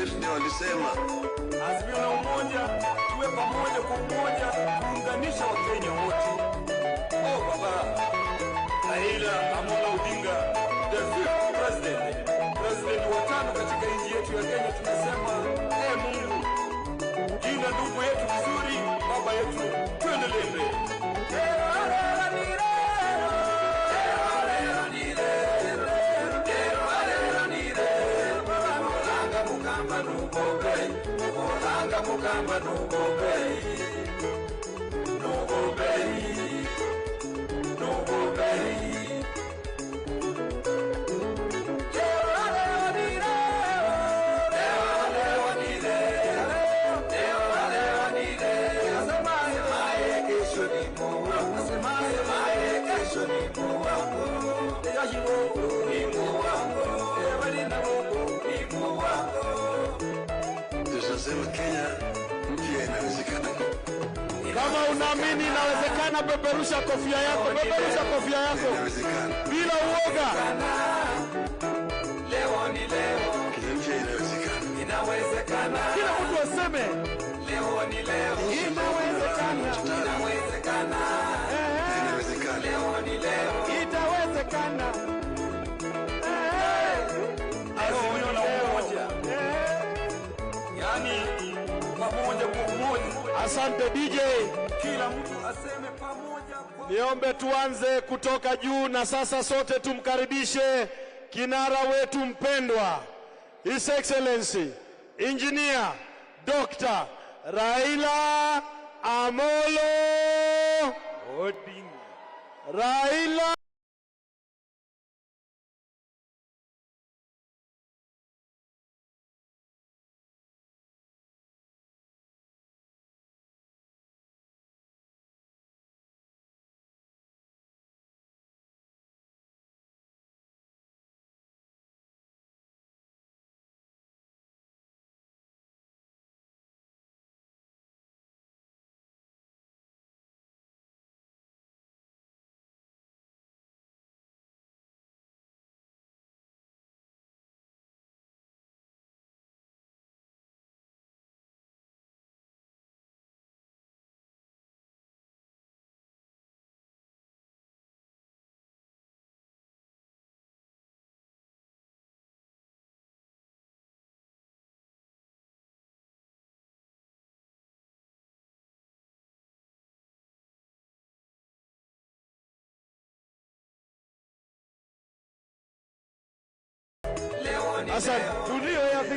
wetu ndio walisema Azimio la umoja, tuwe pamoja kwa umoja, kuunganisha Wakenya wote. Oh baba, Raila Amolo Odinga, the fifth president wa tano katika nchi yetu ya Kenya, tunasema Mungu, jina ndugu yetu vizuri, baba yetu, tuendelee mbele. Mukamba nugobei Kenya mpya inawezekana. Kama unaamini inawezekana, peperusha kofia yako, peperusha kofia yako bila uoga. Leo ni leo, Kenya mpya inawezekana. Inawezekana. Kila mtu aseme leo ni leo, inawezekana. Inawezekana. Inawezekana. Leo ni leo, itawezekana. Azimio la umoja, yani pamoja kwa umoja. Asante DJ. Kila mtu aseme pamoja. Niombe tuanze kutoka juu, na sasa sote tumkaribishe kinara wetu mpendwa, His Excellency Engineer Dr. Raila Amolo Odinga. Raila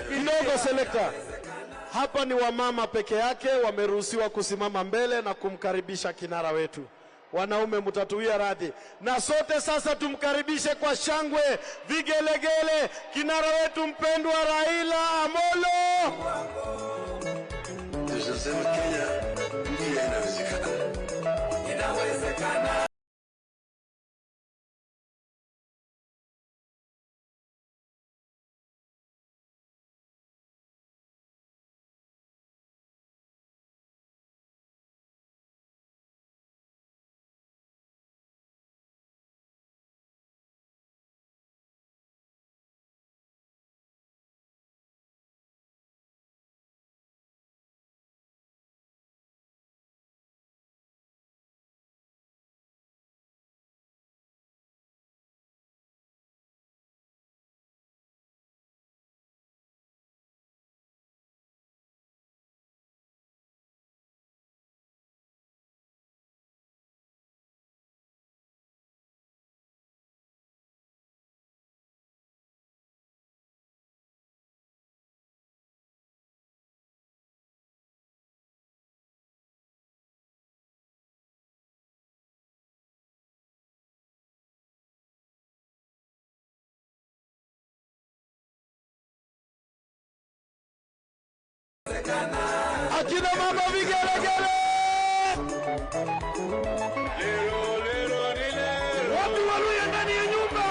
kidogo selector. Hapa ni wamama peke yake wameruhusiwa kusimama mbele na kumkaribisha kinara wetu. Wanaume mtatuia radhi. Na sote sasa tumkaribishe kwa shangwe, vigelegele, kinara wetu mpendwa Raila Amolo. Tunasema Kenya mpya inawezekana. Inawezekana. Akina mama vigelegele. Watu waluya ndani ya nyumba.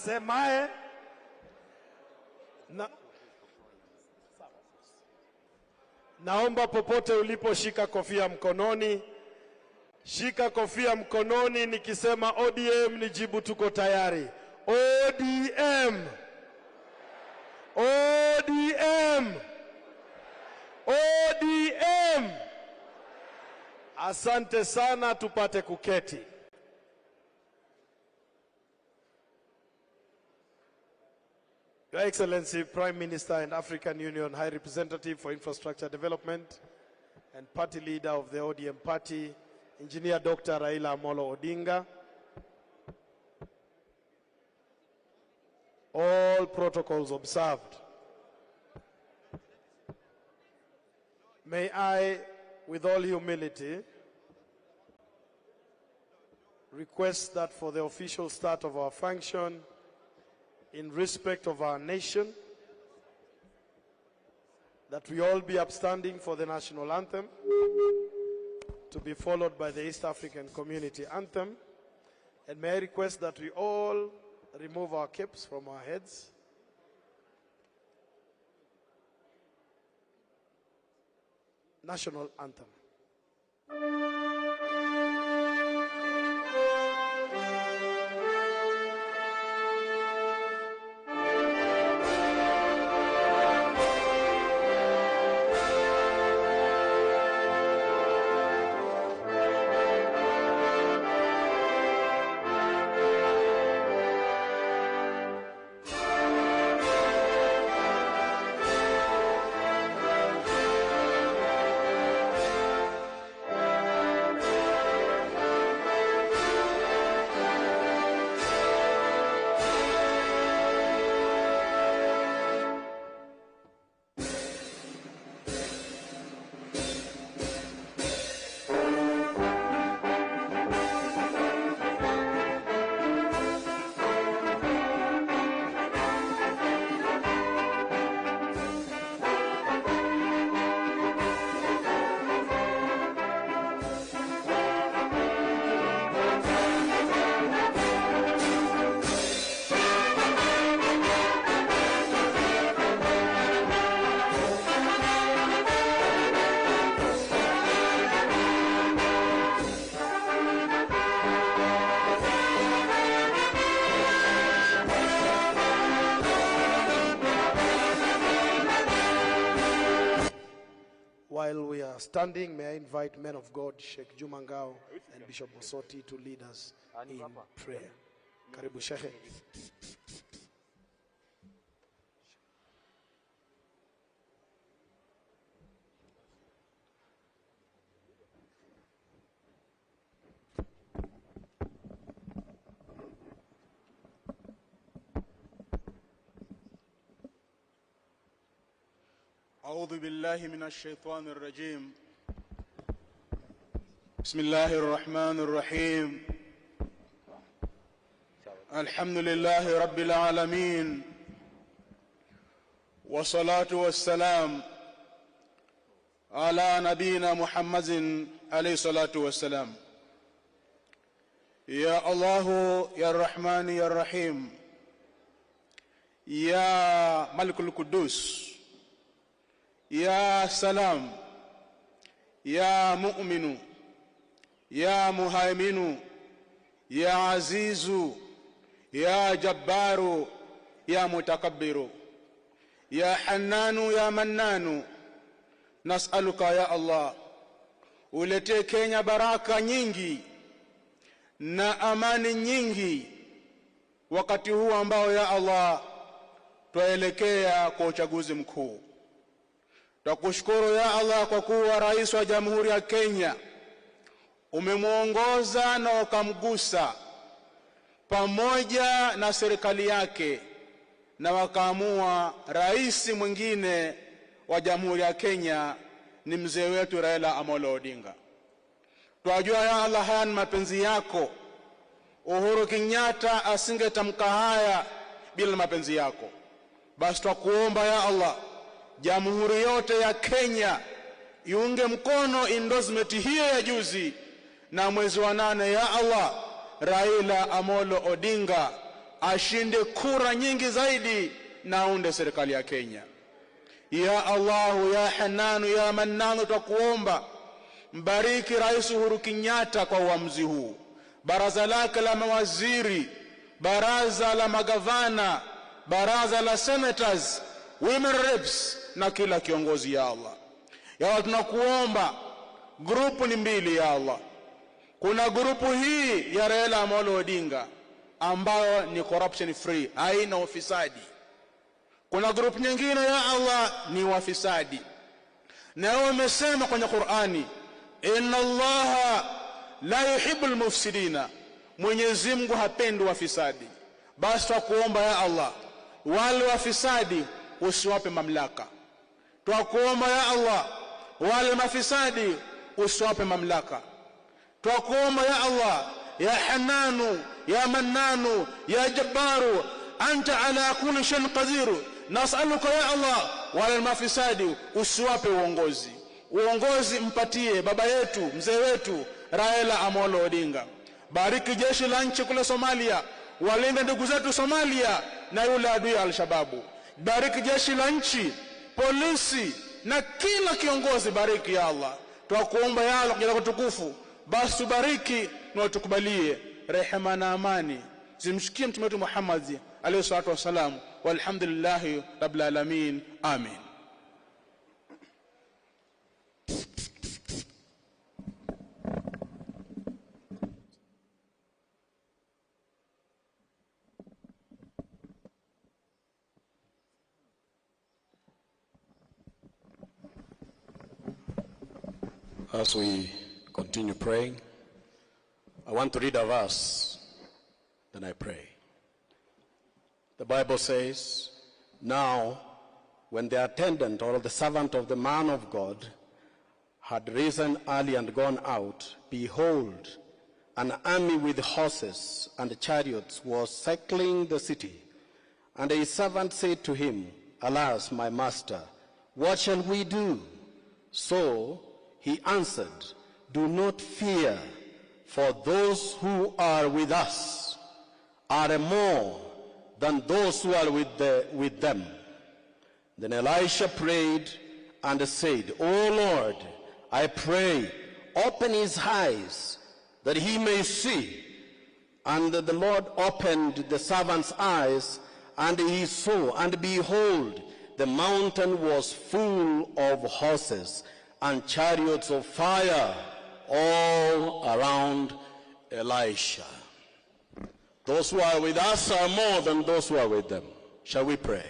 asemaye naomba popote ulipo shika kofia mkononi. Shika kofia mkononi, nikisema ODM nijibu tuko tayari. ODM. ODM. ODM. Asante sana, tupate kuketi. Your Excellency, Prime Minister and African Union High Representative for Infrastructure Development and Party Leader of the ODM Party, Engineer Dr. Raila Amolo Odinga. All protocols observed. May I, with all humility, request that for the official start of our function, in respect of our nation, that we all be upstanding for the national anthem, to be followed by the East African Community Anthem. And may I request that we all remove our caps from our heads. National Anthem. While we are standing, may I invite men of God, Sheikh Jumangao and Bishop Osoti, to lead us in prayer. Karibu Sheikh. أعوذ بالله من الشيطان الرجيم. بسم الله الرحمن الرحيم. الحمد لله رب العالمين، والصلاة والسلام على نبينا محمد عليه الصلاة والسلام. يا الله يا الرحمن يا الرحيم، يا ملك القدوس، يا سلام، يا مؤمن، يا مهيمن، يا عزيز، يا جبار، يا متكبر، يا حنان، يا منان. نسألك يا الله ulete Kenya baraka nyingi na amani nyingi wakati huu ambao ya Allah tuelekea kwa uchaguzi mkuu. Tukushukuru ya Allah kwa kuwa rais wa Jamhuri ya Kenya umemuongoza na ukamgusa pamoja na serikali yake, na wakaamua rais mwingine wa Jamhuri ya Kenya ni mzee wetu Raila Amolo Odinga. Twajua ya Allah haya ni mapenzi yako. Uhuru Kenyatta asingetamka haya bila mapenzi yako. Basi twakuomba ya Allah, Jamhuri yote ya Kenya iunge mkono endorsement hiyo ya juzi, na mwezi wa 8 ya Allah Raila Amolo Odinga ashinde kura nyingi zaidi na aunde serikali ya Kenya. Ya Allahu ya Hananu ya Mannanu, twakuomba mbariki Rais Uhuru Kenyatta kwa uamuzi huu, baraza lake la mawaziri, baraza la magavana, baraza la senators, women reps na kila kiongozi. Ya Allah, ya Allah, tunakuomba grupu ni mbili. Ya Allah, kuna grupu hii ya Raila Amolo Odinga ambayo ni corruption free, haina ufisadi. Kuna grupu nyingine ya Allah ni wafisadi. Na wewe umesema kwenye Qur'ani, inna Allaha la yuhibbul mufsidina, Mwenyezi Mungu hapendi wafisadi. Basi twakuomba ya Allah, wale wafisadi usiwape mamlaka. Twakuomba ya Allah, wale mafisadi usiwape mamlaka. Twakuomba ya Allah, ya Hananu ya Mannanu ya Jabbaru, anta ala kulli shay'in qadir, nas'aluka ya Allah, wale mafisadi usiwape uongozi. Uongozi mpatie baba yetu, mzee wetu Raila Amolo Odinga. Bariki jeshi la nchi kule Somalia, walinde ndugu zetu Somalia na yule adui al-Shababu. Bariki jeshi la nchi, polisi na kila kiongozi, bariki ya Allah. Twakuomba ya Allah kwa kutukufu, basi bariki na utukubalie. Rehema na amani zimshikie mtume wetu Muhammad alayhi salatu wasalam, walhamdulillahi rabbil alamin, amin. As we continue praying, I want to read a verse, then I pray. The Bible says, now when the attendant or the servant of the man of God had risen early and gone out, behold, an army with horses and chariots was circling the city. And his servant said to him, alas, my master, what shall we do? So he answered, do not fear, for those who are with us are more than those who are with them. Then Elisha prayed and said, O Lord, I pray, open his eyes that he may see. And the Lord opened the servant's eyes, and he saw, and behold, the mountain was full of horses and chariots of fire all around Elisha. Those who are with us are more than those who are with them. Shall we pray?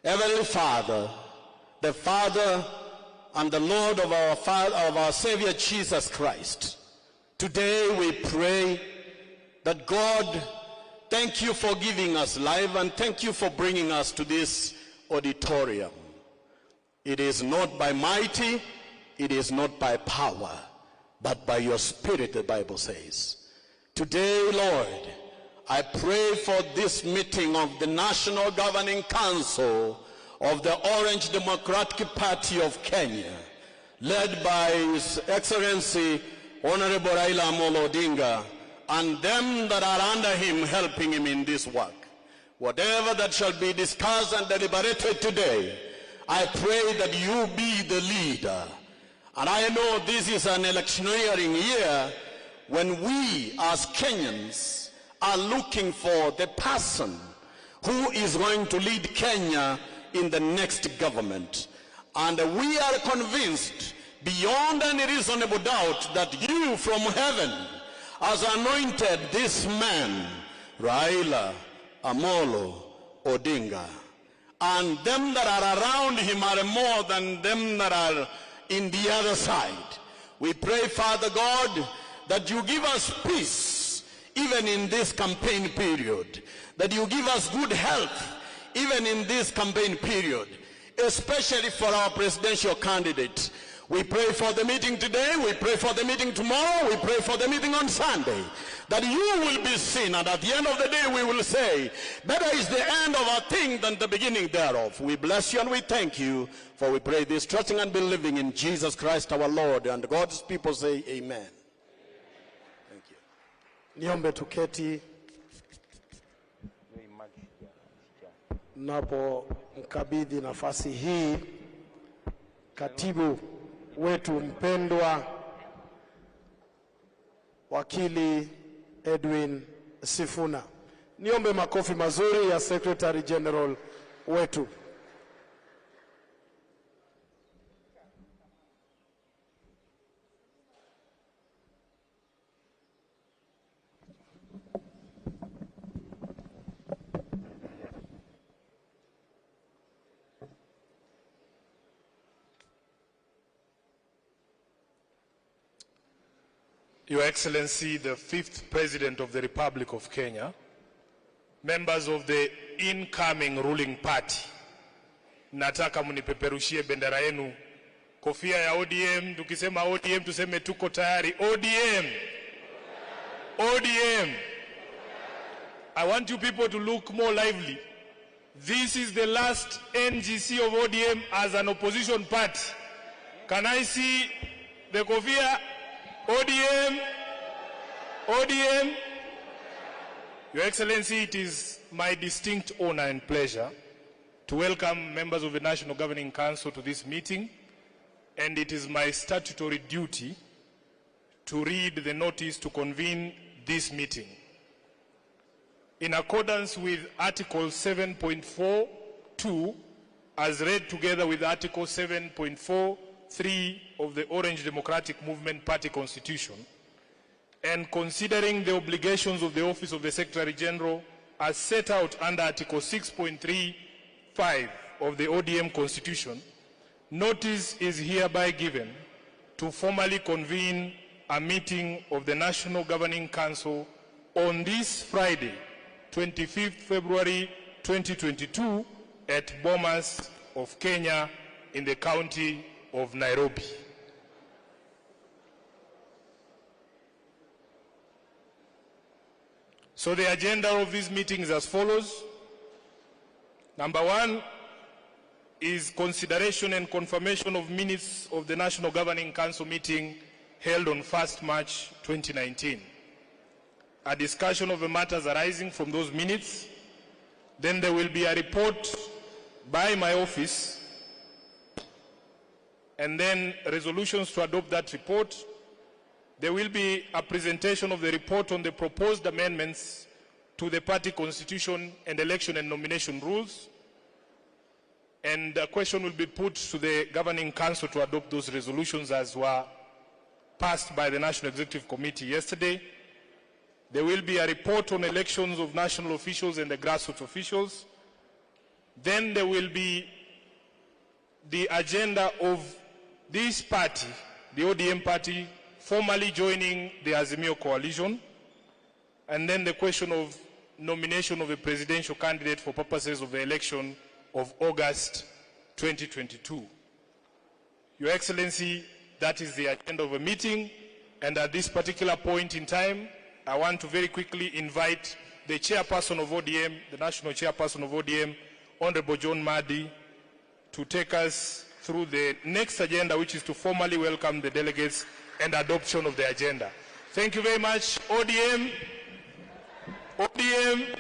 Heavenly Father, the Father and the Lord of our Father, of our Savior Jesus Christ, today we pray that God, thank you for giving us life, and thank you for bringing us to this auditorium. It is not by mighty, it is not by power, but by your Spirit, the Bible says. Today, Lord, I pray for this meeting of the National Governing Council of the Orange Democratic Party of Kenya, led by His Excellency Honorable Raila Amolo Odinga, and them that are under him, helping him in this work. Whatever that shall be discussed and deliberated today, I pray that you be the leader. And I know this is an electioneering year when we as Kenyans are looking for the person who is going to lead Kenya in the next government. And we are convinced beyond any reasonable doubt that you from heaven has anointed this man, Raila Amolo Odinga. And them that are around him are more than them that are in the other side. We pray, Father God, that you give us peace even in this campaign period, that you give us good health even in this campaign period, especially for our presidential candidate. We pray for the meeting today, we pray for the meeting tomorrow, we pray for the meeting on Sunday, that you will be seen, and at the end of the day we will say, better is the end of a thing than the beginning thereof. We bless you and we thank you, for we pray this trusting and believing in Jesus Christ our Lord, and God's people say amen. Thank you. Niombe tuketi. napomkabidhi nafasi hii katibu wetu mpendwa wakili Edwin Sifuna. Niombe makofi mazuri ya Secretary General wetu. Your Excellency, the 5th President of the Republic of Kenya, members of the incoming ruling party, nataka munipeperushie bendera yenu, kofia ya ODM. Tukisema ODM tuseme tuko tayari. ODM! ODM! I want you people to look more lively. This is the last NGC of ODM as an opposition party. Can I see the kofia? ODM, ODM. Your Excellency, it is my distinct honor and pleasure to welcome members of the National Governing Council to this meeting, and it is my statutory duty to read the notice to convene this meeting. In accordance with Article 7.42, as read together with Article 7.43 of the Orange Democratic Movement Party Constitution, and considering the obligations of the Office of the Secretary General as set out under Article 6.35 of the ODM Constitution, notice is hereby given to formally convene a meeting of the National Governing Council on this Friday, 25th February 2022 at Bomas of Kenya in the county of Nairobi. So the agenda of this meeting is as follows. Number 1 is consideration and confirmation of minutes of the National Governing Council meeting held on 1st March 2019. A discussion of the matters arising from those minutes. Then there will be a report by my office, and then resolutions to adopt that report. There will be a presentation of the report on the proposed amendments to the party constitution and election and nomination rules. And a question will be put to the Governing Council to adopt those resolutions as were passed by the National Executive Committee yesterday. There will be a report on elections of national officials and the grassroots officials. Then there will be the agenda of this party, the ODM party, formally joining the Azimio coalition, and then the question of nomination of a presidential candidate for purposes of the election of August 2022. Your Excellency, that is the agenda of a meeting, and at this particular point in time, I want to very quickly invite the Chairperson of ODM, the National Chairperson of ODM, Honorable John Madi, to take us through the next agenda, which is to formally welcome the delegates and adoption of the agenda. Thank you very much. ODM, ODM,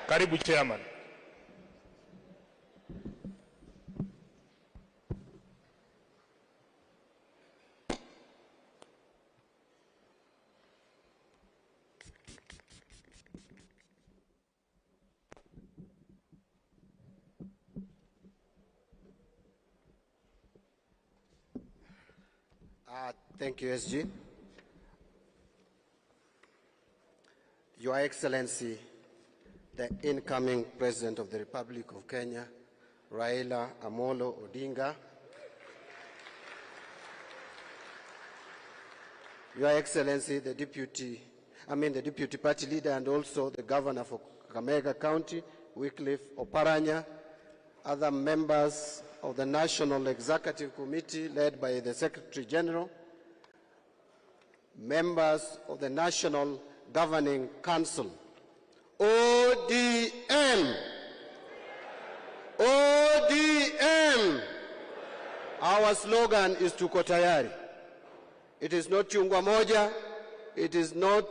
Karibu Chairman. Thank you, SG. Your Excellency, the incoming President of the Republic of Kenya, Raila Amolo Odinga. Your Excellency, the Deputy Party Leader and also the Governor for Kakamega County, Wycliffe Oparanya, other members of the National Executive Committee led by the Secretary General, members of the National Governing Council, ODM, ODM. Our slogan is tuko tayari. It is not chungwa moja, it is not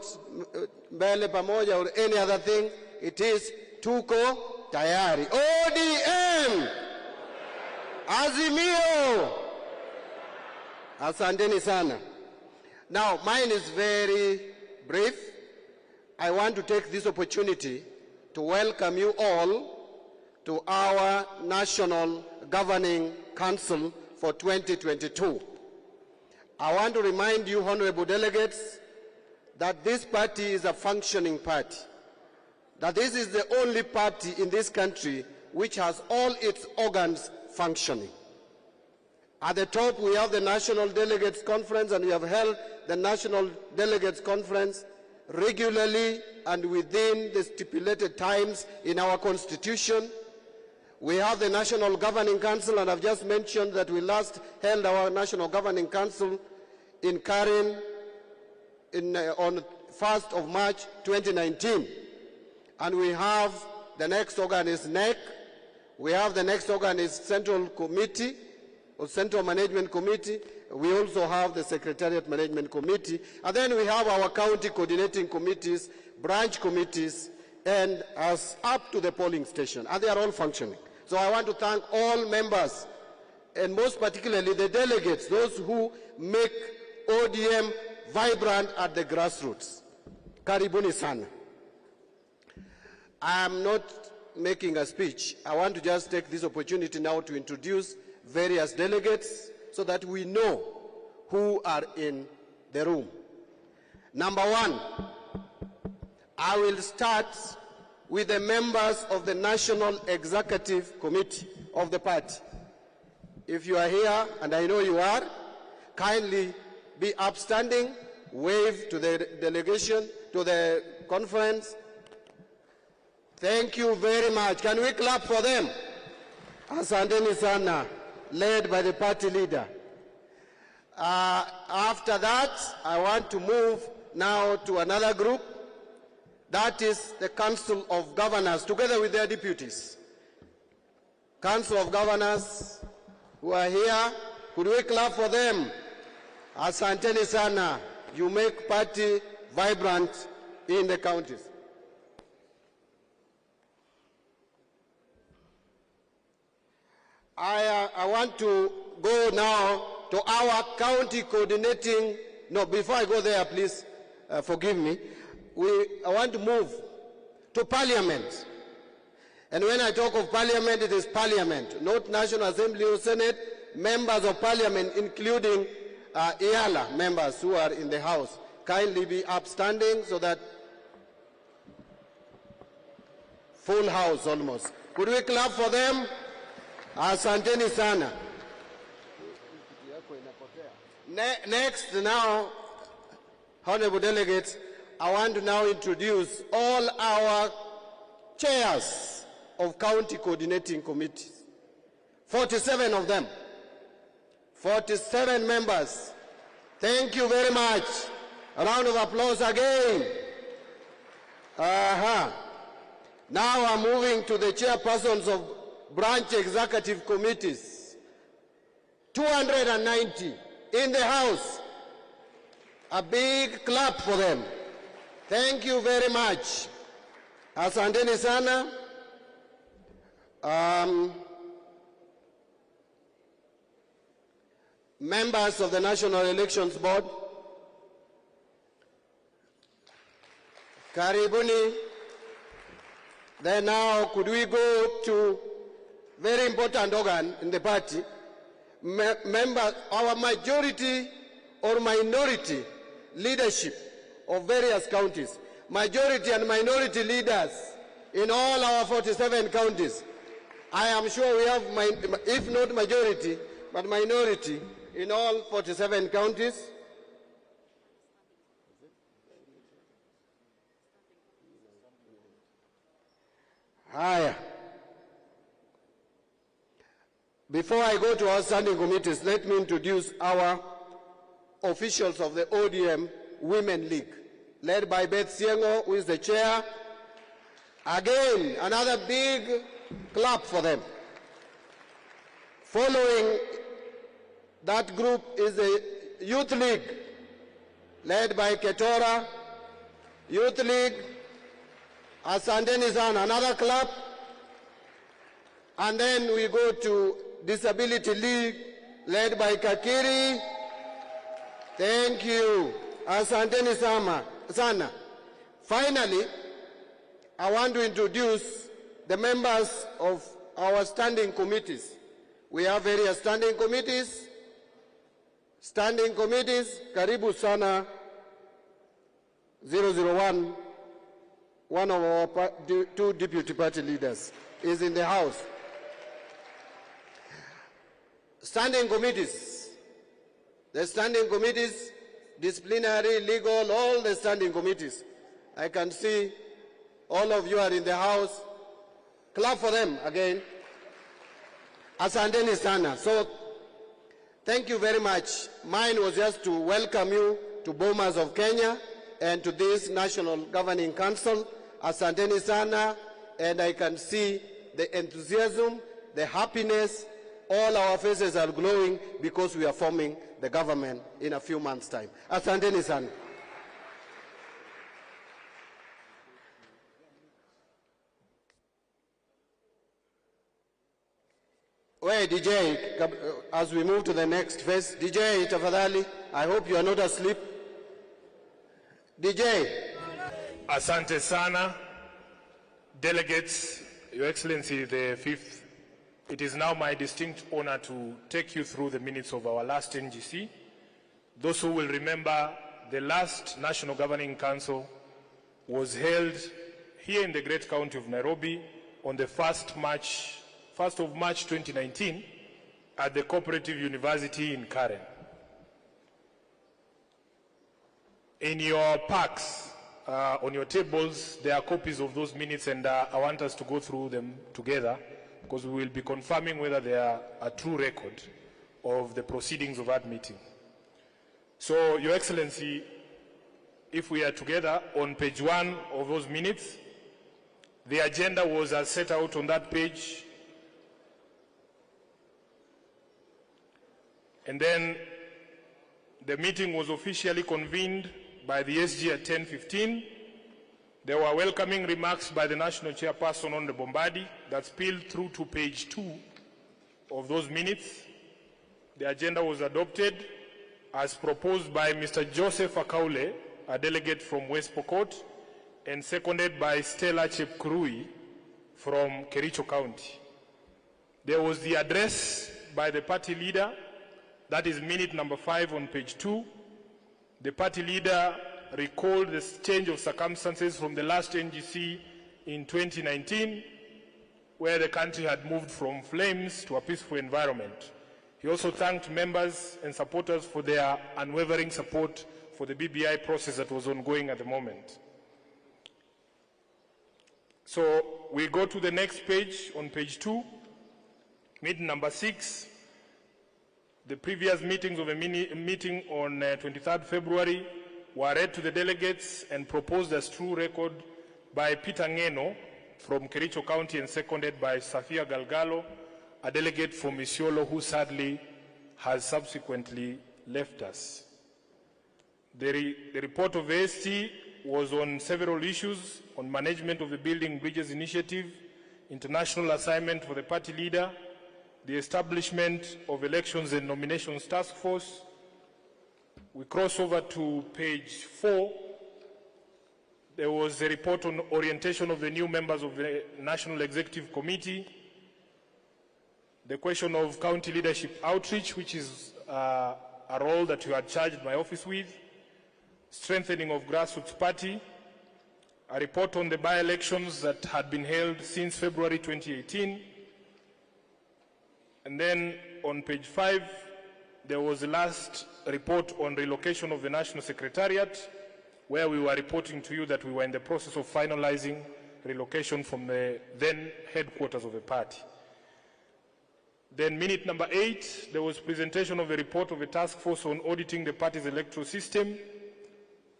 mbele pamoja or any other thing. It is tuko Tayari. ODM. Azimio. Asanteni sana. Now, mine is very brief. I want to take this opportunity to welcome you all to our National Governing Council for 2022. I want to remind you, honorable delegates, that this party is a functioning party, that this is the only party in this country which has all its organs functioning. At the top, we have the National Delegates Conference, and we have held the National Delegates Conference regularly and within the stipulated times in our Constitution. We have the National Governing Council, and I've just mentioned that we last held our National Governing Council in Karen on 1st of March 2019. And we have the next organ is NEC. We have the next organ is Central Committee, or Central Management Committee. We also have the Secretariat Management Committee. And then we have our county coordinating committees, branch committees, and us up to the polling station. And they are all functioning. So I want to thank all members, and most particularly the delegates, those who make ODM vibrant at the grassroots. Karibuni sana. I am not making a speech. I want to just take this opportunity now to introduce various delegates so that we know who are in the room. Number one, I will start with the members of the National Executive Committee of the party. If you are here, and I know you are, kindly be upstanding, wave to the delegation, to the conference. Thank you very much. Can we clap for them? Asanteni sana, led by the party leader. After that, I want to move now to another group. That is the Council of Governors, together with their deputies. Council of Governors who are here, could we clap for them? Asanteni sana. You make party vibrant in the counties. I want to go now to our county coordinating. No, before I go there, please forgive me. I want to move to Parliament. And when I talk of Parliament, it is Parliament, not National Assembly or Senate, members of Parliament, including IALA members who are in the House. Kindly be upstanding so that full House almost. Could we clap for them? Asanteni sana. Next now, honorable delegates, I want to now introduce all our chairs of county coordinating committees. 47 of them. 47 members. Thank you very much. A round of applause again. Now I'm moving to the chairpersons of branch executive committees. 290 in the House. A big clap for them. Thank you very much. Asanteni sana. Members of the National Elections Board, karibuni. Then now, could we go to very important organ in the party, members, our majority or minority leadership of various counties, majority and minority leaders in all our 47 counties. I am sure we have, if not majority, but minority in all 47 counties. Haya. Before I go to our standing committees, let me introduce our officials of the ODM Women League, led by Beth Siengo, who is the chair. Again, another big clap for them. Following that group is the Youth League, led by Ketora. Youth League, Asanteni sana. Another clap. And then we go to Disability League, led by Kakiri. Thank you. Asanteni sana. Finally, I want to introduce the members of our standing committees. We have various standing committees. Standing committees, karibu sana 001, one of our two deputy party leaders is in the house. Standing committees, the standing committees, disciplinary, legal, all the standing committees. I can see all of you are in the house. Clap for them again. Asanteni sana. So, thank you very much. Mine was just to welcome you to Bomas of Kenya and to this National Governing Council. Asanteni sana, and I can see the enthusiasm, the happiness. All our faces are glowing because we are forming the government in a few months' time. Asanteni sana. Wait, DJ, as we move to the next phase, DJ, tafadhali, I hope you are not asleep. DJ. Asante sana. Delegates, Your Excellency the Fifth, it is now my distinct honor to take you through the minutes of our last NGC. Those who will remember, the last National Governing Council was held here in the great county of Nairobi on the 1st of March 2019 at the Cooperative University in Karen. In your packs, on your tables, there are copies of those minutes, and I want us to go through them together because we will be confirming whether they are a true record of the proceedings of that meeting. So, Your Excellency, if we are together on page 1 of those minutes, the agenda was as set out on that page. And then the meeting was officially convened by the SG at 10:15. There were welcoming remarks by the National Chairperson on the Bombadi that spilled through to page 2 of those minutes. The agenda was adopted as proposed by Mr. Joseph Akaule, a delegate from West Pokot, and seconded by Stella Chepkurui from Kericho County. There was the address by the party leader, that is minute number 5 on page 2. The party leader recalled the change of circumstances from the last NGC in 2019, where the country had moved from flames to a peaceful environment. He also thanked members and supporters for their unwavering support for the BBI process that was ongoing at the moment. So we go to the next page on page 2, meeting number 6. The previous meetings of a meeting on 23rd February were read to the delegates and proposed as true record by Peter Ngeno from Kericho County and seconded by Safia Galgalo, a delegate from Isiolo who sadly has subsequently left us. The report of AST was on several issues: on management of the Building Bridges Initiative, international assignment for the party leader, the establishment of Elections and Nominations Task Force. We cross over to page 4. There was a report on orientation of the new members of the National Executive Committee, the question of county leadership outreach, which is a role that you had charged my office with, strengthening of Grassroots Party, a report on the by-elections that had been held since February 2018, and then on page 5, there was the last report on relocation of the National Secretariat, where we were reporting to you that we were in the process of finalizing relocation from the then headquarters of the party. Then minute number 8, there was presentation of a report of a task force on auditing the party's electoral system.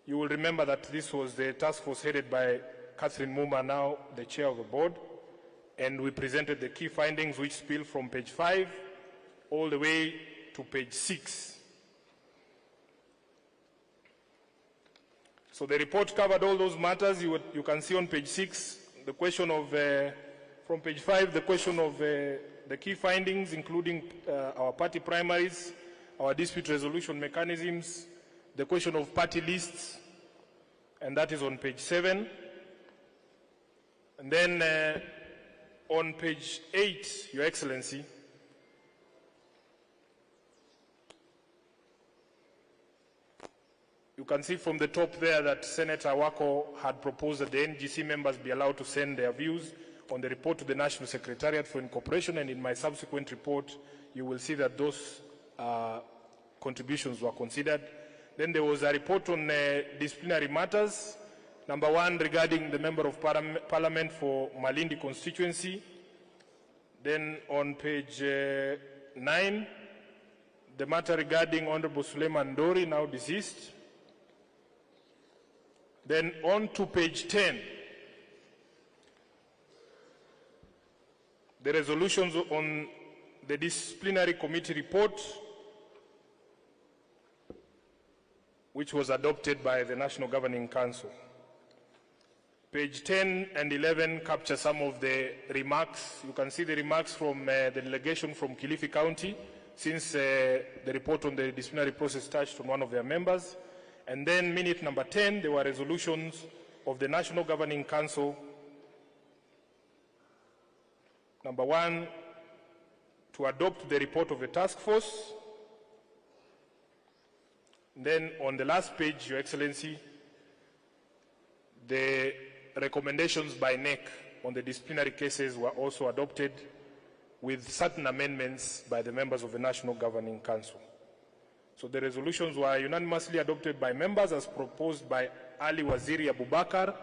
You will remember that this was the task force headed by Catherine Muma, now the chair of the board. And we presented the key findings which spill from page 5 all the way to page 6. So the report covered all those matters. You can see on page 6 the question of From page 5, the question of the key findings, including our party primaries, our dispute resolution mechanisms, the question of party lists, and that is on page 7. And then on page 8, Your Excellency, you can see from the top there that Senator Wako had proposed that the NGC members be allowed to send their views on the report to the National Secretariat for Incorporation, and in my subsequent report, you will see that those contributions were considered. Then there was a report on disciplinary matters. Number 1, regarding the Member of Parliament for Malindi constituency. Then on page 9, the matter regarding Honorable Suleiman Dori, now deceased. Then on to page 10, the resolutions on the disciplinary committee report, which was adopted by the National Governing Council. Page 10 and 11 capture some of the remarks. You can see the remarks from the delegation from Kilifi County, since the report on the disciplinary process touched on one of their members. And then minute number 10, there were resolutions of the National Governing Council. Number 1, to adopt the report of the task force. And then on the last page, Your Excellency, the recommendations by NEC on the disciplinary cases were also adopted with certain amendments by the members of the National Governing Council. So the resolutions were unanimously adopted by members as proposed by Ali Waziri Abubakar,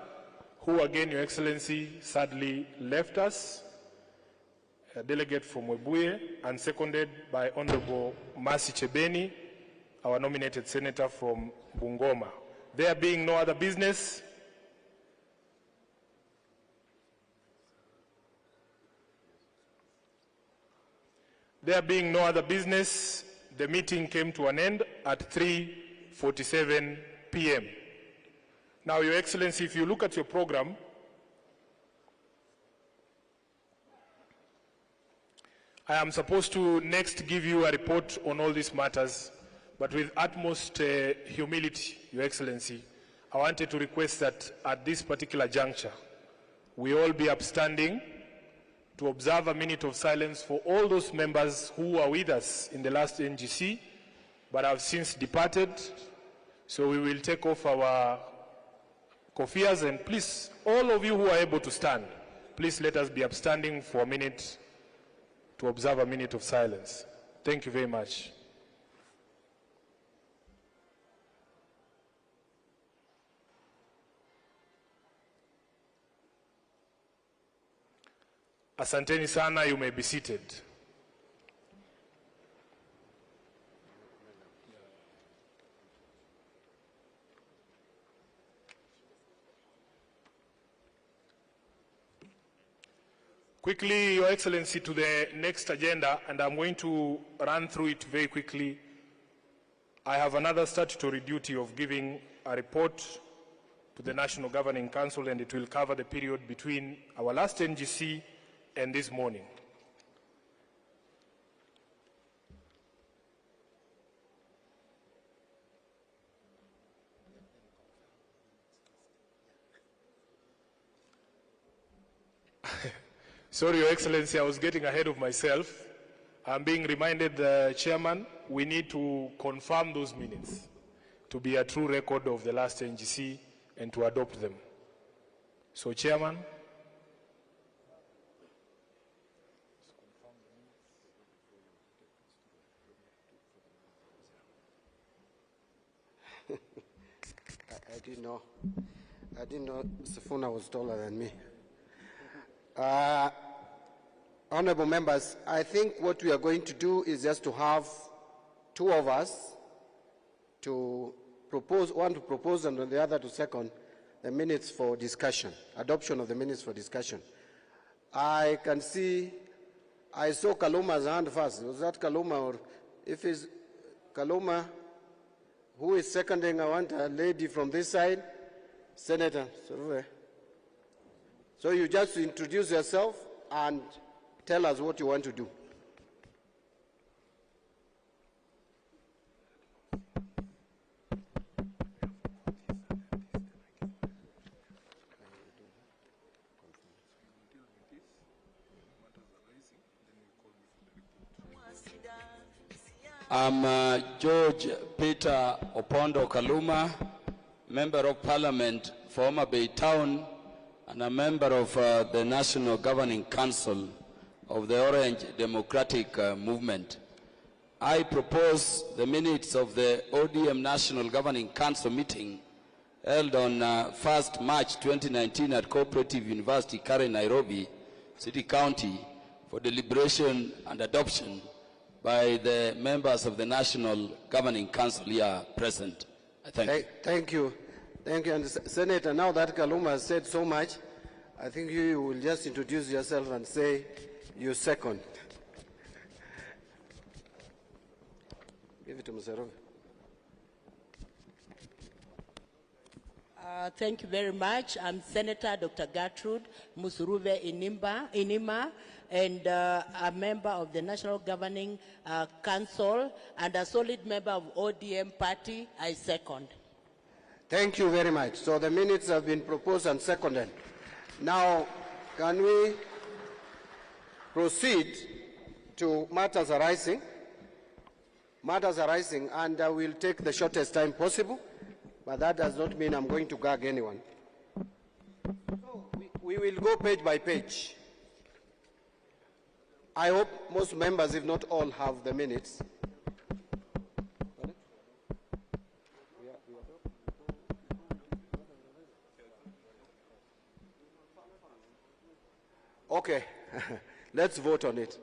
who again, Your Excellency, sadly left us, a delegate from Webuye, and seconded by Honorable Mercy Chebeni, our nominated senator from Bungoma. There being no other business, the meeting came to an end at 3:47 p.m. Now, Your Excellency, if you look at your program, I am supposed to next give you a report on all these matters, but with utmost humility, Your Excellency, I wanted to request that at this particular juncture, we all be upstanding to observe a minute of silence for all those members who were with us in the last NGC, but have since departed. So we will take off our kofias, and please, all of you who are able to stand, please let us be upstanding for a minute to observe a minute of silence. Thank you very much. Asanteni sana, you may be seated. Quickly, Your Excellency, to the next agenda, and I'm going to run through it very quickly. I have another statutory duty of giving a report to the National Governing Council, and it will cover the period between our last NGC and this morning. Sorry, Your Excellency, I was getting ahead of myself. I'm being reminded, the Chairman, we need to confirm those minutes to be a true record of the last NGC and to adopt them. So, Chairman. I didn't know Sifuna was taller than me. Honorable members, I think what we are going to do is just to have two of us to propose, one to propose and the other to second the minutes for discussion, adoption of the minutes for discussion. I can see, I saw Kaluma's hand first. Was that Kaluma, or if it's Kaluma, who is seconding? I want a lady from this side. Senator. So you just introduce yourself and tell us what you want to do. I'm George Peter Opondo Kaluma, Member of Parliament for Homa Bay Town and a member of the National Governing Council of the Orange Democratic Movement. I propose the minutes of the ODM National Governing Council meeting held on 1st March 2019 at Cooperative University, Karen, Nairobi, City County, for deliberation and adoption by the members of the National Governing Council here present. Thank you. Thank you. Thank you. And Senator, now that Kaluma has said so much, I think you will just introduce yourself and say you second. Give it to Mr. Rove. Thank you very much. I'm Senator Dr. Gertrude Musuruve Inima, and a member of the National Governing Council and a solid member of ODM party. I second. Thank you very much. So the minutes have been proposed and seconded. Now, can we proceed to matters arising? Matters arising, and we'll take the shortest time possible, but that does not mean I'm going to gag anyone. So we will go page by page. I hope most members, if not all, have the minutes. Okay, let's vote on it.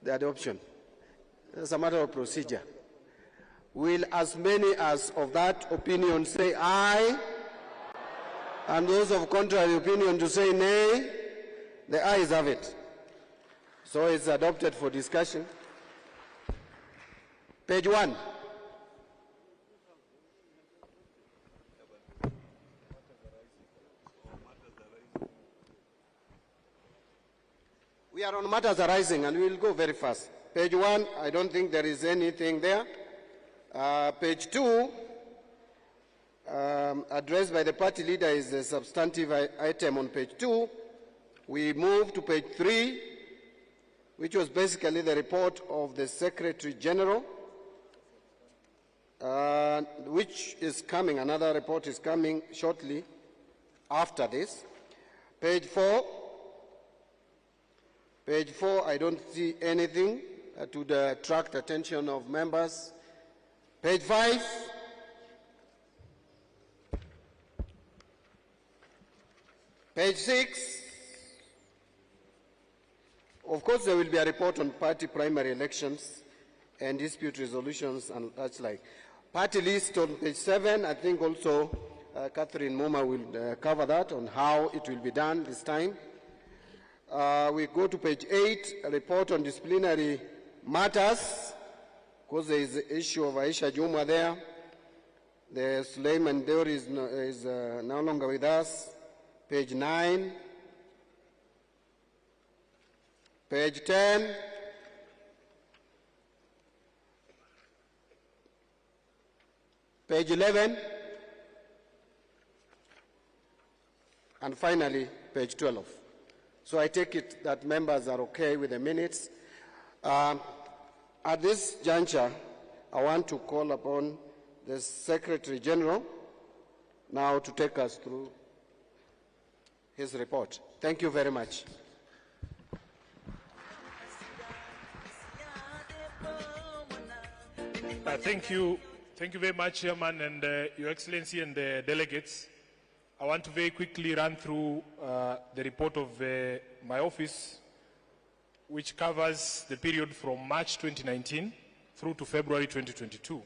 The adoption. It's a matter of procedure. Will as many as of that opinion say aye? And those of contrary opinion to say nay? The ayes have it. So it's adopted for discussion. Page 1. We are on matters arising, and we will go very fast. Page 1, I don't think there is anything there. Page 2, addressed by the party leader, is a substantive item on page 2. We move to page 3, which was basically the report of the Secretary General, which is coming. Another report is coming shortly after this. Page 4. Page 4, I don't see anything to attract attention of members. Page 5. Page 6. Of course, there will be a report on party primary elections and dispute resolutions and such like. Party list on page 7, I think also Catherine Moma will cover that on how it will be done this time. We go to page 8, a report on disciplinary matters, because there is the issue of Aisha Juma there. The Suleiman Deori is no longer with us. Page 9. Page 10. Page 11. And finally, page 12. So I take it that members are okay with the minutes. At this juncture, I want to call upon the Secretary General now to take us through his report. Thank you very much. Thank you very much, Chairman, and Your Excellency and the delegates. I want to very quickly run through the report of my office, which covers the period from March 2019 through to February 2022.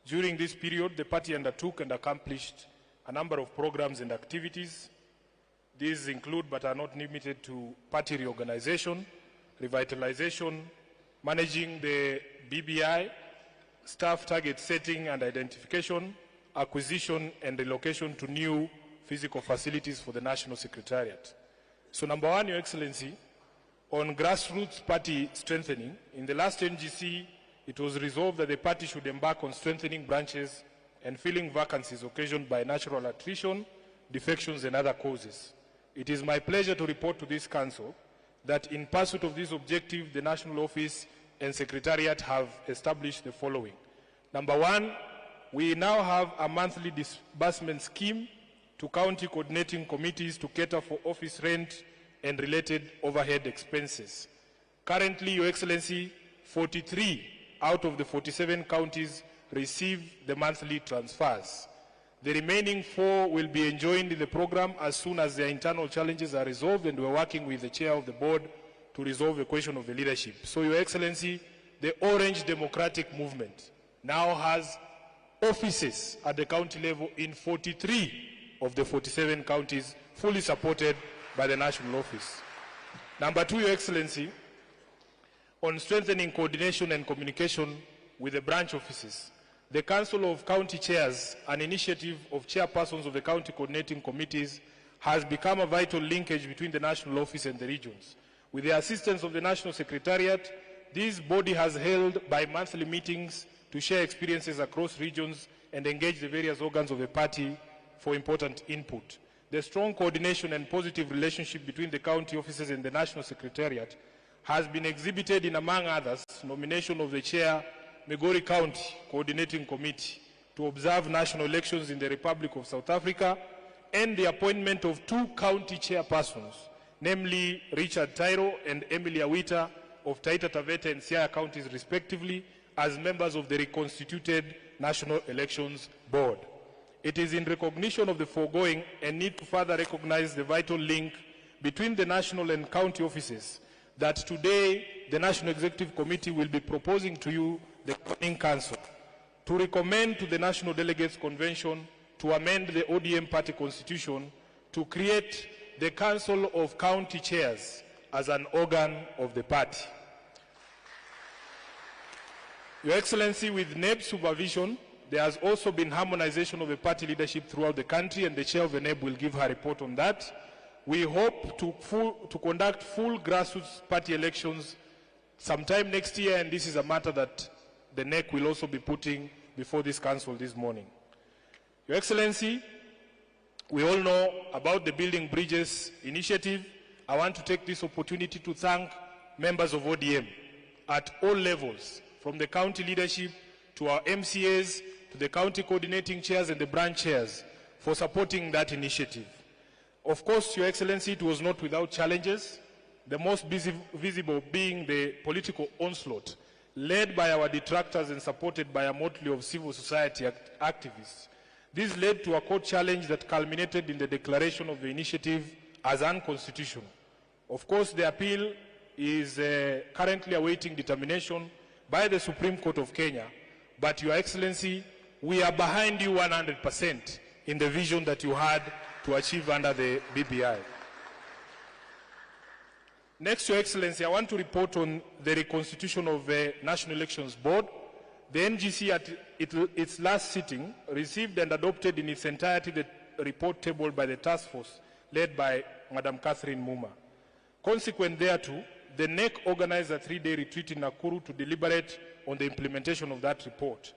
During this period, the party undertook and accomplished a number of programs and activities. These include, but are not limited to, party reorganization, revitalization, managing the BBI, staff target setting and identification, acquisition and relocation to new physical facilities for the National Secretariat. So number one, Your Excellency, on grassroots party strengthening, in the last NGC, it was resolved that the party should embark on strengthening branches and filling vacancies occasioned by natural attrition, defections, and other causes. It is my pleasure to report to this Council that in pursuit of this objective, the National Office and Secretariat have established the following. Number one, we now have a monthly disbursement scheme to county coordinating committees to cater for office rent and related overhead expenses. Currently, Your Excellency, 43 out of the 47 counties receive the monthly transfers. The remaining 4 will be enjoined in the program as soon as their internal challenges are resolved, and we're working with the chair of the board to resolve the question of the leadership. So, Your Excellency, the Orange Democratic Movement now has offices at the county level in 43 of the 47 counties, fully supported by the National Office. Number 2, Your Excellency, on strengthening coordination and communication with the branch offices, the Council of County Chairs, an initiative of chairpersons of the county coordinating committees, has become a vital linkage between the National Office and the regions. With the assistance of the National Secretariat, this body has held bi-monthly meetings to share experiences across regions and engage the various organs of the party for important input. The strong coordination and positive relationship between the county offices and the National Secretariat has been exhibited in, among others, nomination of the Chair, Migori County Coordinating Committee to observe national elections in the Republic of South Africa, and the appointment of 2 county chairpersons, namely Richard Tyro and Emily Awita of Taita Taveta and Siaya counties respectively, as members of the reconstituted National Elections Board. It is in recognition of the foregoing and need to further recognize the vital link between the national and county offices that today the National Executive Committee will be proposing to you, the Governing Council, to recommend to the National Delegates Convention to amend the ODM party constitution to create the Council of County Chairs as an organ of the party. Your Excellency, with NEB supervision, there has also been harmonization of the party leadership throughout the country, and the chair of the NEB will give her report on that. We hope to conduct full grassroots party elections sometime next year, and this is a matter that the NEC will also be putting before this council this morning. Your Excellency, we all know about the Building Bridges initiative. I want to take this opportunity to thank members of ODM at all levels, from the county leadership to our MCAs, to the county coordinating chairs and the branch chairs, for supporting that initiative. Of course, Your Excellency, it was not without challenges, the most visible being the political onslaught led by our detractors and supported by a motley of civil society activists. This led to a court challenge that culminated in the declaration of the initiative as unconstitutional. Of course, the appeal is currently awaiting determination by the Supreme Court of Kenya, but Your Excellency, we are behind you 100% in the vision that you had to achieve under the BBI. Next, Your Excellency, I want to report on the reconstitution of the National Elections Board. The NGC at its last sitting received and adopted in its entirety the report tabled by the task force led by Madam Catherine Muma. Consequent thereto, the NEC organized a 3-day retreat in Nakuru to deliberate on the implementation of that report.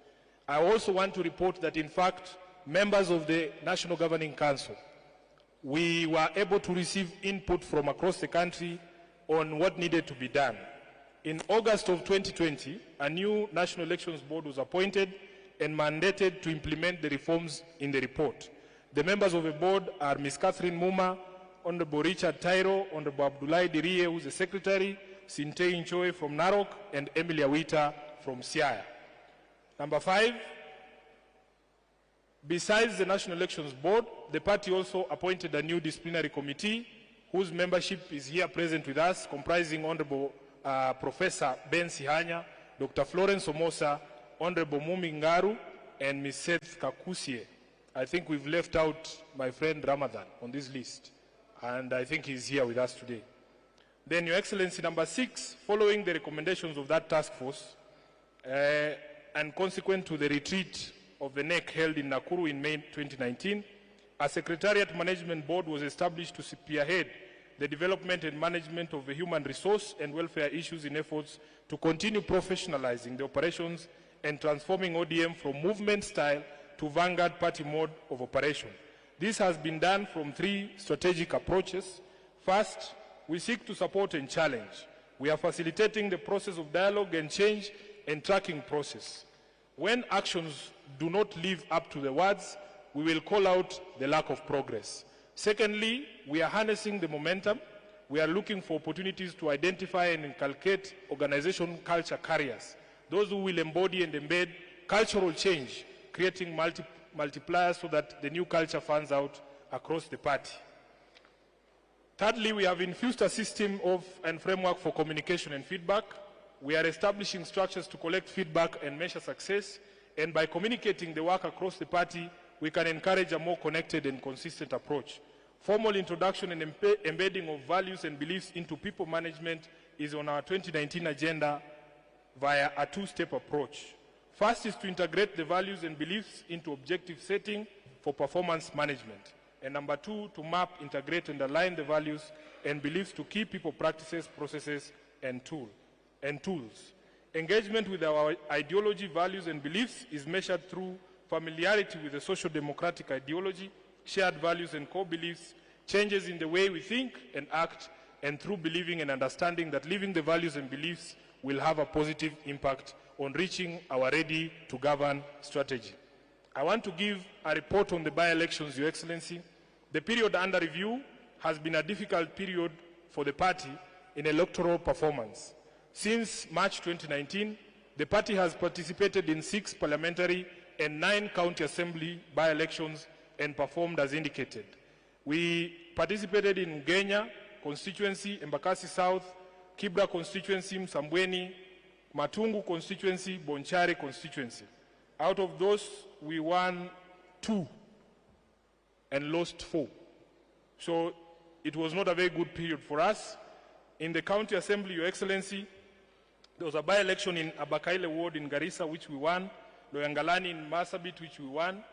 I also want to report that, in fact, members of the National Governing Council, we were able to receive input from across the country on what needed to be done. In August of 2020, a new National Elections Board was appointed and mandated to implement the reforms in the report. The members of the board are Ms. Catherine Muma, Honorable Richard Tyro, Honorable Abdullahi Dirie, who is the Secretary, Sintei Nchoe from Narok, and Emily Awita from Siaya. Number 5, besides the National Elections Board, the party also appointed a new disciplinary committee whose membership is here present with us, comprising Honorable Professor Ben Sihanya, Dr. Florence Omosa, Honorable Mumi Ngaru, and Ms. Seth Kakusie. I think we've left out my friend Ramadan on this list, and I think he's here with us today. Then, Your Excellency, number 6, following the recommendations of that task force, and consequent to the retreat of the NEC held in Nakuru in May 2019, a Secretariat Management Board was established to spearhead the development and management of the human resource and welfare issues in efforts to continue professionalizing the operations and transforming ODM from movement style to vanguard party mode of operation. This has been done from 3 strategic approaches. First, we seek to support and challenge. We are facilitating the process of dialogue and change and tracking process. When actions do not live up to the words, we will call out the lack of progress. Secondly, we are harnessing the momentum. We are looking for opportunities to identify and inculcate organization culture carriers, those who will embody and embed cultural change, creating multipliers so that the new culture fans out across the party. Thirdly, we have infused a system of and framework for communication and feedback. We are establishing structures to collect feedback and measure success, and by communicating the work across the party, we can encourage a more connected and consistent approach. Formal introduction and embedding of values and beliefs into people management is on our 2019 agenda via a 2-step approach. First is to integrate the values and beliefs into objective setting for performance management. And number 2, to map, integrate, and align the values and beliefs to key people practices, processes, and tools. Engagement with our ideology, values, and beliefs is measured through familiarity with the social democratic ideology, shared values and core beliefs, changes in the way we think and act, and through believing and understanding that living the values and beliefs will have a positive impact on reaching our ready-to-govern strategy. I want to give a report on the by-elections, Your Excellency. The period under review has been a difficult period for the party in electoral performance. Since March 2019, the party has participated in 6 parliamentary and 9 county assembly by-elections and performed as indicated. We participated in Ngenya constituency, Embakasi South, Kibra constituency, Msambweni, Matungu constituency, Bonchari constituency. Out of those, we won 2 and lost 4. So it was not a very good period for us. In the county assembly, Your Excellency, there was a by-election in Abakaile ward in Garissa, which we won, Loyangalani in Marsabit, which we won,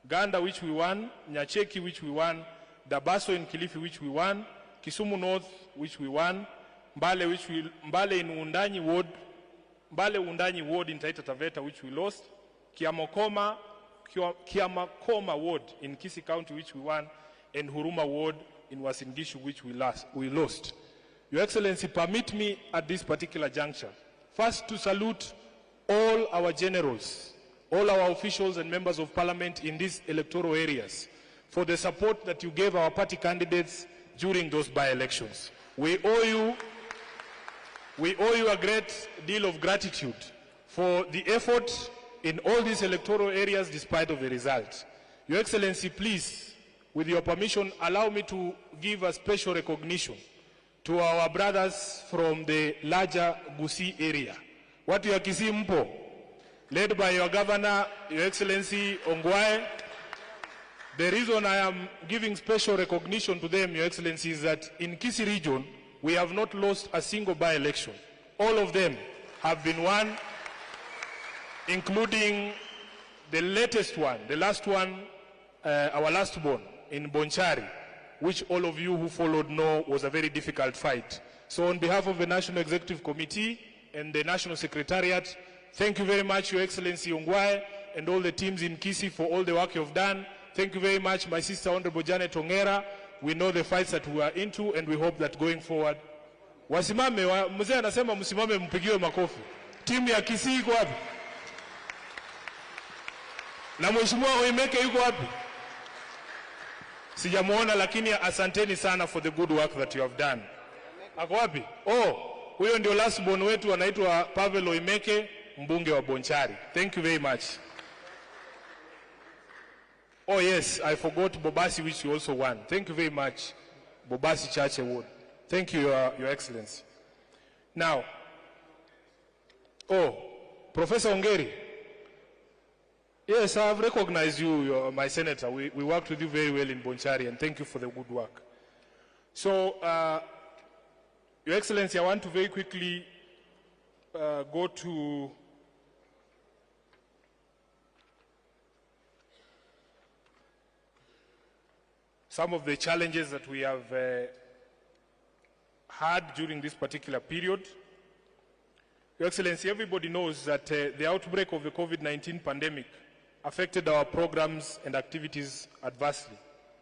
Ganda, which we won, Nyacheki, which we won, Dabaso in Kilifi, which we won, Kisumu North, which we won, Mbale in Undanyi ward, Mbale Undanyi ward in Taita Taveta, which we lost, Kiamakoma ward in Kisii County, which we won, and Huruma ward in Uasin Gishu, which we lost. Your Excellency, permit me at this particular juncture, first to salute all our generals, all our officials and members of parliament in these electoral areas for the support that you gave our party candidates during those by-elections. We owe you a great deal of gratitude for the effort in all these electoral areas despite of the result. Your Excellency, please, with your permission, allow me to give a special recognition to our brothers from the larger Gusii area. Watu ya Kisii mpo, led by your governor, Your Excellency Ongwae. The reason I am giving special recognition to them, Your Excellency, is that in Kisii region, we have not lost a single by-election. All of them have been won, including the latest one, the last one, our last born in Bonchari, which all of you who followed know was a very difficult fight. So on behalf of the National Executive Committee and the National Secretariat, thank you very much, Your Excellency Ongwae, and all the teams in Kisii for all the work you've done. Thank you very much, my sister Honorable Janet Ongera. We know the fights that we are into, and we hope that going forward. Wasimame, mzee anasema msimame mpigiwe makofi. Timu ya Kisii iko wapi? Na mheshimiwa Oimeke yuko wapi? Sijamuona, lakini asanteni sana for the good work that you have done. Ako wapi? Oh, huyo ndio last born wetu anaitwa Pavel Oimeke, mbunge wa Bonchari. Thank you very much. Oh yes, I forgot Bobasi, which you also won. Thank you very much, Bobasi Church Award. Thank you, Your Excellency. Now, Professor Ongeri. Yes, I have recognized you, my senator. We worked with you very well in Bonchari, and thank you for the good work. So, Your Excellency, I want to very quickly go to some of the challenges that we have had during this particular period. Your Excellency, everybody knows that the outbreak of the COVID-19 pandemic affected our programs and activities adversely.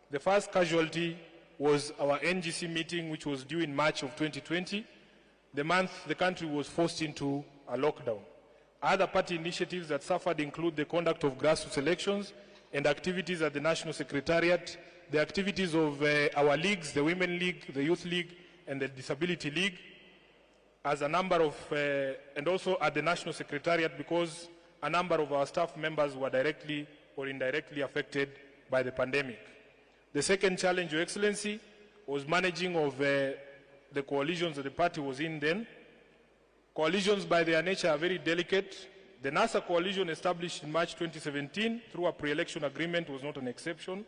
The first casualty was our NGC meeting, which was due in March of 2020, the month the country was forced into a lockdown. Other party initiatives that suffered include the conduct of grassroots elections and activities at the National Secretariat, the activities of our leagues, the Women League, the Youth League, and the Disability League, as a number of, and also at the National Secretariat, because a number of our staff members were directly or indirectly affected by the pandemic. The second challenge, Your Excellency, was managing of the coalitions that the party was in then. Coalitions by their nature are very delicate. The NASA coalition established in March 2017 through a pre-election agreement was not an exception.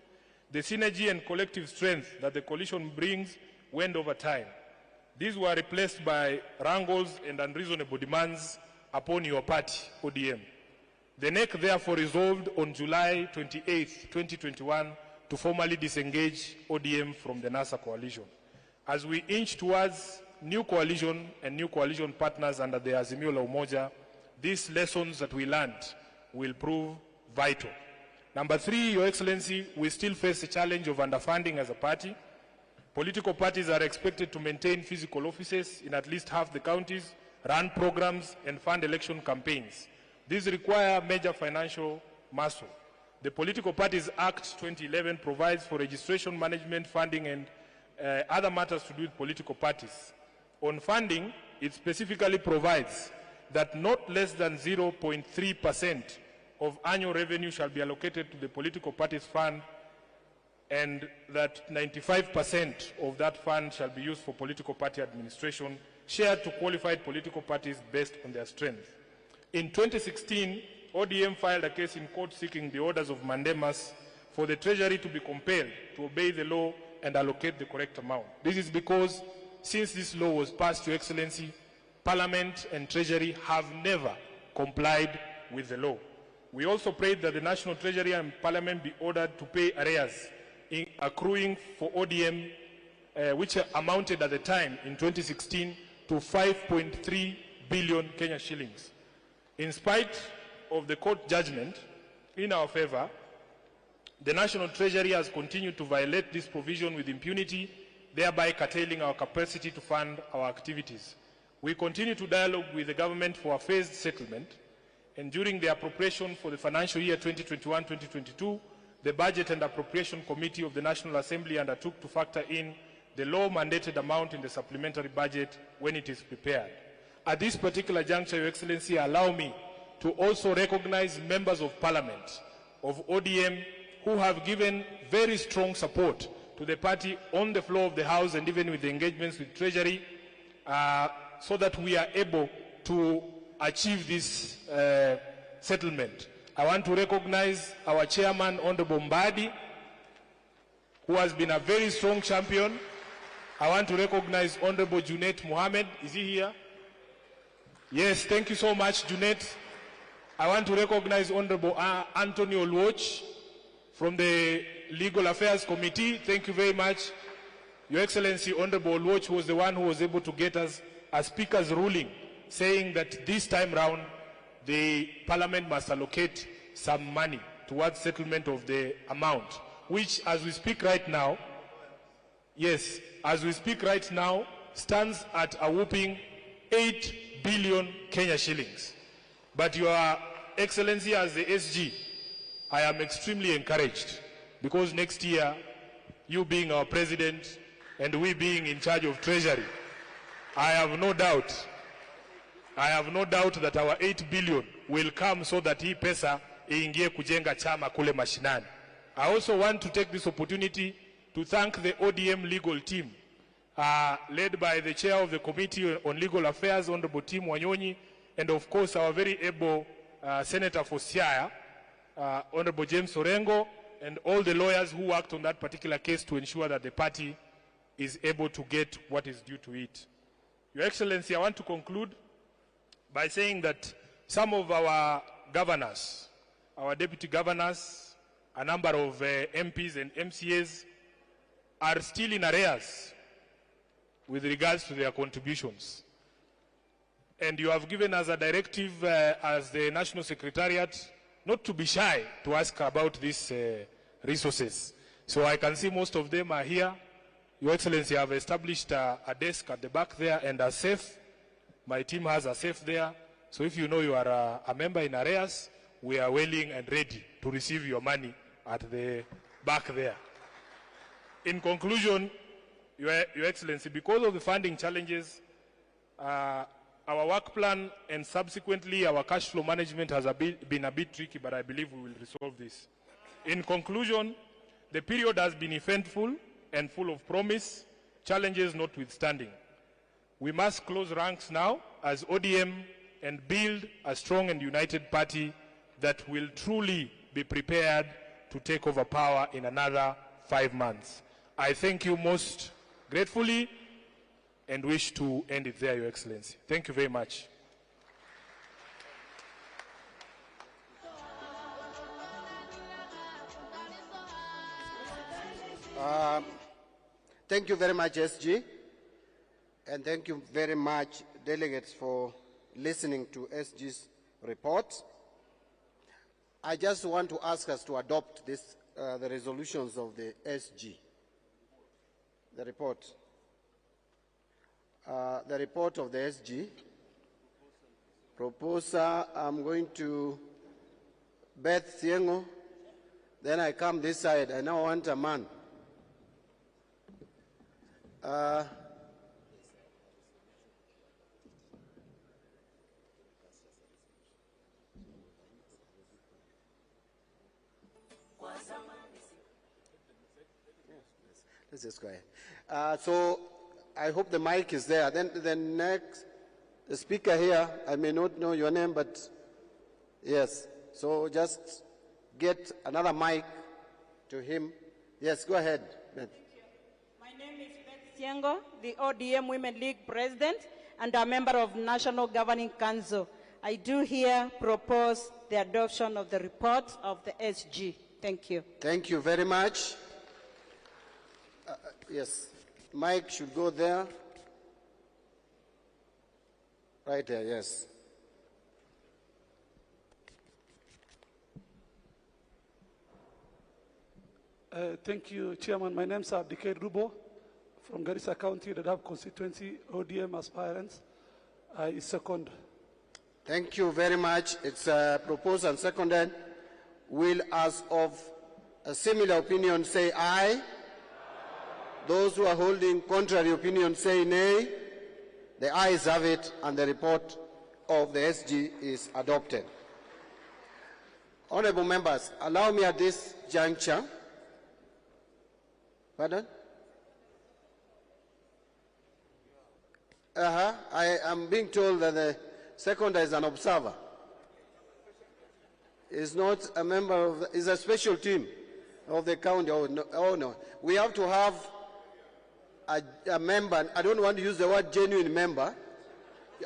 The synergy and collective strength that the coalition brings waned over time. These were replaced by wrangles and unreasonable demands upon your party, ODM. The NEC therefore resolved on July 28, 2021 to formally disengage ODM from the NASA coalition. As we inch towards new coalition and new coalition partners under the Azimio la Umoja, these lessons that we learned will prove vital. Number three, Your Excellency, we still face the challenge of underfunding as a party. Political parties are expected to maintain physical offices in at least half the counties, run programs, and fund election campaigns. These require major financial muscle. The Political Parties Act 2011 provides for registration, management, funding, and other matters to do with political parties. On funding, it specifically provides that not less than 0.3% of annual revenue shall be allocated to the Political Parties Fund, and that 95% of that fund shall be used for political party administration, shared to qualified political parties based on their strength. In 2016, ODM filed a case in court seeking the orders of mandamus for the Treasury to be compelled to obey the law and allocate the correct amount. This is because since this law was passed, Your Excellency, Parliament and Treasury have never complied with the law. We also prayed that the National Treasury and Parliament be ordered to pay arrears accruing for ODM, which amounted at the time in 2016 to 5.3 billion Kenya shillings. In spite of the court judgment in our favor, the National Treasury has continued to violate this provision with impunity, thereby curtailing our capacity to fund our activities. We continue to dialogue with the government for a phased settlement, and during the appropriation for the financial year 2021-2022, the Budget and Appropriation Committee of the National Assembly undertook to factor in the law-mandated amount in the supplementary budget when it is prepared. At this particular juncture, Your Excellency, allow me to also recognize members of Parliament of ODM who have given very strong support to the party on the floor of the House and even with the engagements with Treasury, so that we are able to achieve this settlement. I want to recognize our chairman, Honorable Mbadi, who has been a very strong champion. I want to recognize Honorable Junet Mohammed. Is he here? Yes, thank you so much, Junet. I want to recognize Honorable Anthony Olwoch from the Legal Affairs Committee. Thank you very much. Your Excellency, Honorable Olwoch was the one who was able to get us a speaker's ruling saying that this time round the Parliament must allocate some money towards settlement of the amount, which as we speak right now, yes, as we speak right now, stands at a whopping 8 billion Kenya shillings. But Your Excellency, as the SG, I am extremely encouraged because next year, you being our president and we being in charge of Treasury, I have no doubt that our 8 billion will come so that hii pesa iingie kujenga chama kule mashinani. I also want to take this opportunity to thank the ODM legal team, led by the chair of the Committee on Legal Affairs, Honorable Tim Wanyonyi, and of course our very able Senator for Siaya, Honorable James Orengo, and all the lawyers who worked on that particular case to ensure that the party is able to get what is due to it. Your Excellency, I want to conclude by saying that some of our governors, our deputy governors, a number of MPs and MCAs are still in arrears with regards to their contributions. And you have given us a directive as the National Secretariat not to be shy to ask about these resources. So I can see most of them are here. Your Excellency, I have established a desk at the back there and a safe. My team has a safe there. So if you know you are a member in arrears, we are willing and ready to receive your money at the back there. In conclusion, Your Excellency, because of the funding challenges, our work plan and subsequently our cash flow management has been a bit tricky, but I believe we will resolve this. In conclusion, the period has been eventful and full of promise, challenges notwithstanding. We must close ranks now as ODM and build a strong and united party that will truly be prepared to take over power in another 5 months. I thank you most gratefully and wish to end it there, Your Excellency. Thank you very much. Thank you very much, SG, and thank you very much, delegates, for listening to SG's report. I just want to ask us to adopt this, the resolutions of the SG, the report. The report of the SG. Proposer, I'm going to Beth Siengo. Then I come this side. I now want a man. Let's just go ahead. So I hope the mic is there. Then the next, the speaker here, I may not know your name, but yes. So just get another mic to him. Yes, go ahead, Beth. My name is Beth Siengo, the ODM Women League President and a member of National Governing Council. I do here propose the adoption of the report of the SG. Thank you. Thank you very much. Yes, Mike should go there. Right there, yes. Thank you, Chairman. My name is Abdikay Rubo from Garissa County, the Dab constituency, ODM aspirants. I second. Thank you very much. It's proposed and seconded. Will, as of a similar opinion, say aye. Those who are holding contrary opinion say nay. The ayes have it, and the report of the SG is adopted. Honorable members, allow me at this juncture. Pardon? I am being told that the seconder is an observer. Is not a member of, is a special team of the county. Oh no. We have to have a member. I don't want to use the word genuine member.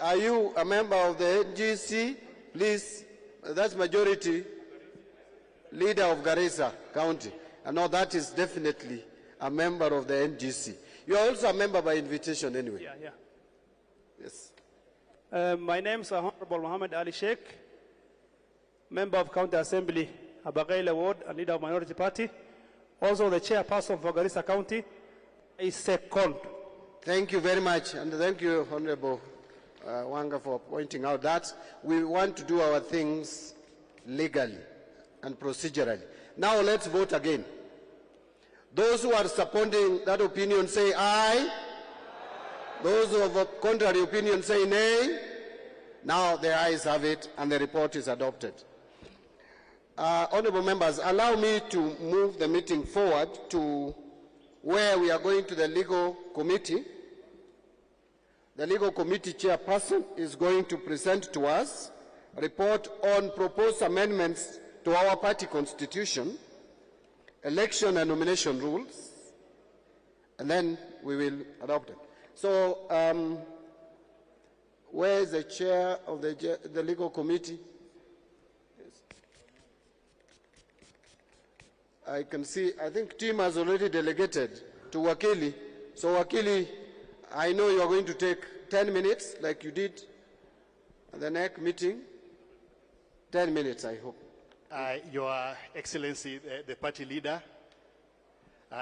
Are you a member of the NGC? Please, that's majority leader of Garissa County. I know that is definitely a member of the NGC. You are also a member by invitation anyway. Yeah. Yes. My name is Honorable Muhammad Ali Sheikh, member of County Assembly, Abagaila Ward, and leader of Minority Party. Also the chairperson for Garissa County. I second. Thank you very much, and thank you, Honorable Wanga, for pointing out that we want to do our things legally and procedurally. Now let's vote again. Those who are supporting that opinion say aye. Those who have a contrary opinion say nay. Now the ayes have it, and the report is adopted. Honorable members, allow me to move the meeting forward to where we are going to the legal committee. The legal committee chairperson is going to present to us a report on proposed amendments to our party constitution, election and nomination rules, and then we will adopt it. So, where is the chair of the legal committee? I can see, I think Tim has already delegated to Wakili. So Wakili, I know you are going to take 10 minutes like you did at the next meeting. 10 minutes, I hope. Your Excellency, the party leader,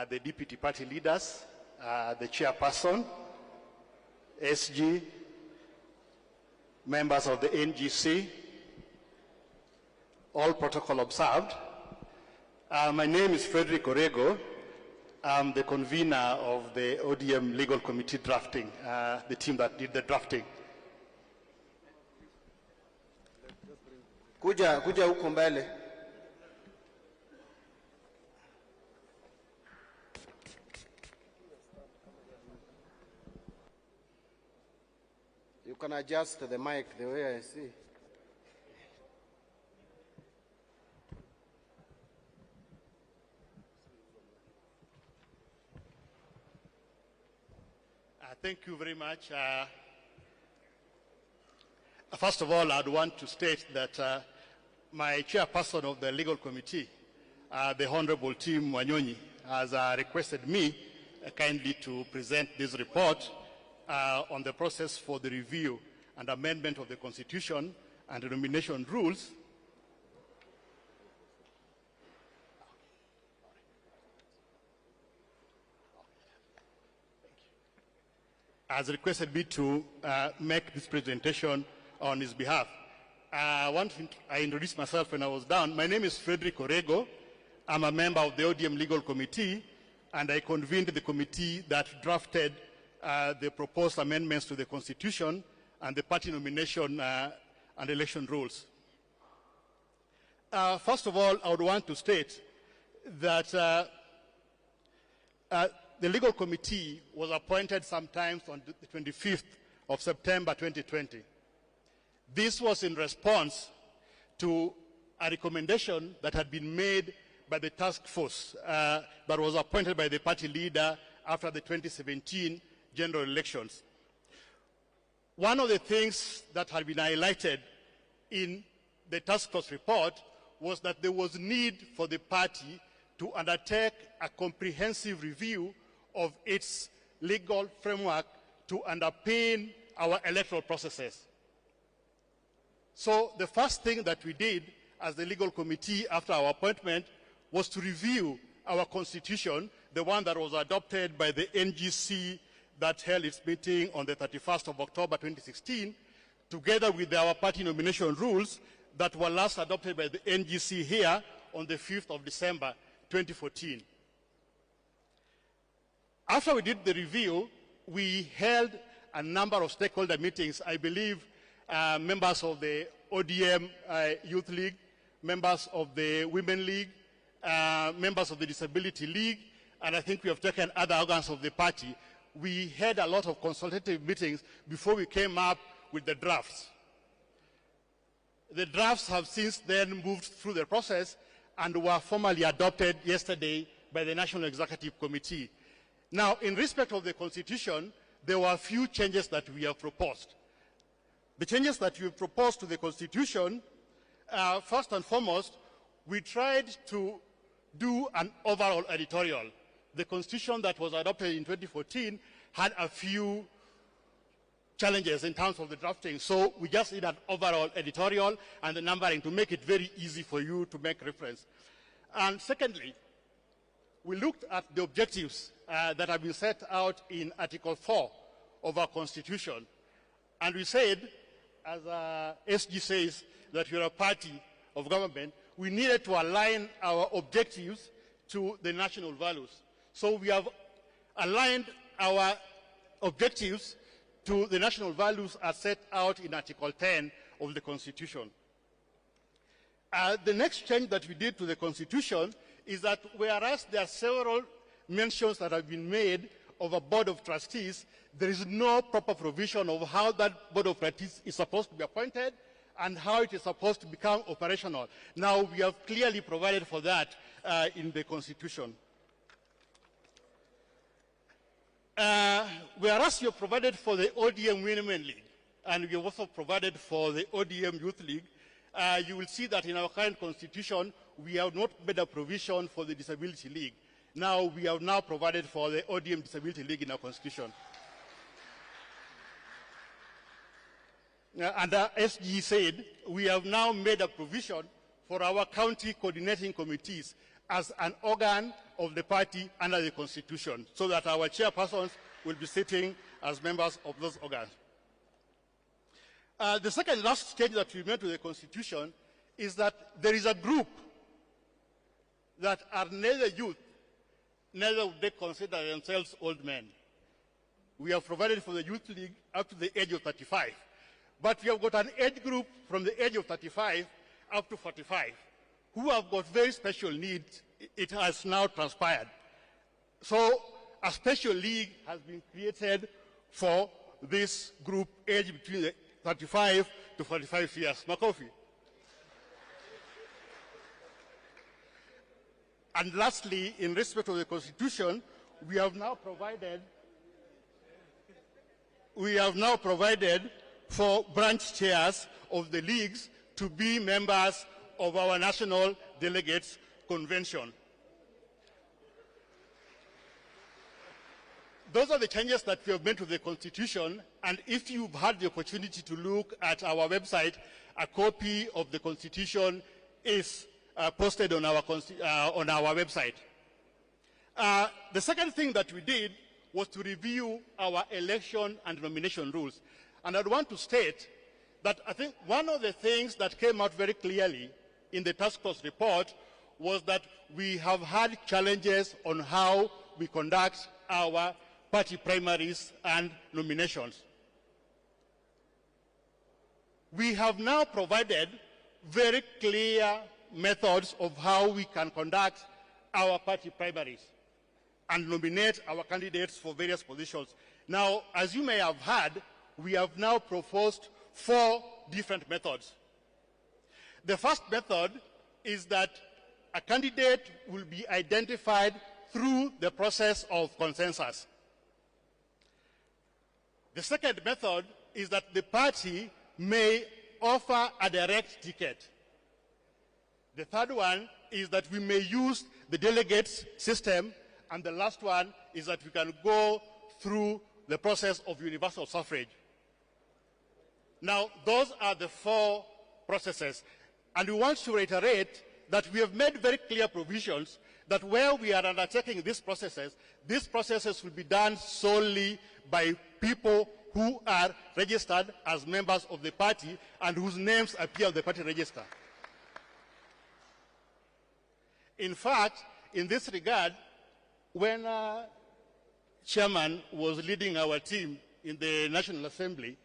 the deputy party leaders, the chairperson, SG, members of the NGC, all protocol observed. My name is Frederick Orego. I'm the convener of the ODM Legal Committee drafting, the team that did the drafting. Kuja huko mbele. You can adjust the mic the way I see. Thank you very much. First of all, I'd want to state that my chairperson of the legal committee, the Honorable Tim Wanyonyi, has requested me kindly to present this report on the process for the review and amendment of the Constitution and the nomination rules. Has requested me to make this presentation on his behalf. I introduced myself when I was down. My name is Frederick Orego. I'm a member of the ODM Legal Committee, and I convened the committee that drafted the proposed amendments to the Constitution and the party nomination and election rules. First of all, I would want to state that the legal committee was appointed sometime on the 25th of September 2020. This was in response to a recommendation that had been made by the task force that was appointed by the party leader after the 2017 general elections. One of the things that had been highlighted in the task force report was that there was need for the party to undertake a comprehensive review of its legal framework to underpin our electoral processes. So the first thing that we did as the legal committee after our appointment was to review our constitution, the one that was adopted by the NGC that held its meeting on the 31st of October 2016, together with our party nomination rules that were last adopted by the NGC here on the 5th of December 2014. After we did the review, we held a number of stakeholder meetings. I believe members of the ODM Youth League, members of the Women League, members of the Disability League, and I think we have taken other organs of the party. We had a lot of consultative meetings before we came up with the drafts. The drafts have since then moved through the process and were formally adopted yesterday by the National Executive Committee. Now, in respect of the Constitution, there were a few changes that we have proposed. The changes that we proposed to the Constitution, first and foremost, we tried to do an overall editorial. The Constitution that was adopted in 2014 had a few challenges in terms of the drafting, so we just did an overall editorial and the numbering to make it very easy for you to make reference. And secondly, we looked at the objectives that have been set out in Article 4 of our Constitution. And we said, as SG says, that we are a party of government, we needed to align our objectives to the national values. So we have aligned our objectives to the national values as set out in Article 10 of the Constitution. The next change that we did to the Constitution is that whereas there are several mentions that have been made of a board of trustees, there is no proper provision of how that board of trustees is supposed to be appointed and how it is supposed to become operational. Now, we have clearly provided for that in the Constitution. Whereas you have provided for the ODM Women League, and we have also provided for the ODM Youth League, you will see that in our current Constitution, we have not made a provision for the Disability League. Now, we have now provided for the ODM Disability League in our Constitution. and SG said, we have now made a provision for our county coordinating committees as an organ of the party under the Constitution, so that our chairpersons will be sitting as members of those organs. The second last change that we made to the Constitution is that there is a group that are neither youth, neither would they consider themselves old men. We have provided for the Youth League up to the age of 35. But we have got an age group from the age of 35 up to 45 who have got very special needs. It has now transpired. So a special league has been created for this group aged between 35 to 45 years. Makofi. And lastly, in respect of the Constitution, we have now provided for branch chairs of the leagues to be members of our National Delegates Convention. Those are the changes that we have made to the Constitution, and if you've had the opportunity to look at our website, a copy of the Constitution is posted on our website. The second thing that we did was to review our election and nomination rules. And I'd want to state that I think one of the things that came out very clearly in the task force report was that we have had challenges on how we conduct our party primaries and nominations. We have now provided very clear methods of how we can conduct our party primaries and nominate our candidates for various positions. Now, as you may have heard, we have now proposed 4 different methods. The first method is that a candidate will be identified through the process of consensus. The second method is that the party may offer a direct ticket. The third one is that we may use the delegates system, and the last one is that we can go through the process of universal suffrage. Now, those are the 4 processes, and we want to reiterate that we have made very clear provisions that where we are undertaking these processes will be done solely by people who are registered as members of the party and whose names appear on the party register. In fact, in this regard, when Chairman was leading our team in the National Assembly,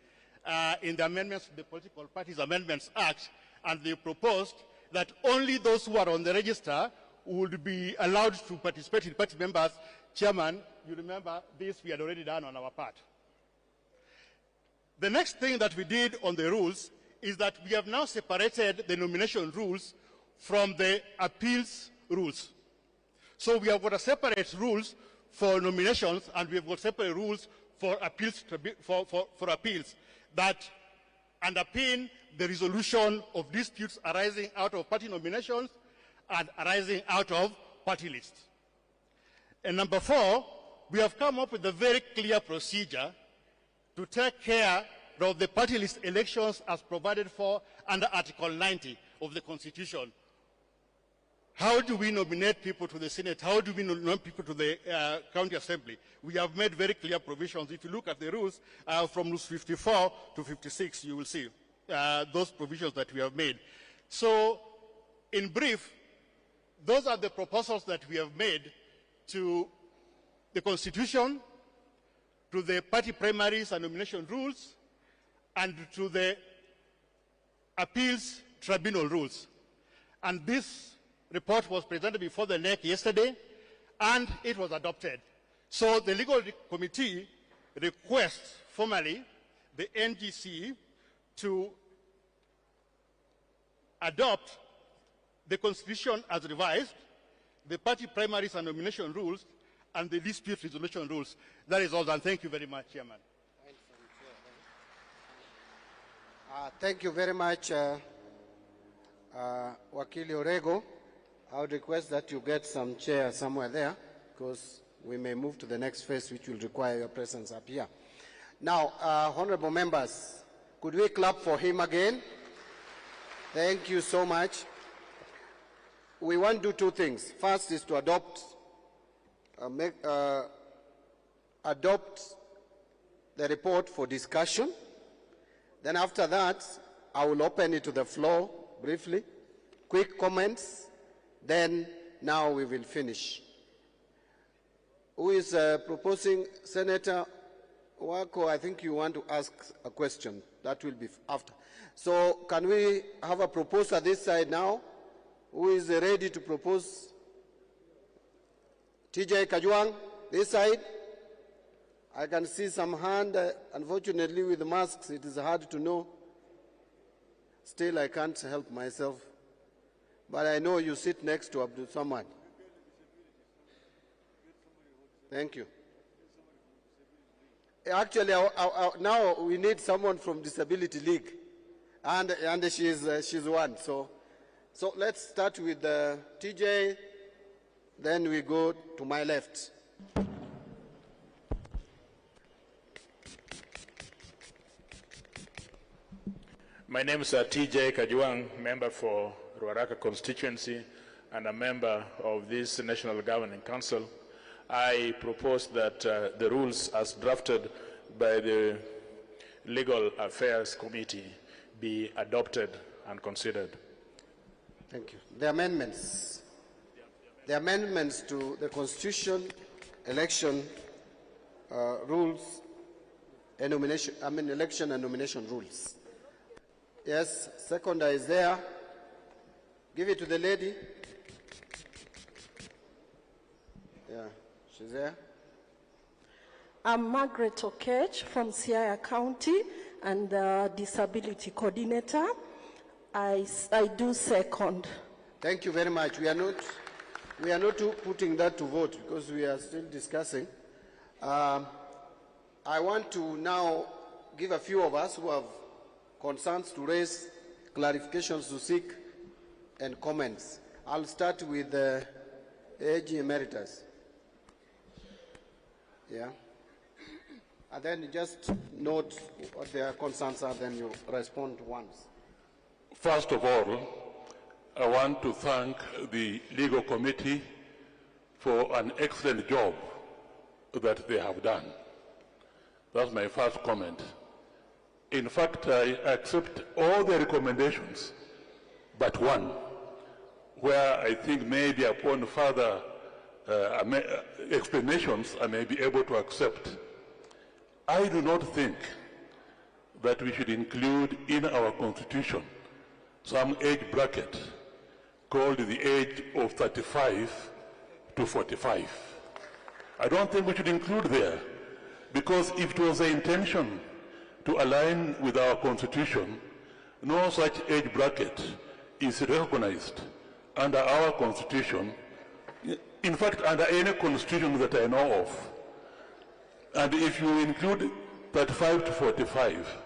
in the amendments to the Political Parties Amendments Act, and they proposed that only those who are on the register would be allowed to participate in party members. Chairman, you remember this we had already done on our part. The next thing that we did on the rules is that we have now separated the nomination rules from the appeals rules. So we have got a separate rules for nominations, and we have got separate rules for appeals, for appeals that underpin the resolution of disputes arising out of party nominations and arising out of party lists. And number 4, we have come up with a very clear procedure to take care of the party list elections as provided for under Article 90 of the Constitution. How do we nominate people to the Senate? How do we nominate people to the County Assembly? We have made very clear provisions. If you look at the rules from rules 54 to 56, you will see those provisions that we have made. So, in brief, those are the proposals that we have made to the Constitution, to the party primaries and nomination rules, and to the appeals tribunal rules. And this report was presented before the NEC yesterday, and it was adopted. So the Legal Committee requests formally the NGC to adopt the Constitution as revised, the party primaries and nomination rules, and the dispute resolution rules. That is all, and thank you very much, Chairman. Thank you very much, Wakili Orego. I would request that you get some chair somewhere there, because we may move to the next phase, which will require your presence up here. Now, honorable members, Could we clap for him again? Thank you so much. We want to do two things. First is to adopt the report for discussion. Then after that, I will open it to the floor briefly. Quick comments. Then now we will finish. Who is proposing? Senator Wako, I think you want to ask a question. That will be after. So can we have a proposer this side now? Who is ready to propose? TJ Kajwang, this side. I can see some hand. Unfortunately, with the masks, it is hard to know. Still, I can't help myself. But I know you sit next to Abdul Samad. Thank you. Actually, now we need someone from Disability League, and she's one. So let's start with TJ. Then we go to my left. My name is TJ Kajwang, member for Ruaraka constituency and a member of this National Governing Council. I propose that the rules as drafted by the Legal Affairs Committee be adopted and considered. Thank you. The amendments. The amendments to the Constitution, election rules, and nomination, election and nomination rules. Yes, seconder is there. Give it to the lady. Yeah, she's there. I'm Margaret Okech from Siaya County and the Disability Coordinator. I do second. Thank you very much. We are not putting that to vote because we are still discussing. I want to now give a few of us who have concerns to raise, clarifications to seek, and comments. I'll start with the AG Emeritus. Yeah. And then just note what their concerns are, then you respond once. First of all, I want to thank the Legal Committee for an excellent job that they have done. That's my first comment. In fact, I accept all the recommendations, but one, where I think maybe upon further explanations, I may be able to accept. I do not think that we should include in our Constitution some age bracket called the age of 35 to 45. I don't think we should include there, because if it was the intention to align with our Constitution, no such age bracket is recognized under our Constitution, in fact, under any Constitution that I know of. And if you include 35 to 45,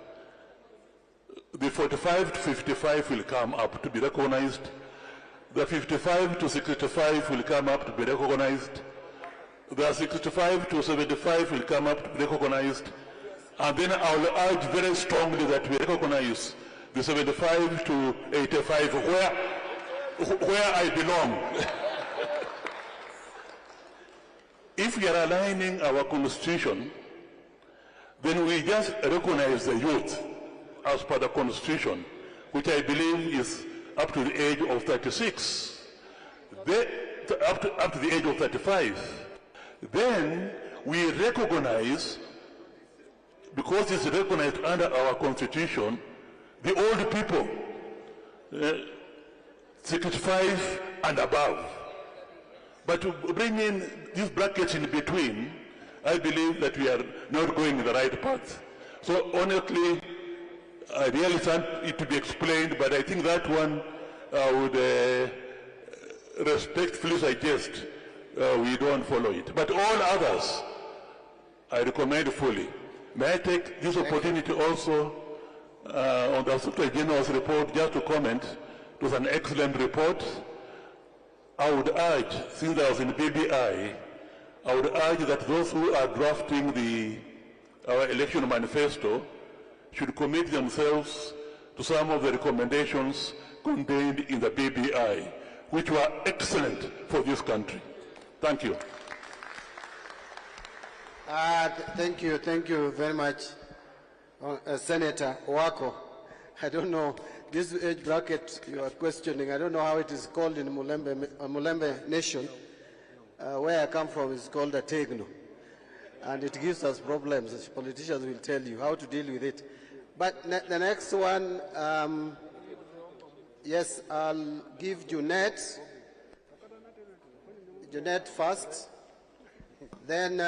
the 45 to 55 will come up to be recognized, the 55 to 65 will come up to be recognized, the 65 to 75 will come up to be recognized, and then I will urge very strongly that we recognize the 75 to 85 where I belong. If we are aligning our Constitution, then we just recognize the youth as per the Constitution, which I believe is up to the age of 36, up to the age of 35. Then we recognize, because it's recognized under our Constitution, the old people, 65 and above. But to bring in these brackets in between, I believe that we are not going in the right path. So honestly, I really want it to be explained, but I think that one would respectfully suggest we don't follow it. But all others, I recommend fully. May I take this opportunity also on the Secretary General's report just to comment? It was an excellent report. I would urge, since I was in BBI, I would urge that those who are drafting our election manifesto should commit themselves to some of the recommendations contained in the BBI, which were excellent for this country. Thank you. Thank you very much, Senator Wako. I don't know, this age bracket you are questioning, I don't know how it is called in Mulembe Nation. Where I come from is called a tegno. And it gives us problems. Politicians will tell you how to deal with it. But the next one, yes, I'll give Jeanette first. Then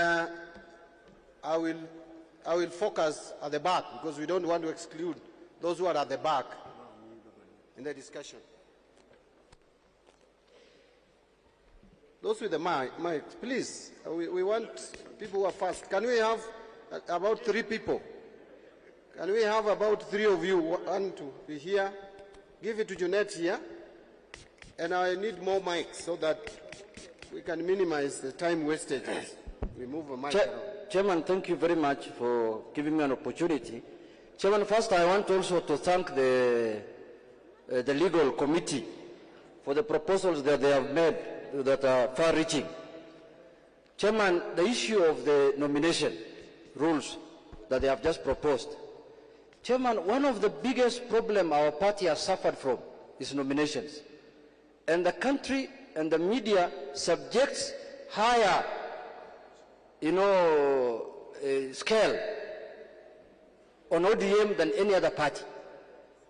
I will focus at the back because we don't want to exclude those who are at the back in the discussion. Those with the mic, please. We want people who are fast. Can we have about 3 people? Can we have about 3 of you want to be here? Give it to Jeanette here. And I need more mics so that we can minimize the time wastage as we move the mic around. Chairman, thank you very much for giving me an opportunity. Chairman, first I want also to thank the legal committee for the proposals that they have made that are far-reaching. Chairman, the issue of the nomination rules that they have just proposed. Chairman, one of the biggest problems our party has suffered from is nominations. And the country and the media subjects higher, scale on ODM than any other party.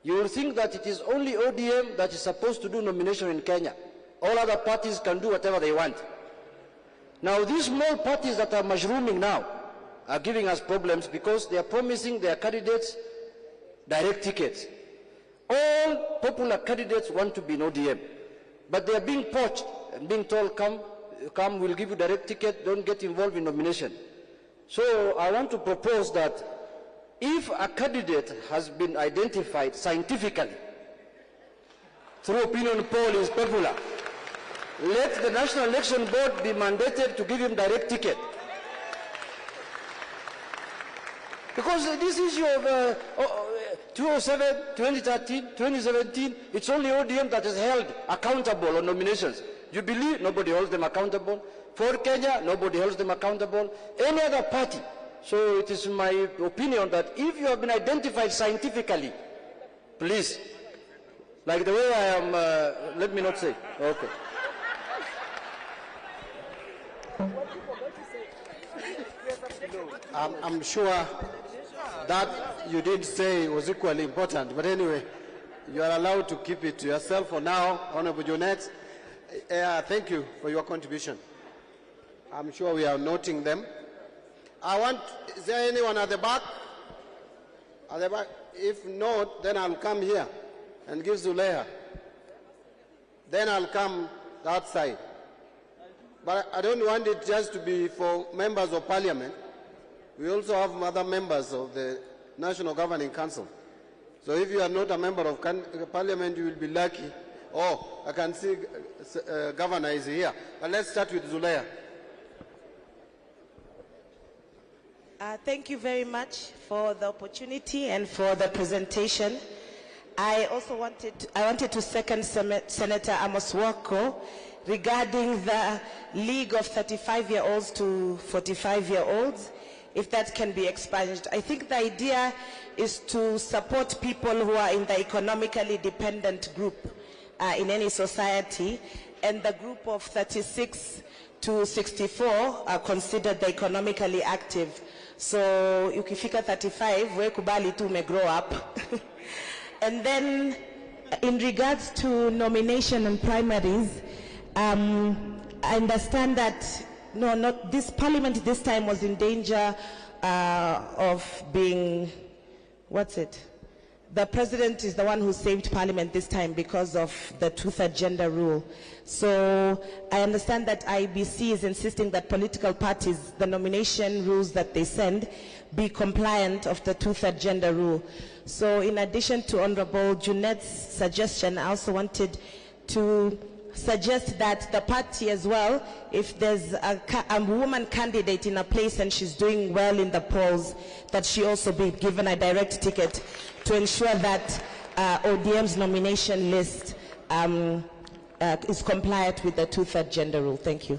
You will think that it is only ODM that is supposed to do nomination in Kenya. All other parties can do whatever they want. Now, these small parties that are mushrooming now are giving us problems because they are promising their candidates direct tickets. All popular candidates want to be in ODM, but they are being poached and being told, come, we'll give you direct ticket, don't get involved in nomination. So I want to propose that if a candidate has been identified scientifically through opinion poll is popular, let the National Election Board be mandated to give him direct ticket. Because this issue of 2007, 2013, 2017, it's only ODM that is held accountable on nominations. Jubilee, nobody holds them accountable. For Kenya, nobody holds them accountable. Any other party. So it is my opinion that if you have been identified scientifically, please, like the way I am, let me not say, okay. I'm sure that you did say was equally important, but anyway, you are allowed to keep it to yourself for now. Honorable Jeanette, thank you for your contribution. I'm sure we are noting them. Is there anyone at the back? At the back? If not, then I'll come here and give Zuleha. Then I'll come that side. But I don't want it just to be for members of parliament. We also have other members of the National Governing Council. So if you are not a member of parliament, you will be lucky. Oh, I can see Governor is here. But let's start with Zuleha. Thank you very much for the opportunity and for the presentation. I also wanted to second Senator Amos Wako regarding the League of 35-year-olds to 45-year-olds, if that can be expanded. I think the idea is to support people who are in the economically dependent group in any society, and the group of 36 to 64 are considered the economically active. So ukifika 35, we kubali tu me grow up. And then in regards to nomination and primaries, I understand that this parliament this time was in danger of being, the president is the one who saved parliament this time because of the two-third gender rule. So I understand that IBC is insisting that political parties, the nomination rules that they send, be compliant of the two-third gender rule. So in addition to Honorable Jeanette's suggestion, I also wanted to suggest that the party as well, if there's a woman candidate in a place and she's doing well in the polls, that she also be given a direct ticket to ensure that ODM's nomination list is compliant with the 2/3 gender rule. Thank you.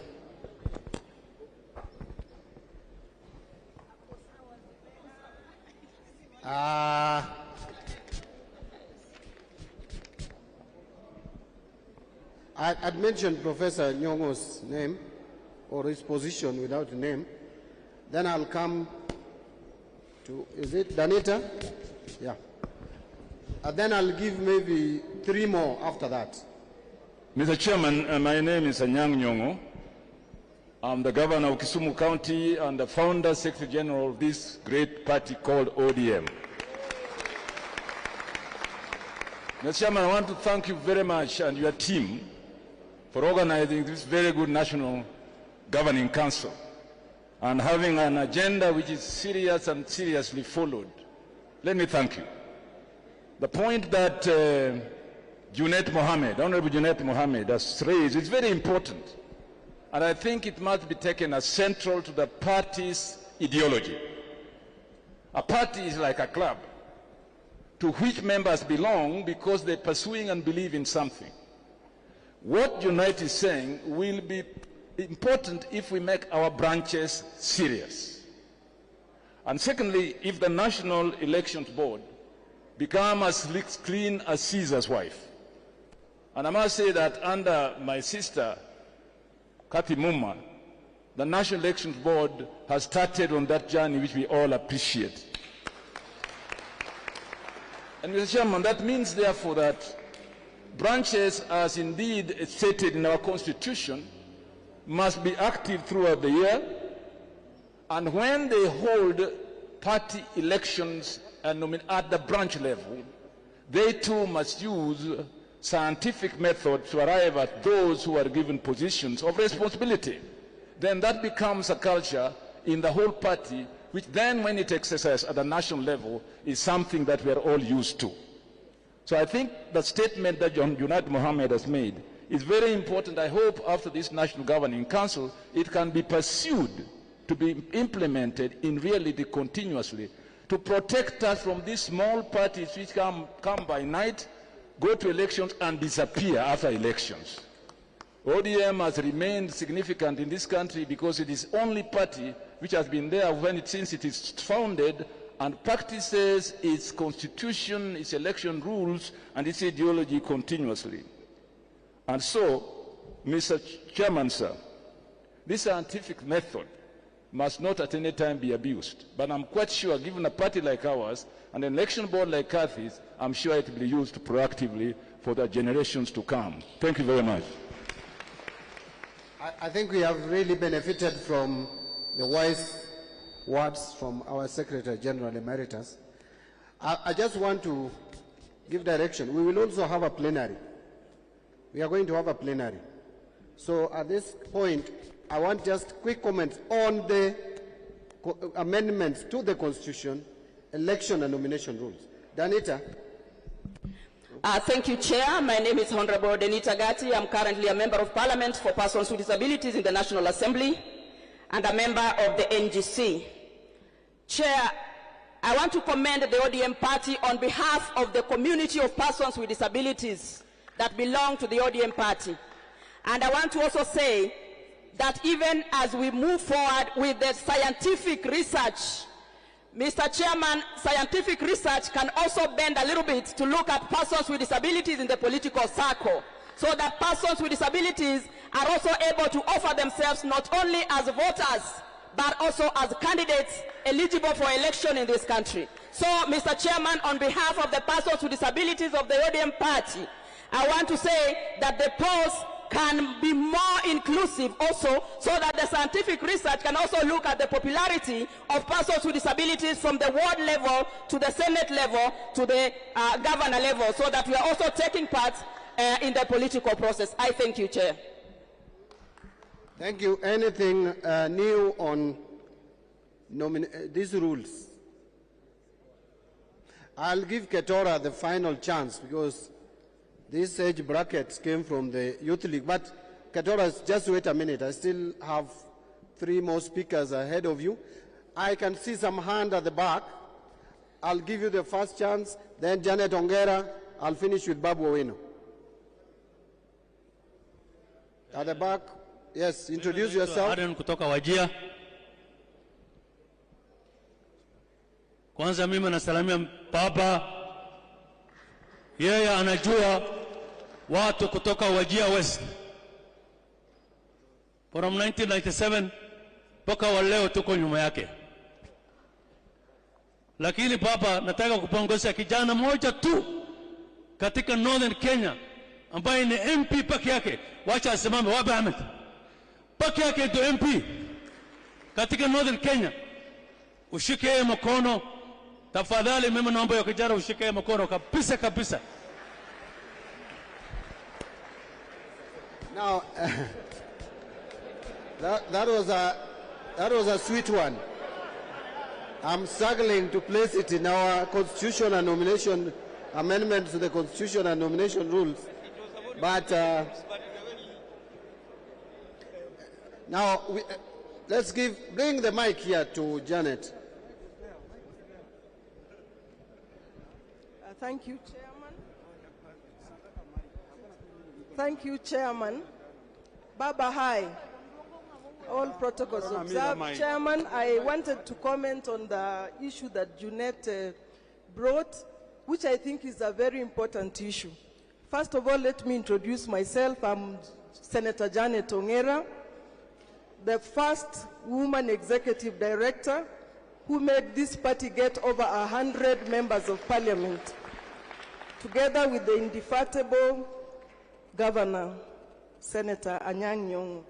I'd mentioned Professor Nyong'o's name, or his position without a name. Then I'll come to, is it Danita? Yeah. And then I'll give maybe 3 more after that. Mr. Chairman, my name is Anyang Nyong'o. I'm the governor of Kisumu County and the founder secretary general of this great party called ODM. Mr. Chairman, I want to thank you very much and your team for organizing this very good national governing council and having an agenda which is serious and seriously followed. Let me thank you. The point that Honorable Junet Mohammed has raised is very important, and I think it must be taken as central to the party's ideology. A party is like a club to which members belong because they're pursuing and believe in something. What Unite is saying will be important if we make our branches serious. And secondly, if the National Elections Board become as clean as Caesar's wife. And I must say that under my sister, Kathy Mumma, the National Elections Board has started on that journey which we all appreciate. And Mr. Chairman, that means therefore that branches, as indeed stated in our Constitution, must be active throughout the year, and when they hold party elections at the branch level, they too must use scientific methods to arrive at those who are given positions of responsibility. Then that becomes a culture in the whole party, which then when it exercises at the national level is something that we are all used to. So I think the statement that Junet Mohammed has made is very important. I hope after this National Governing Council, it can be pursued to be implemented in reality continuously to protect us from these small parties which come by night, go to elections and disappear after elections. ODM has remained significant in this country because it is the only party which has been there since it is founded and practices its constitution, its election rules, and its ideology continuously. And so, Mr. Chairman, sir, this scientific method must not at any time be abused. But I'm quite sure, given a party like ours and an election board like Kathy's, I'm sure it will be used proactively for the generations to come. Thank you very much. I think we have really benefited from the wise words from our Secretary General Emeritus. I just want to give direction. We will also have a plenary. We are going to have a plenary. So at this point, I want just quick comments on the amendments to the Constitution, election and nomination rules. Danita. Thank you, Chair. My name is Honorable Denita Gatti. I'm currently a Member of Parliament for Persons with Disabilities in the National Assembly and a member of the NGC. Chair, I want to commend the ODM party on behalf of the community of persons with disabilities that belong to the ODM party. And I want to also say that even as we move forward with the scientific research, Mr. Chairman, scientific research can also bend a little bit to look at persons with disabilities in the political circle, so that persons with disabilities are also able to offer themselves not only as voters, but also as candidates eligible for election in this country. So, Mr. Chairman, on behalf of the persons with disabilities of the ODM party, I want to say that the polls can be more inclusive also, so that the scientific research can also look at the popularity of persons with disabilities from the ward level to the Senate level to the governor level, so that we are also taking part in the political process. I thank you, Chair. Thank you. Anything new on these rules? I'll give Ketora the final chance because These age brackets came from the Youth League. But Ketora, just wait a minute. I still have 3 more speakers ahead of you. I can see some hand at the back. I'll give you the first chance. Then Janet Ongera. I'll finish with Babu Owino. At the back. Yes, introduce yourself. Aden kutoka Wajia. Kwanza mimi nasalamia Papa. Yeye anajua watu kutoka Wajia West. From 1997 mpaka wa leo tuko nyuma yake. Lakini Papa, nataka kupongeza kijana mmoja tu katika Northern Kenya ambaye ni MP peke yake. Wacha asimame wapi Ahmed. Peke yake ndio MP katika Northern Kenya. Ushike mkono tafadhali, mimi naomba kijana ushike mkono kabisa kabisa. Now that was a sweet one. I'm struggling to place it in our constitution and nomination amendments to the constitution and nomination rules. But now let's bring the mic here to Janet. Thank you, Chairman. Thank you, Chairman. Baba, hi. All protocols observed. Chairman, I wanted to comment on the issue that Junet brought, which I think is a very important issue. First of all, let me introduce myself. I'm Senator Janet Ongera, the first woman executive director who made this party get over 100 members of parliament, together with the indefatigable governor, Senator Anyang' Nyong'o.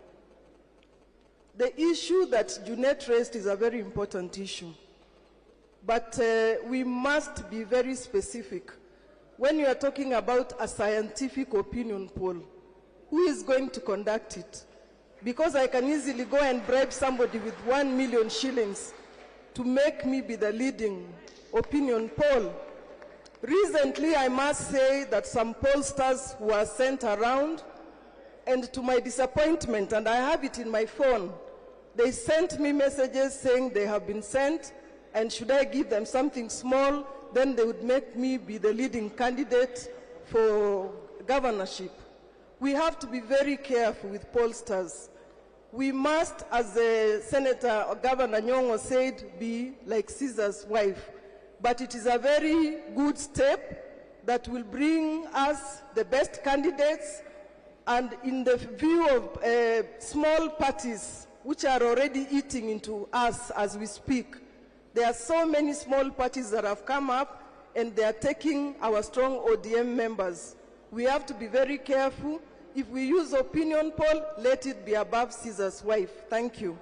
The issue that Junet raised is a very important issue, but we must be very specific. When you are talking about a scientific opinion poll, who is going to conduct it? Because I can easily go and bribe somebody with 1 million shillings to make me be the leading opinion poll. Recently, I must say that some pollsters were sent around, and to my disappointment, and I have it in my phone, they sent me messages saying they have been sent, and should I give them something small, then they would make me be the leading candidate for governorship. We have to be very careful with pollsters. We must, as the Senator or Governor Nyong'o said, be like Caesar's wife. But it is a very good step that will bring us the best candidates, and in the view of small parties which are already eating into us as we speak. There are so many small parties that have come up, and they are taking our strong ODM members. We have to be very careful. If we use opinion poll, let it be above Caesar's wife. Thank you.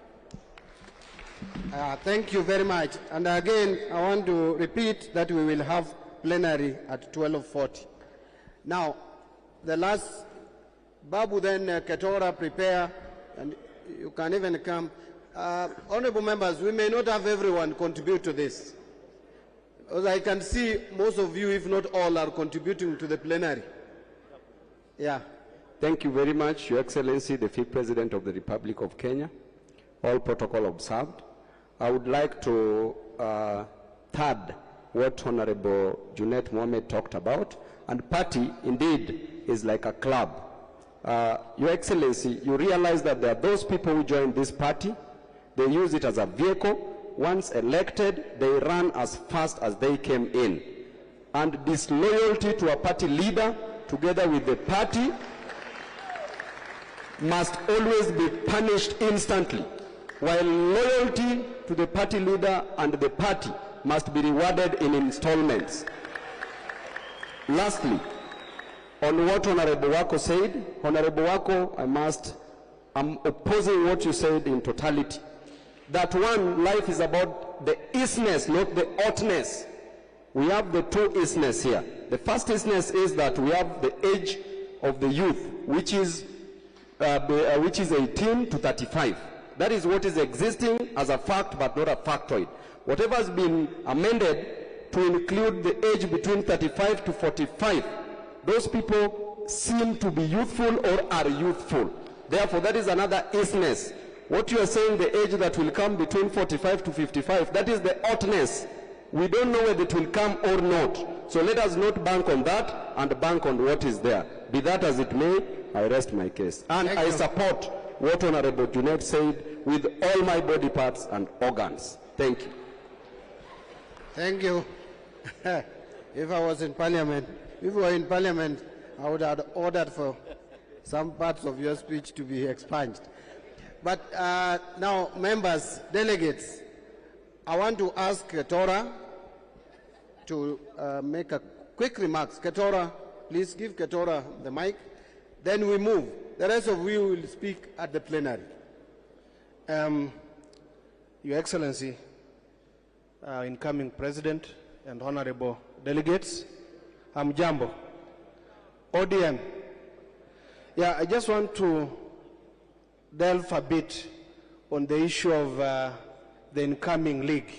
Thank you very much. And again, I want to repeat that we will have plenary at 12:40. Now, the last, Babu, then Ketora, prepare, and you can even come. Honorable members, we may not have everyone contribute to this. As I can see, most of you, if not all, are contributing to the plenary. Yeah. Thank you very much, Your Excellency, the Fifth President of the Republic of Kenya. All protocol observed. I would like to third what Honorable Junet Mohamed talked about. And party, indeed, is like a club. Your Excellency, you realize that there are those people who join this party. They use it as a vehicle. Once elected, they run as fast as they came in. And disloyalty to a party leader, together with the party, must always be punished instantly, while loyalty to the party leader and the party must be rewarded in installments. Lastly, on what Honorable Wako said, Honorable Wako, I'm opposing what you said in totality. That one, life is about the isness, not the oughtness. We have the two isness here. The first isness is that we have the age of the youth, which is 18 to 35. That is what is existing as a fact, but not a factoid. Whatever has been amended to include the age between 35 to 45, those people seem to be youthful or are youthful. Therefore, that is another isness. What you are saying, the age that will come between 45 to 55, that is the oddness. We don't know whether it will come or not. So let us not bank on that and bank on what is there. Be that as it may, I rest my case. And I support what Honorable Junet said with all my body parts and organs. Thank you. Thank you. If I was in Parliament, if we were in Parliament, I would have ordered for some parts of your speech to be expunged. But now, members, delegates, I want to ask Ketora to make a quick remarks. Ketora, please give Ketora the mic. Then we move. The rest of you will speak at the plenary. Your Excellency, incoming President and honorable delegates, Jambo. ODM. Yeah, I just want to delve a bit on the issue of the incoming league.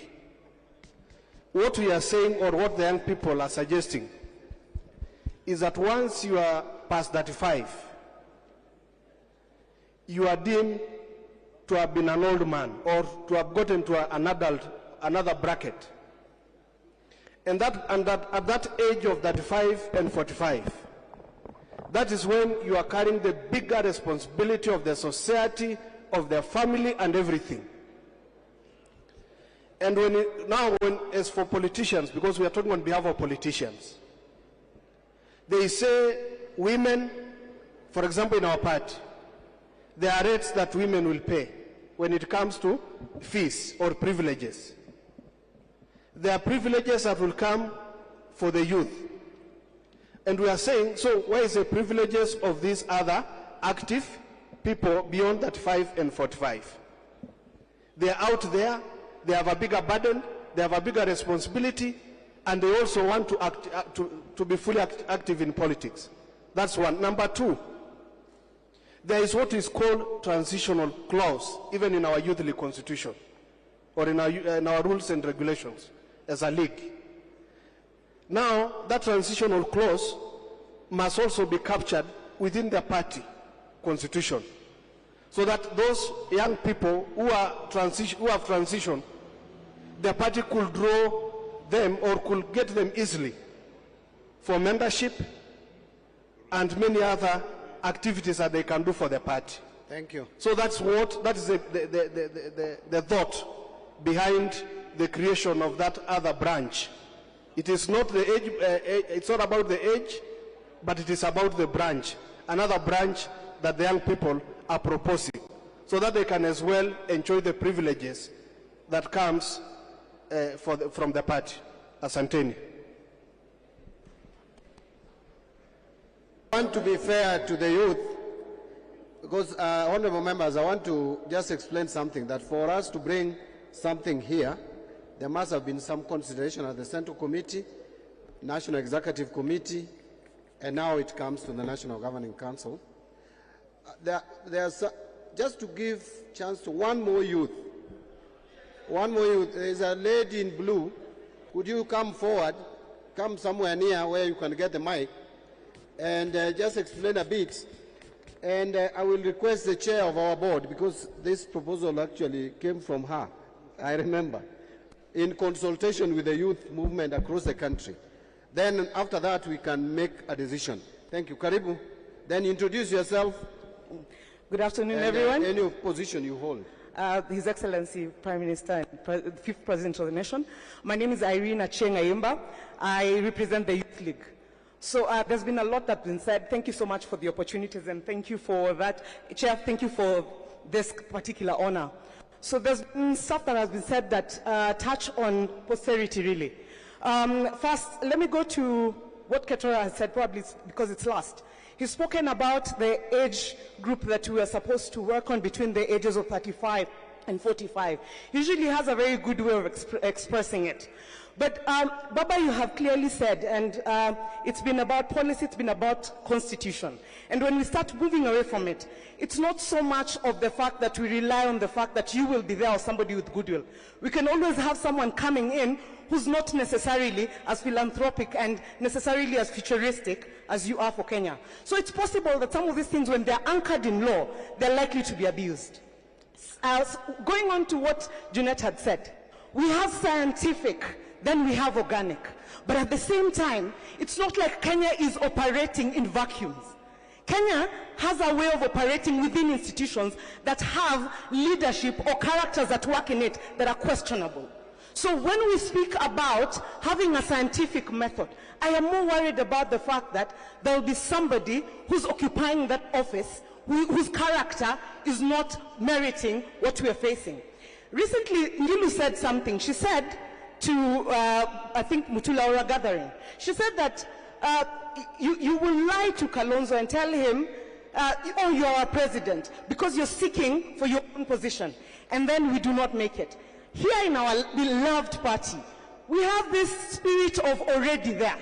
What we are saying, or what the young people are suggesting, is that once you are past 35, you are deemed to have been an old man or to have gotten to an adult, another bracket. And at that age of 35 and 45, that is when you are carrying the bigger responsibility of the society, of their family and everything. And as for politicians, because we are talking on behalf of politicians, they say women, for example in our party, there are rates that women will pay when it comes to fees or privileges. There are privileges that will come for the youth. And we are saying, so where is the privileges of these other active people beyond 35 and 45? They are out there, they have a bigger burden, they have a bigger responsibility, and they also want to be fully active in politics. That's one. Number two, there is what is called transitional clause, even in our youth league constitution, or in our rules and regulations as a league. Now, that transitional clause must also be captured within the party constitution, so that those young people who have transitioned, the party could draw them or could get them easily for membership and many other activities that they can do for the party. Thank you. So that is the thought behind the creation of that other branch. It is not the age, it's not about the age, but it is about the branch, another branch that the young people are proposing, so that they can as well enjoy the privileges that comes from the party. Asanteni. I want to be fair to the youth, because honorable members, I want to just explain something, that for us to bring something here, there must have been some consideration at the Central Committee, National Executive Committee, and now it comes to the National Governing Council. Just to give chance to one more youth. There is a lady in blue. Could you come forward, come somewhere near where you can get the mic, and just explain a bit. And I will request the chair of our board, because this proposal actually came from her, I remember, in consultation with the youth movement across the country. Then after that, we can make a decision. Thank you. Karibu. Then introduce yourself. Good afternoon, everyone. Any position you hold. His Excellency Prime Minister and the Fifth President of the Nation. My name is Irene Acheng Ayimba. I represent the Youth League. So there's been a lot that's been said. Thank you so much for the opportunities, and thank you for that. Chair, thank you for this particular honor. So there's been stuff that has been said that touch on posterity, really. First, let me go to what Ketora has said, probably because it's last. He's spoken about the age group that we are supposed to work on between the ages of 35 and 45. Usually has a very good way of expressing it. But Baba, you have clearly said, and it's been about policy, it's been about constitution. And when we start moving away from it, it's not so much of the fact that we rely on the fact that you will be there or somebody with goodwill. We can always have someone coming in who's not necessarily as philanthropic and necessarily as futuristic as you are for Kenya. So it's possible that some of these things, when they're anchored in law, they're likely to be abused. Going on to what Junet had said, we have scientific, then we have organic. But at the same time, it's not like Kenya is operating in vacuums. Kenya has a way of operating within institutions that have leadership or characters that work in it that are questionable. So when we speak about having a scientific method, I am more worried about the fact that there will be somebody who's occupying that office whose character is not meriting what we are facing. Recently, Ngilu said something. She said to, I think, Mutulaura gathering, she said that you will lie to Kalonzo and tell him, oh, you are a president, because you're seeking for your own position, and then we do not make it. Here in our beloved party, we have this spirit of already there.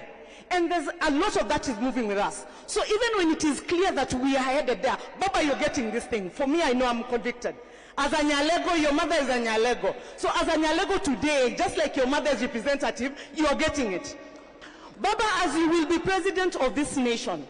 And there's a lot of that is moving with us. So even when it is clear that we are headed there, Baba, you're getting this thing. For me, I know I'm convicted. As a Nyalego, your mother is a Nyalego. So as a Nyalego today, just like your mother's representative, you are getting it. Baba, as you will be president of this nation,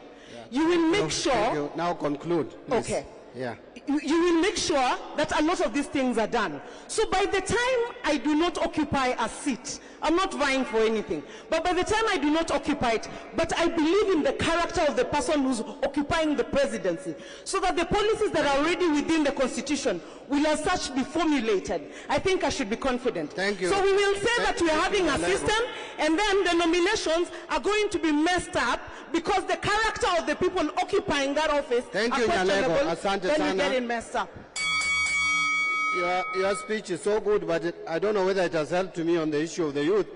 you will make sure... Now conclude, please. Okay. Yeah. You will make sure that a lot of these things are done. So by the time I do not occupy a seat, I'm not vying for anything, but by the time I do not occupy it, but I believe in the character of the person who's occupying the presidency, so that the policies that are already within the constitution will as such be formulated, I think I should be confident. Thank you. So we will say that we are having a system, and then the nominations are going to be messed up because the character of the people occupying that office are questionable, then we get it messed up. Your speech is so good, but I don't know whether it has helped me on the issue of the youth.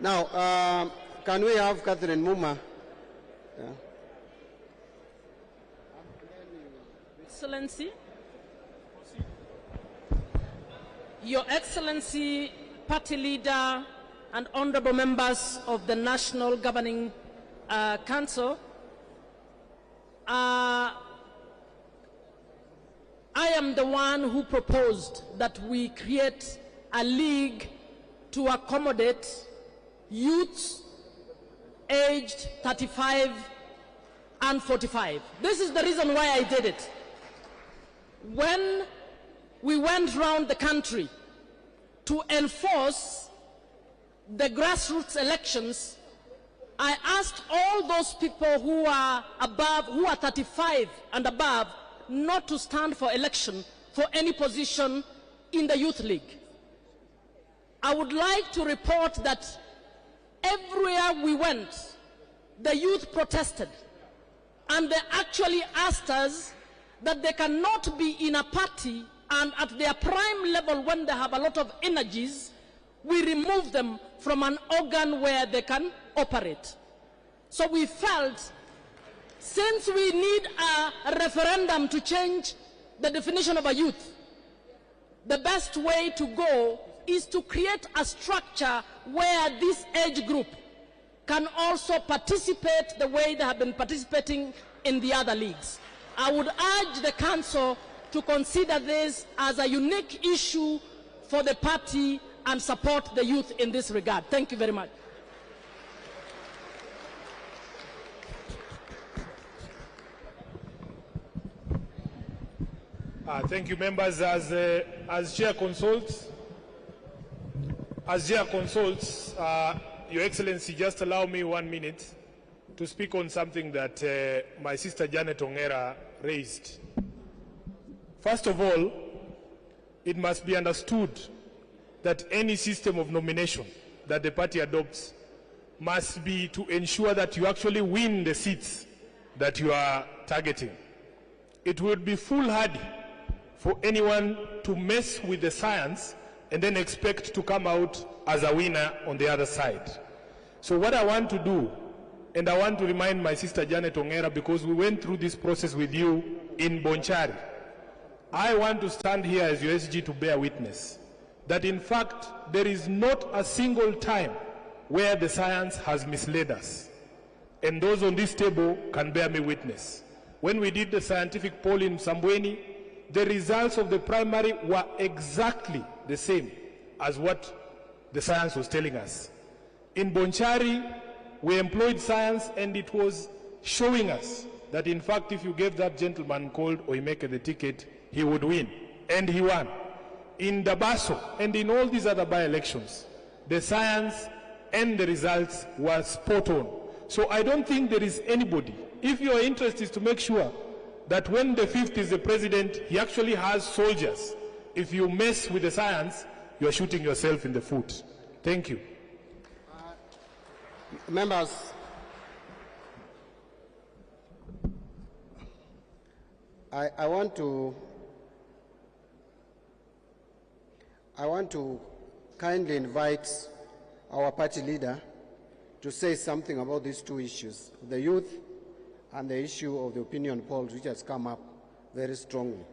Now, can we have Catherine Muma? Yeah. Excellency, Your Excellency, Party Leader, and honorable members of the National Governing Council, I am the one who proposed that we create a league to accommodate youths aged 35 and 45. This is the reason why I did it. When we went around the country to enforce the grassroots elections, I asked all those people who are 35 and above, not to stand for election for any position in the Youth League. I would like to report that everywhere we went, the youth protested, and they actually asked us that they cannot be in a party and at their prime level, when they have a lot of energies, we remove them from an organ where they can operate. So we felt, since we need a referendum to change the definition of a youth, the best way to go is to create a structure where this age group can also participate the way they have been participating in the other leagues. I would urge the Council to consider this as a unique issue for the party and support the youth in this regard. Thank you very much. Thank you, members. As Chair consults, Your Excellency, just allow me 1 minute to speak on something that my sister Janet Ongera raised. First of all, it must be understood that any system of nomination that the party adopts must be to ensure that you actually win the seats that you are targeting. It would be foolhardy for anyone to mess with the science and then expect to come out as a winner on the other side. So what I want to do, and I want to remind my sister Janet Ongera, because we went through this process with you in Bonchari, I want to stand here as your SG to bear witness that in fact there is not a single time where the science has misled us. And those on this table can bear me witness. When we did the scientific poll in Sambweni, the results of the primary were exactly the same as what the science was telling us. In Bonchari, we employed science and it was showing us that in fact if you gave that gentleman called Oimeke the ticket, he would win. And he won. In Dabaso and in all these other by-elections, the science and the results were spot on. So I don't think there is anybody, if your interest is to make sure that when the fifth is the president, he actually has soldiers, if you mess with the science, you are shooting yourself in the foot. Thank you. Members, I want to kindly invite our party leader to say something about these two issues, the youth and the issue of the opinion polls, which has come up very strongly.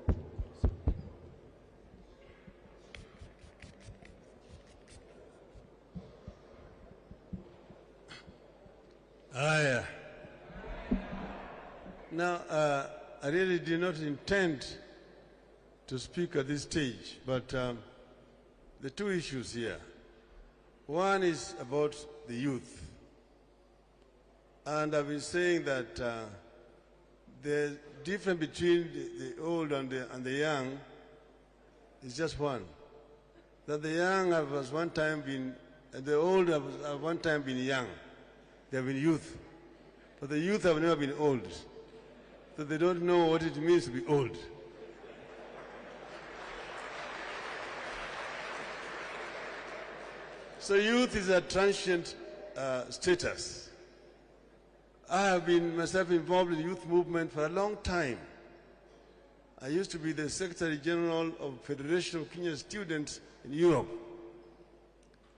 Now, I really did not intend to speak at this stage, but the two issues here. One is about the youth. And I've been saying that the difference between the old and the young is just one. That the young have at one time been, the old have at one time been young. They have been youth. But the youth have never been old. So they don't know what it means to be old. So youth is a transient status. I have been myself involved in the youth movement for a long time. I used to be the Secretary General of Federation of Kenyan Students in Europe.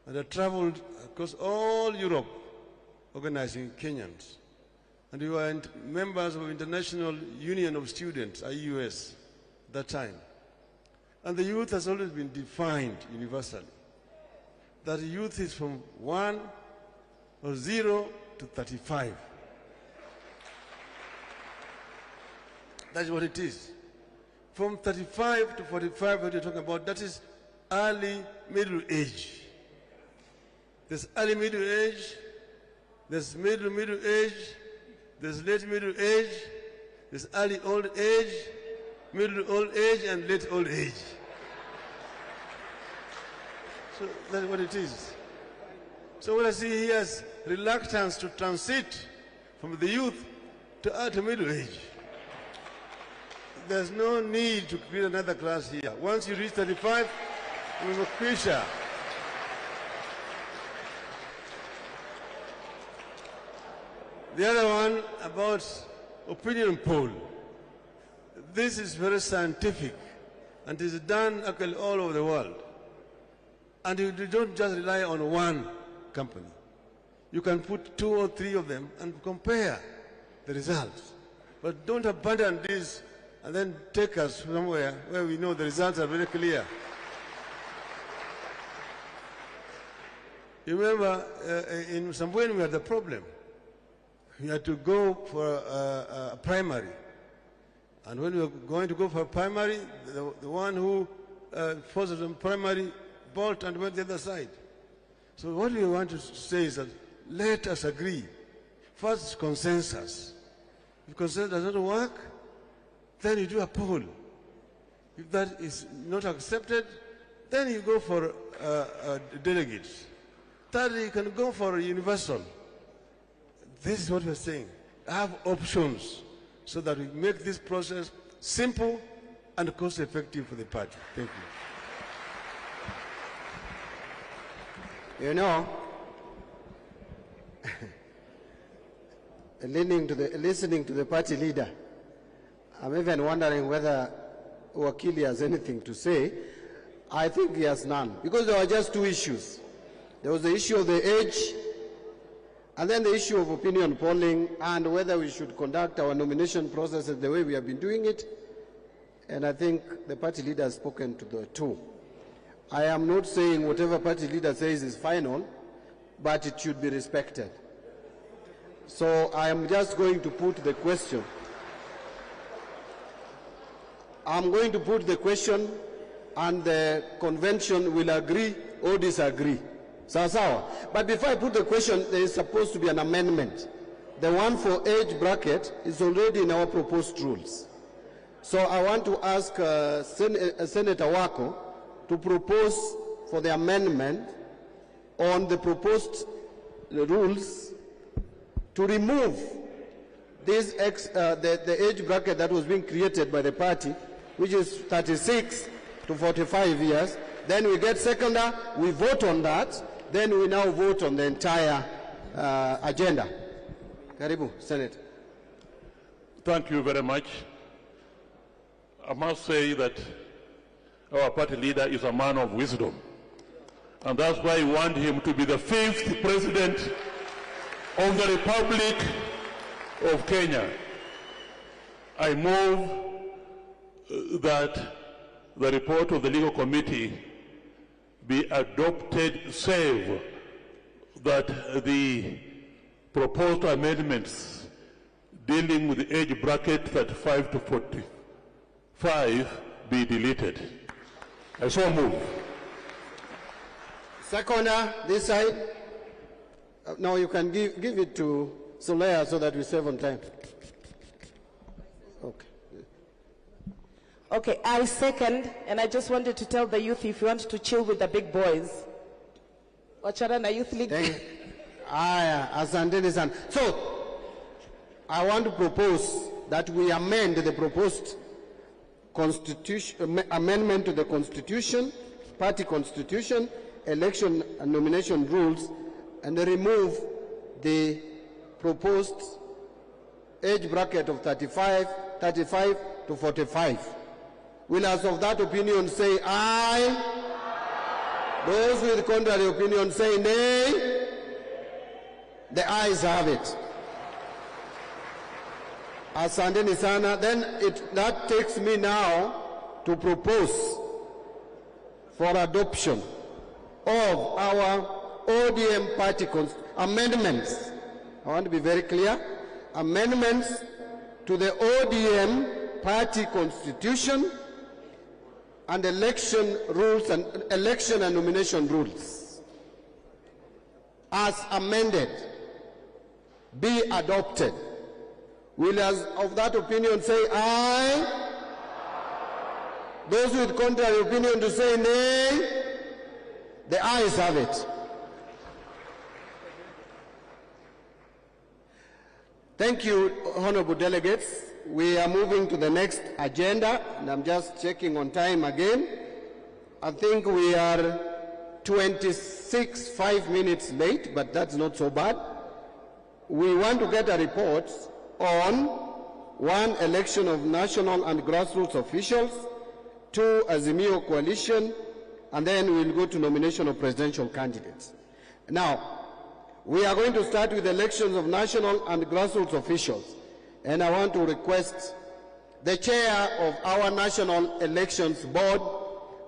And I traveled across all Europe organizing Kenyans. And we were members of International Union of Students, IUS, at that time. And the youth has always been defined universally. That youth is from 1 or 0 to 35. That's what it is. From 35 to 45, what you're talking about, that is early middle age. There's early middle age, there's middle age, there's late middle age, there's early old age, middle old age, and late old age. So that's what it is. So what I see here is reluctance to transit from the youth to middle age. There's no need to create another class here. Once you reach 35, kumekucha. The other one about opinion poll. This is very scientific and is done actually all over the world. And you don't just rely on one company. You can put 2 or 3 of them and compare the results. But don't abandon this and then take us somewhere where we know the results are very clear. You remember in Sambweni we had the problem. We had to go for a primary. And when we were going to go for a primary, the one who forced us on primary bolt and went the other side. So what we want to say is that let us agree. First, consensus. If consensus does not work, then you do a poll. If that is not accepted, then you go for delegates. Third, you can go for universal. This is what we're saying. Have options so that we make this process simple and cost-effective for the party. Thank you. You know, listening to the party leader, I'm even wondering whether Wakili has anything to say. I think he has none, because there were just 2 issues. There was the issue of the age, and then the issue of opinion polling, and whether we should conduct our nomination processes the way we have been doing it. and I think the party leader has spoken to the two. I am not saying whatever party leader says is final, but it should be respected. So I am just going to put the question. I'm going to put the question, and the convention will agree or disagree. Sawa. But before I put the question, there is supposed to be an amendment. The one for age bracket is already in our proposed rules. So I want to ask Senator Wako to propose for the amendment on the proposed rules to remove this the age bracket that was being created by the party, which is 36 to 45 years. Then we get seconder, we vote on that, then we now vote on the entire agenda. Karibu, Senate. Thank you very much. I must say that our party leader is a man of wisdom, and that's why we want him to be the 5th president of the Republic of Kenya. I move that the report of the legal committee be adopted, save that the proposed amendments dealing with the age bracket 35 to 45 be deleted. I so move. Seconder, this side. Now you can give it to Solea so that we save on time. Okay. Okay, I second, and I just wanted to tell the youth, if you want to chill with the big boys, Wachara Youth League. Asante sana. So, I want to propose that we amend the proposed constitution, amendment to the constitution, party constitution, election and nomination rules, and remove the proposed age bracket of 35 to 45. Will as of that opinion say aye? Those with contrary opinion say nay? The ayes have it. Asante sana. Then that takes me now to propose for adoption of our ODM party amendments. I want to be very clear. Amendments to the ODM party constitution and election rules and election and nomination rules as amended be adopted. Will as of that opinion say aye? Those with contrary opinion to say nay? The ayes have it. Thank you, honorable delegates. We are moving to the next agenda, and I'm just checking on time again. I think we are 5 minutes late, but that's not so bad. We want to get a report on 1, election of national and grassroots officials, 2, Azimio coalition, and then we'll go to nomination of presidential candidates. Now, we are going to start with elections of national and grassroots officials. And I want to request the chair of our National Elections Board,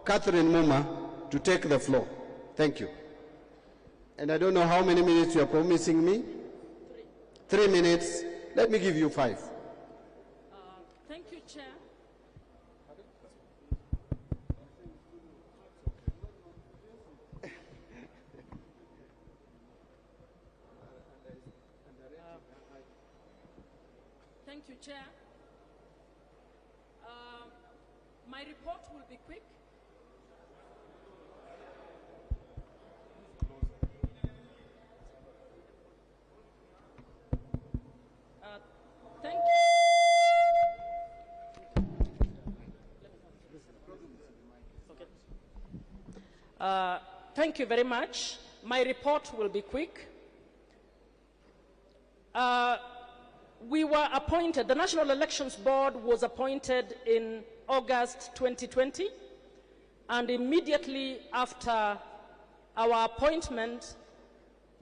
Catherine Muma, to take the floor. Thank you. And I don't know how many minutes you are promising me. 3 minutes. Let me give you 5. Thank you, Chair. Thank you, Chair. My report will be quick. Thank you. Thank you very much. My report will be quick. We were appointed, the National Elections Board was appointed in August 2020, and immediately after our appointment,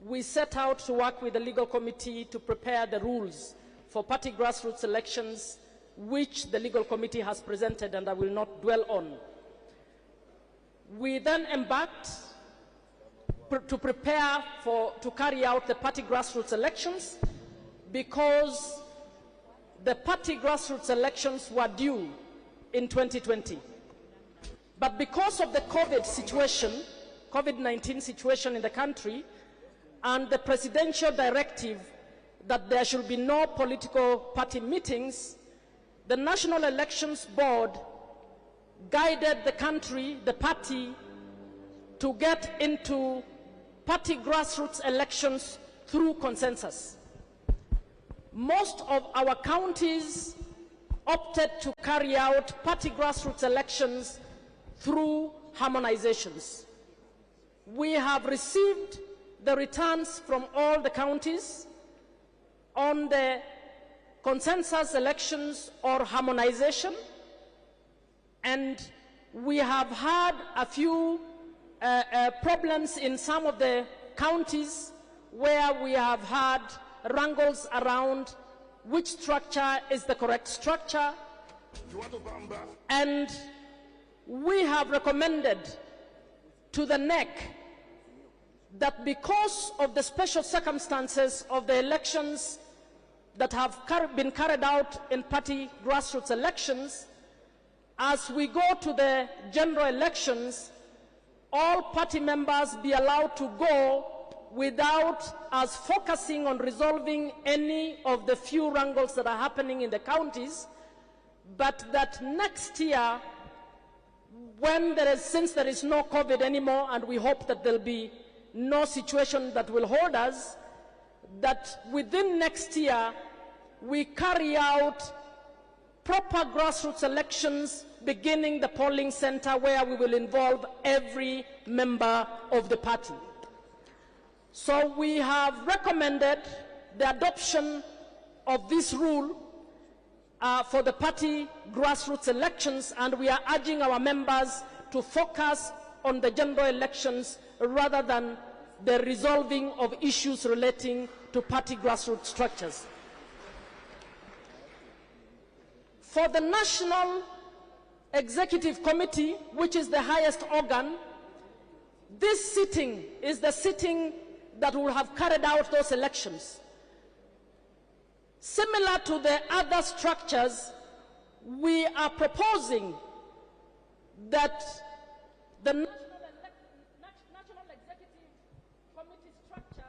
we set out to work with the legal committee to prepare the rules for party grassroots elections which the legal committee has presented and I will not dwell on. We then embarked to prepare to carry out the party grassroots elections because the party grassroots elections were due in 2020. But because of the COVID-19 situation in the country and the presidential directive that there should be no political party meetings, the National Elections Board guided the country, the party, to get into party grassroots elections through consensus. Most of our counties opted to carry out party grassroots elections through harmonizations. We have received the returns from all the counties on the consensus elections or harmonization, and we have had a few problems in some of the counties where we have had wrangles around which structure is the correct structure, and we have recommended to the NEC that because of the special circumstances of the elections that have been carried out in party grassroots elections, as we go to the general elections, all party members be allowed to go without us focusing on resolving any of the few wrangles that are happening in the counties, but that next year, since there is no COVID anymore, and we hope that there'll be no situation that will hold us, that within next year, we carry out proper grassroots elections, beginning the polling center where we will involve every member of the party. So we have recommended the adoption of this rule for the party grassroots elections, and we are urging our members to focus on the general elections rather than the resolving of issues relating to party grassroots structures. For the National Executive Committee, which is the highest organ, this sitting is the sitting that will have carried out those elections. Similar to the other structures, we are proposing that the National Executive Committee structure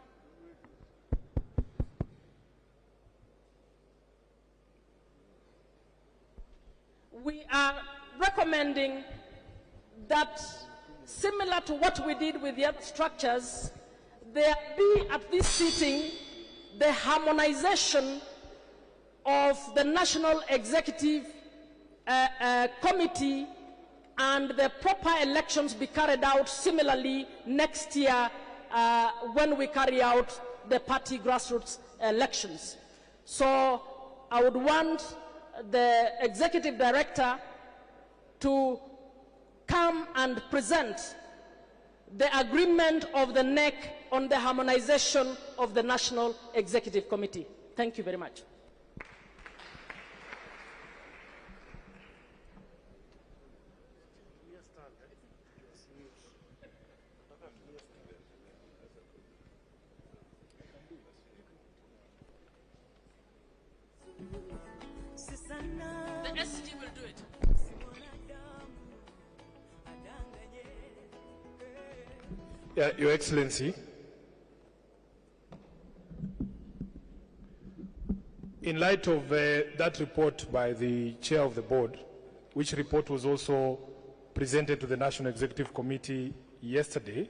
we are recommending that, similar to what we did with the other structures, there be at this sitting the harmonization of the National Executive Committee and the proper elections be carried out similarly next year when we carry out the party grassroots elections. So I would want the Executive Director to come and present the agreement of the NEC on the harmonization of the National Executive Committee. Thank you very much. The SG will do it. Yeah, Your Excellency, in light of that report by the Chair of the Board, which report was also presented to the National Executive Committee yesterday,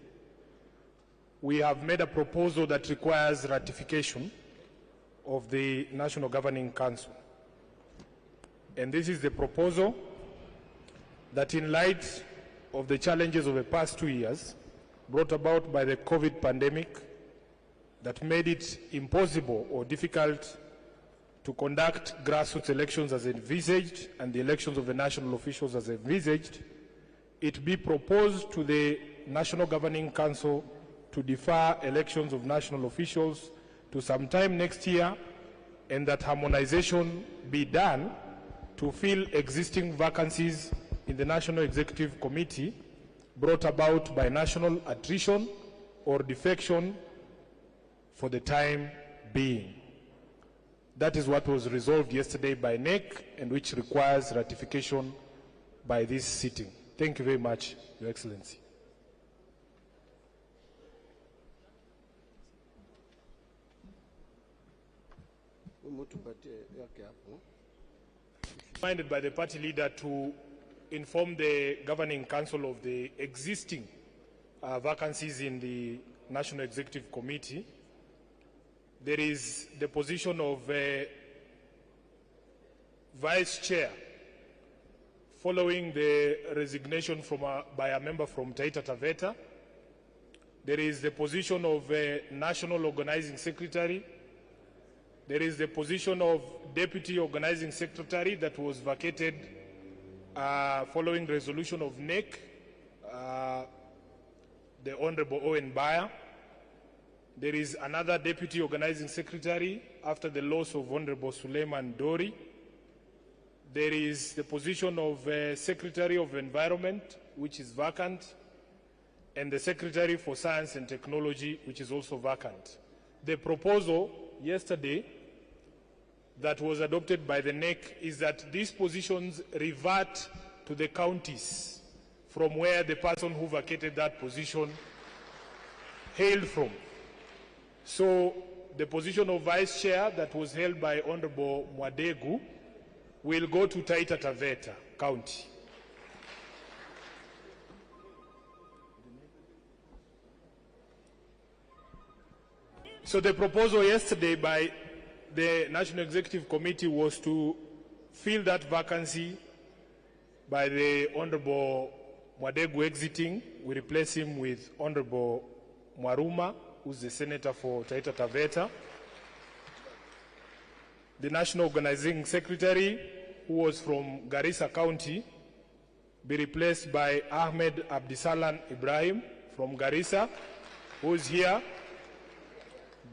we have made a proposal that requires ratification of the National Governing Council. And this is the proposal that, in light of the challenges of the past 2 years, brought about by the COVID pandemic that made it impossible or difficult to conduct grassroots elections as envisaged and the elections of the national officials as envisaged, it be proposed to the National Governing Council to defer elections of national officials to sometime next year, and that harmonization be done to fill existing vacancies in the National Executive Committee brought about by national attrition or defection for the time being. That is what was resolved yesterday by NEC and which requires ratification by this sitting. Thank you very much, Your Excellency. Reminded by the party leader to inform the Governing Council of the existing vacancies in the National Executive Committee. There is the position of Vice Chair following the resignation by a member from Taita Taveta. There is the position of National Organizing Secretary. There is the position of Deputy Organizing Secretary that was vacated following resolution of NEC, the Honorable Owen Bayer. There is another Deputy Organizing Secretary after the loss of Honorable Suleiman Dori. There is the position of Secretary of Environment, which is vacant, and the Secretary for Science and Technology, which is also vacant. The proposal yesterday that was adopted by the NEC is that these positions revert to the counties from where the person who vacated that position hailed from. So the position of Vice Chair that was held by Honorable Mwadegu will go to Taita Taveta County. So the proposal yesterday by the National Executive Committee was to fill that vacancy by the Honorable Mwadegu exiting. We replace him with Honorable Mwaruma, who's the Senator for Taita Taveta. The National Organizing Secretary, who was from Garissa County, be replaced by Ahmed Abdisalan Ibrahim from Garissa, who is here,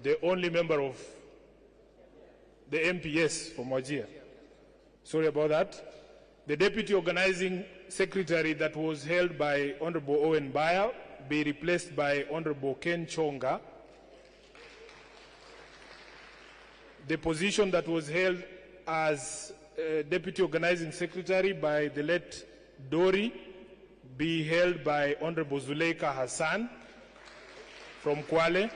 the only member of the MPS from Wajir. Sorry about that. The Deputy Organizing Secretary that was held by Honorable Owen Bayer be replaced by Honorable Ken Chonga. The position that was held as Deputy Organizing Secretary by the late Dori be held by Honorable Zuleika Hassan from Kwale.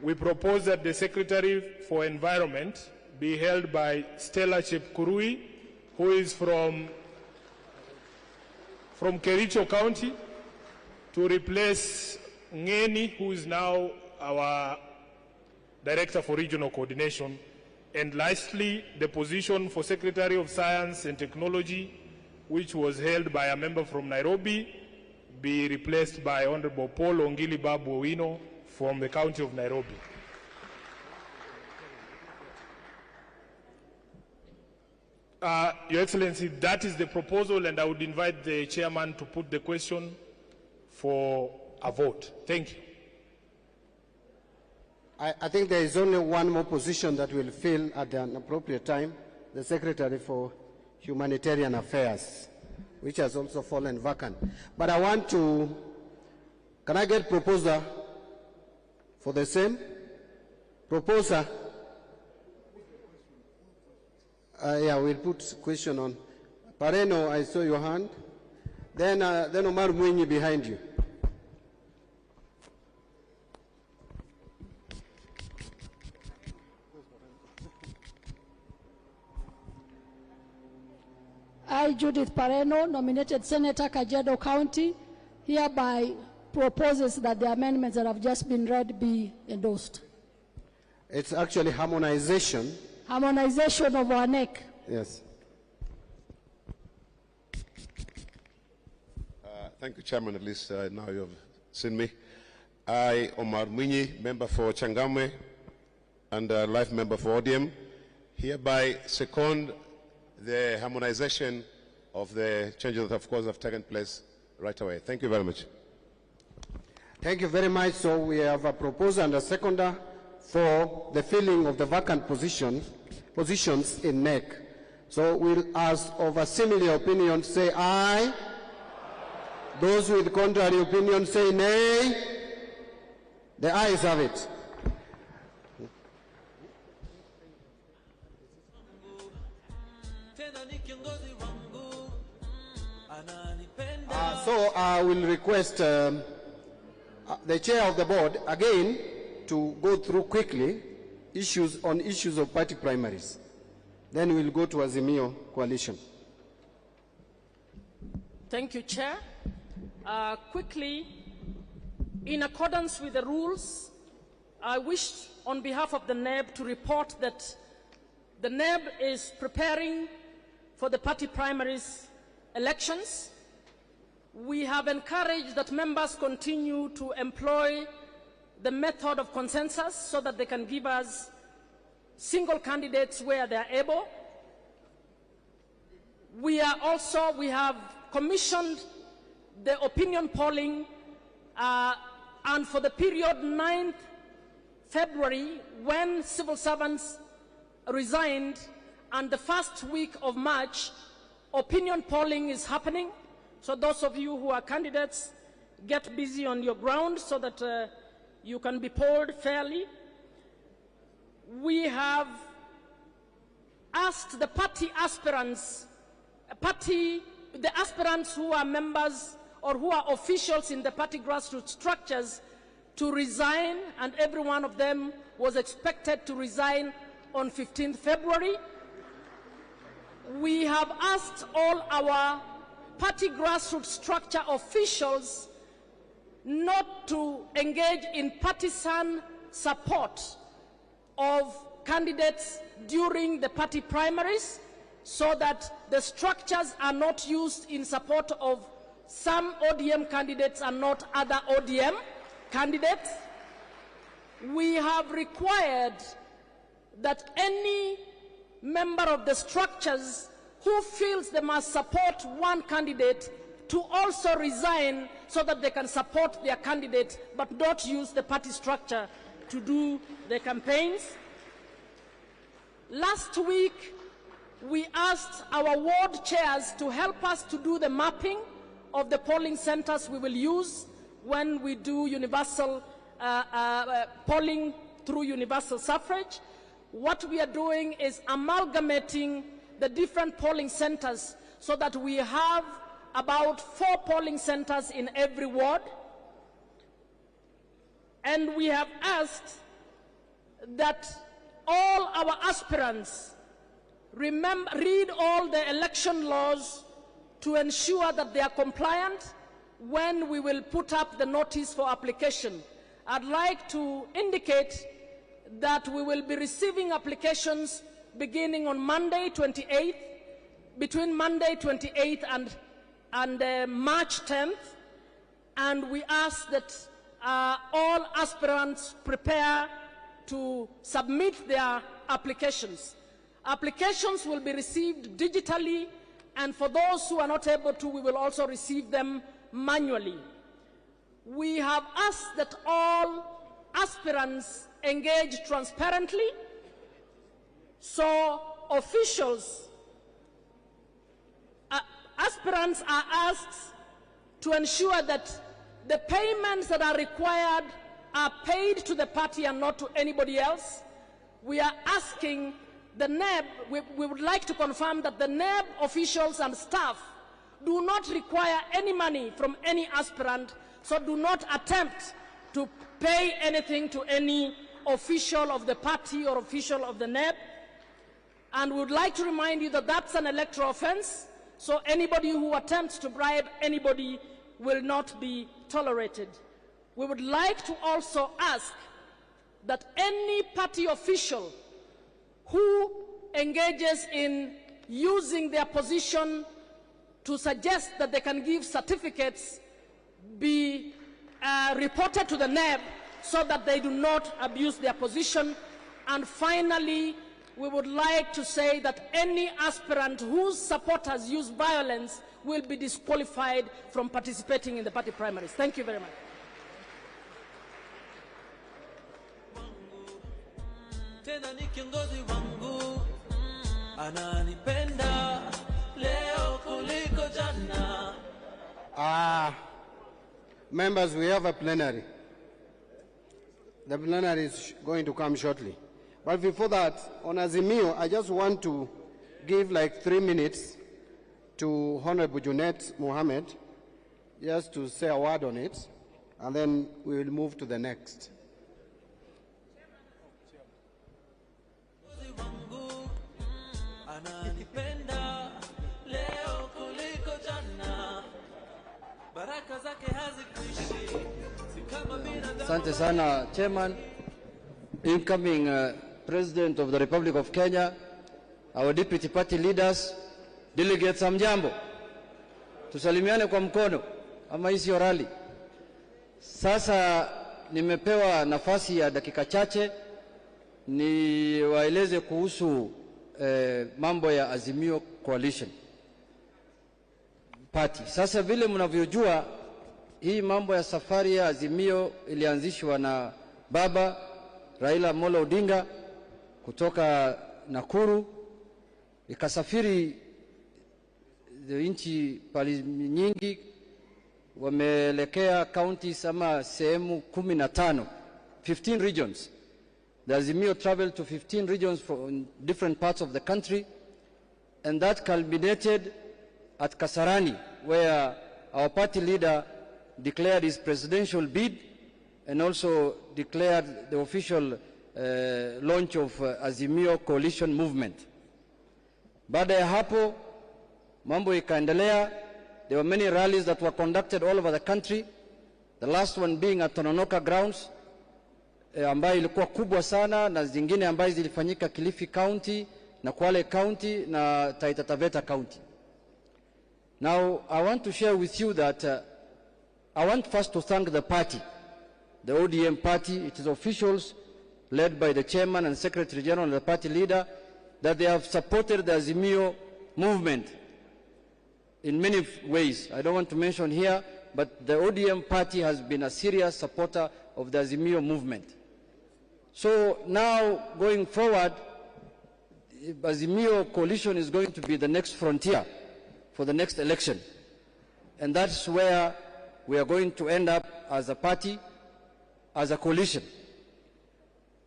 We propose that the Secretary for Environment be held by Stella Chepkurui, who is from Kericho County, to replace Ngeni, who is now our Director for Regional Coordination. And lastly, the position for Secretary of Science and Technology, which was held by a member from Nairobi, be replaced by Honorable Paul Ongili Babu Owino from the County of Nairobi. Your Excellency, that is the proposal, and I would invite the Chairman to put the question for a vote. Thank you. I think there is only one more position that will fill at an appropriate time, the Secretary for Humanitarian Affairs, which has also fallen vacant. But I want to, can I get proposer for the same? Proposer? Yeah, we'll put question on. Pareno, I saw your hand. Then Omar Mwinyi behind you. I, Judith Pareno, nominated Senator Kajiado County, hereby proposes that the amendments that have just been read be endorsed. It's actually harmonization. Harmonization of our neck. Yes. Thank you, Chairman. At least now you have seen me. I, Omar Mwinyi, member for Changamwe and life member for Odm, hereby second the harmonization of the changes that, of course, have taken place right away. Thank you very much. Thank you very much. So we have a proposer and a seconder for the filling of the vacant positions in NEC. So we'll ask of a similar opinion say aye. Those with contrary opinion say nay. The ayes have it. So I will request the chair of the board again to go through quickly issues of party primaries. Then we'll go to Azimio coalition. Thank you, Chair. Quickly, in accordance with the rules, I wish on behalf of the NEB to report that the NEB is preparing for the party primaries elections. We have encouraged that members continue to employ the method of consensus so that they can give us single candidates where they are able. We have commissioned the opinion polling and for the period 9th February, when civil servants resigned, and the first week of March, opinion polling is happening. So those of you who are candidates, get busy on your ground so that you can be polled fairly. We have asked the party aspirants, the aspirants who are members or who are officials in the party grassroots structures to resign, and every one of them was expected to resign on 15th February. We have asked all our party grassroots structure officials not to engage in partisan support of candidates during the party primaries, so that the structures are not used in support of some ODM candidates and not other ODM candidates. We have required that any member of the structures who feels they must support one candidate to also resign so that they can support their candidate but not use the party structure to do the campaigns. Last week, we asked our ward chairs to help us to do the mapping of the polling centers we will use when we do universal polling through universal suffrage. What we are doing is amalgamating the different polling centers so that we have about 4 polling centers in every ward. And we have asked that all our aspirants read all the election laws to ensure that they are compliant when we will put up the notice for application. I'd like to indicate that we will be receiving applications beginning on Monday 28th, between Monday 28th and March 10th, and we ask that all aspirants prepare to submit their applications. Applications will be received digitally, and for those who are not able to, we will also receive them manually. We have asked that all aspirants engage transparently, so officials, aspirants are asked to ensure that the payments that are required are paid to the party and not to anybody else. We are asking the NEB, we would like to confirm that the NEB officials and staff do not require any money from any aspirant, so do not attempt to pay anything to any official of the party or official of the NEB. And we would like to remind you that that's an electoral offense, so anybody who attempts to bribe anybody will not be tolerated. We would like to also ask that any party official who engages in using their position to suggest that they can give certificates be reported to the NEB so that they do not abuse their position. And finally, we would like to say that any aspirant whose supporters use violence will be disqualified from participating in the party primaries. Thank you very much. ananipenda leo kuliko jana. Members, we have a plenary. The plenary is going to come shortly. But before that, on Azimio, I just want to give like 3 minutes to Honorable Junet Mohammed, just to say a word on it, and then we will move to the next. Asante sana, Chairman, incoming President of the Republic of Kenya, our deputy party leaders, delegates, hamjambo. Tusalimiane kwa mkono, ama hii sio rally. Sasa nimepewa nafasi ya dakika chache ni waeleze kuhusu mambo ya Azimio Coalition Party. Sasa vile mnavyojua, hii mambo ya safari ya Azimio ilianzishwa na baba Raila Amolo Odinga kutoka Nakuru, ikasafiri nchi pali nyingi, wameelekea counties ama sehemu 15, 15 regions. The Azimio traveled to 15 regions from different parts of the country, and that culminated at Kasarani, where our party leader declared his presidential bid and also declared the official launch of Azimio Coalition Movement. Baada ya hapo, mambo ikaendelea. There were many rallies that were conducted all over the country, the last one being at Tononoka grounds, ambayo ilikuwa kubwa sana, na zingine ambayo zilifanyika Kilifi County na Kwale County na Taita Taveta County. Now, I want to share with you that I want first to thank the party, the ODM party, its officials, led by the chairman and secretary general and the party leader, that they have supported the Azimio movement in many ways. I don't want to mention here, but the ODM party has been a serious supporter of the Azimio movement. So now, going forward, Azimio coalition is going to be the next frontier for the next election. And that's where we are going to end up as a party, as a coalition.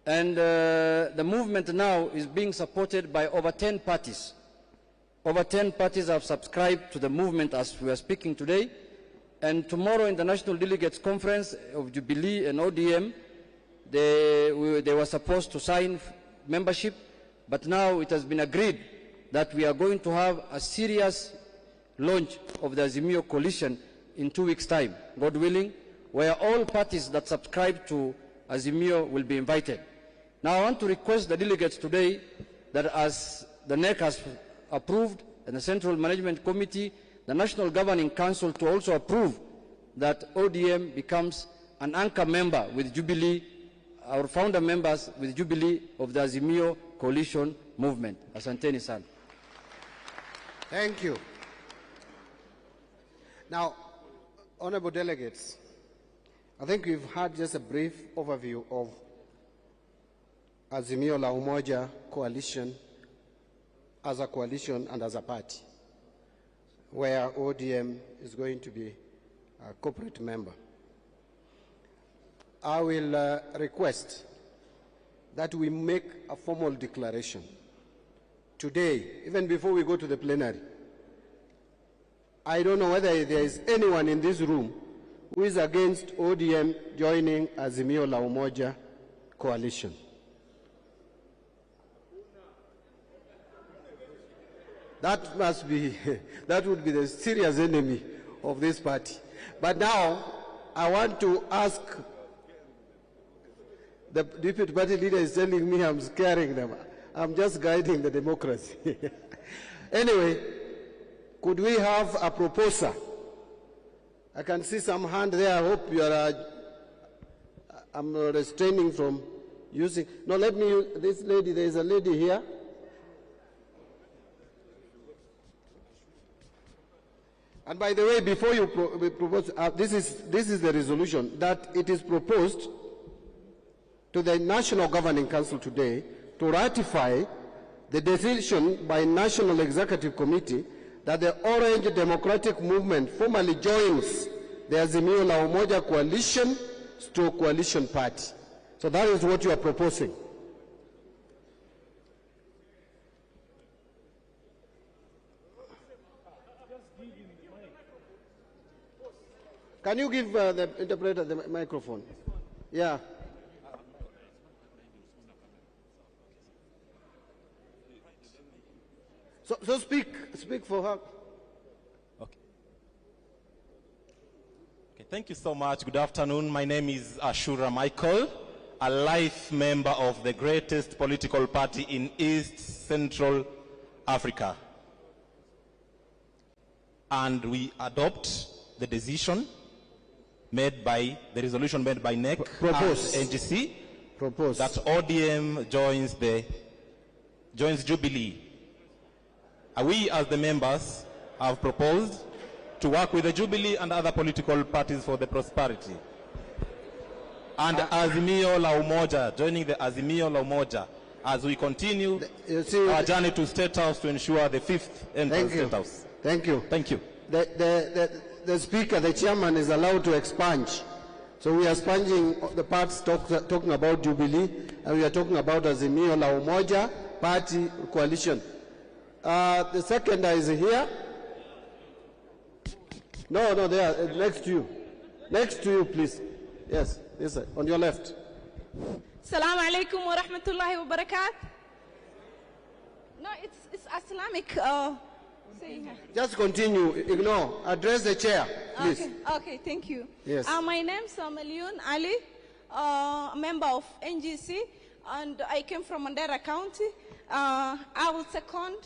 And the movement now is being supported by over 10 parties. Over 10 parties have subscribed to the movement as we are speaking today. And tomorrow in the National Delegates Conference of Jubilee and ODM, they were supposed to sign membership, but now it has been agreed that we are going to have a serious launch of the Azimio coalition in 2 weeks' time, God willing, where all parties that subscribe to Azimio will be invited. Now I want to request the delegates today that as the NEC has approved and the Central Management Committee, the National Governing Council to also approve that ODM becomes an anchor member with Jubilee, our founder members with Jubilee of the Azimio coalition movement. Asanteni sana. Thank you. Now, honorable delegates, I think we've had just a brief overview of Azimio la Umoja coalition as a coalition and as a party, where ODM is going to be a corporate member. I will request that we make a formal declaration today, even before we go to the plenary. I don't know whether there is anyone in this room who is against ODM joining Azimio la Umoja coalition. That must be, that would be the serious enemy of this party. But now, I want to ask, the deputy party leader is telling me I'm scaring them. I'm just guiding the democracy. Anyway, could we have a proposer? I can see some hand there. I hope you are, I'm restraining from using, no, let me use this lady. There is a lady here. And by the way, before you propose, this is the resolution, that it is proposed to the National Governing Council today to ratify the decision by National Executive Committee that the Orange Democratic Movement formally joins the Azimio la Umoja coalition / coalition party. So that is what you are proposing. Can you give the interpreter the microphone? Yeah. So speak for her. Okay. Thank you so much. Good afternoon. My name is Ashura Michael, a life member of the greatest political party in East Central Africa. And we adopt the decision made by, the resolution made by NEC and NGC that ODM joins Jubilee. We as the members have proposed to work with the Jubilee and other political parties for the prosperity. And Azimio la Umoja, joining the Azimio la Umoja as we continue our journey to State House to ensure the 5th entrance State House. Thank you. Thank you. The Speaker, the Chairman, is allowed to expunge. So we are expunging the parts talking about Jubilee, and we are talking about Azimio la Umoja party coalition. The seconder is here. No, they are next to you. Next to you, please. Yes, sir, on your left. Assalamu alaikum wa rahmatullahi wa barakatuh. No, it's Islamic. Just continue. Ignore. Address the chair, please. Okay, thank you. Yes. My name is Maliun Ali, a member of NGC, and I came from Mandera County. I will second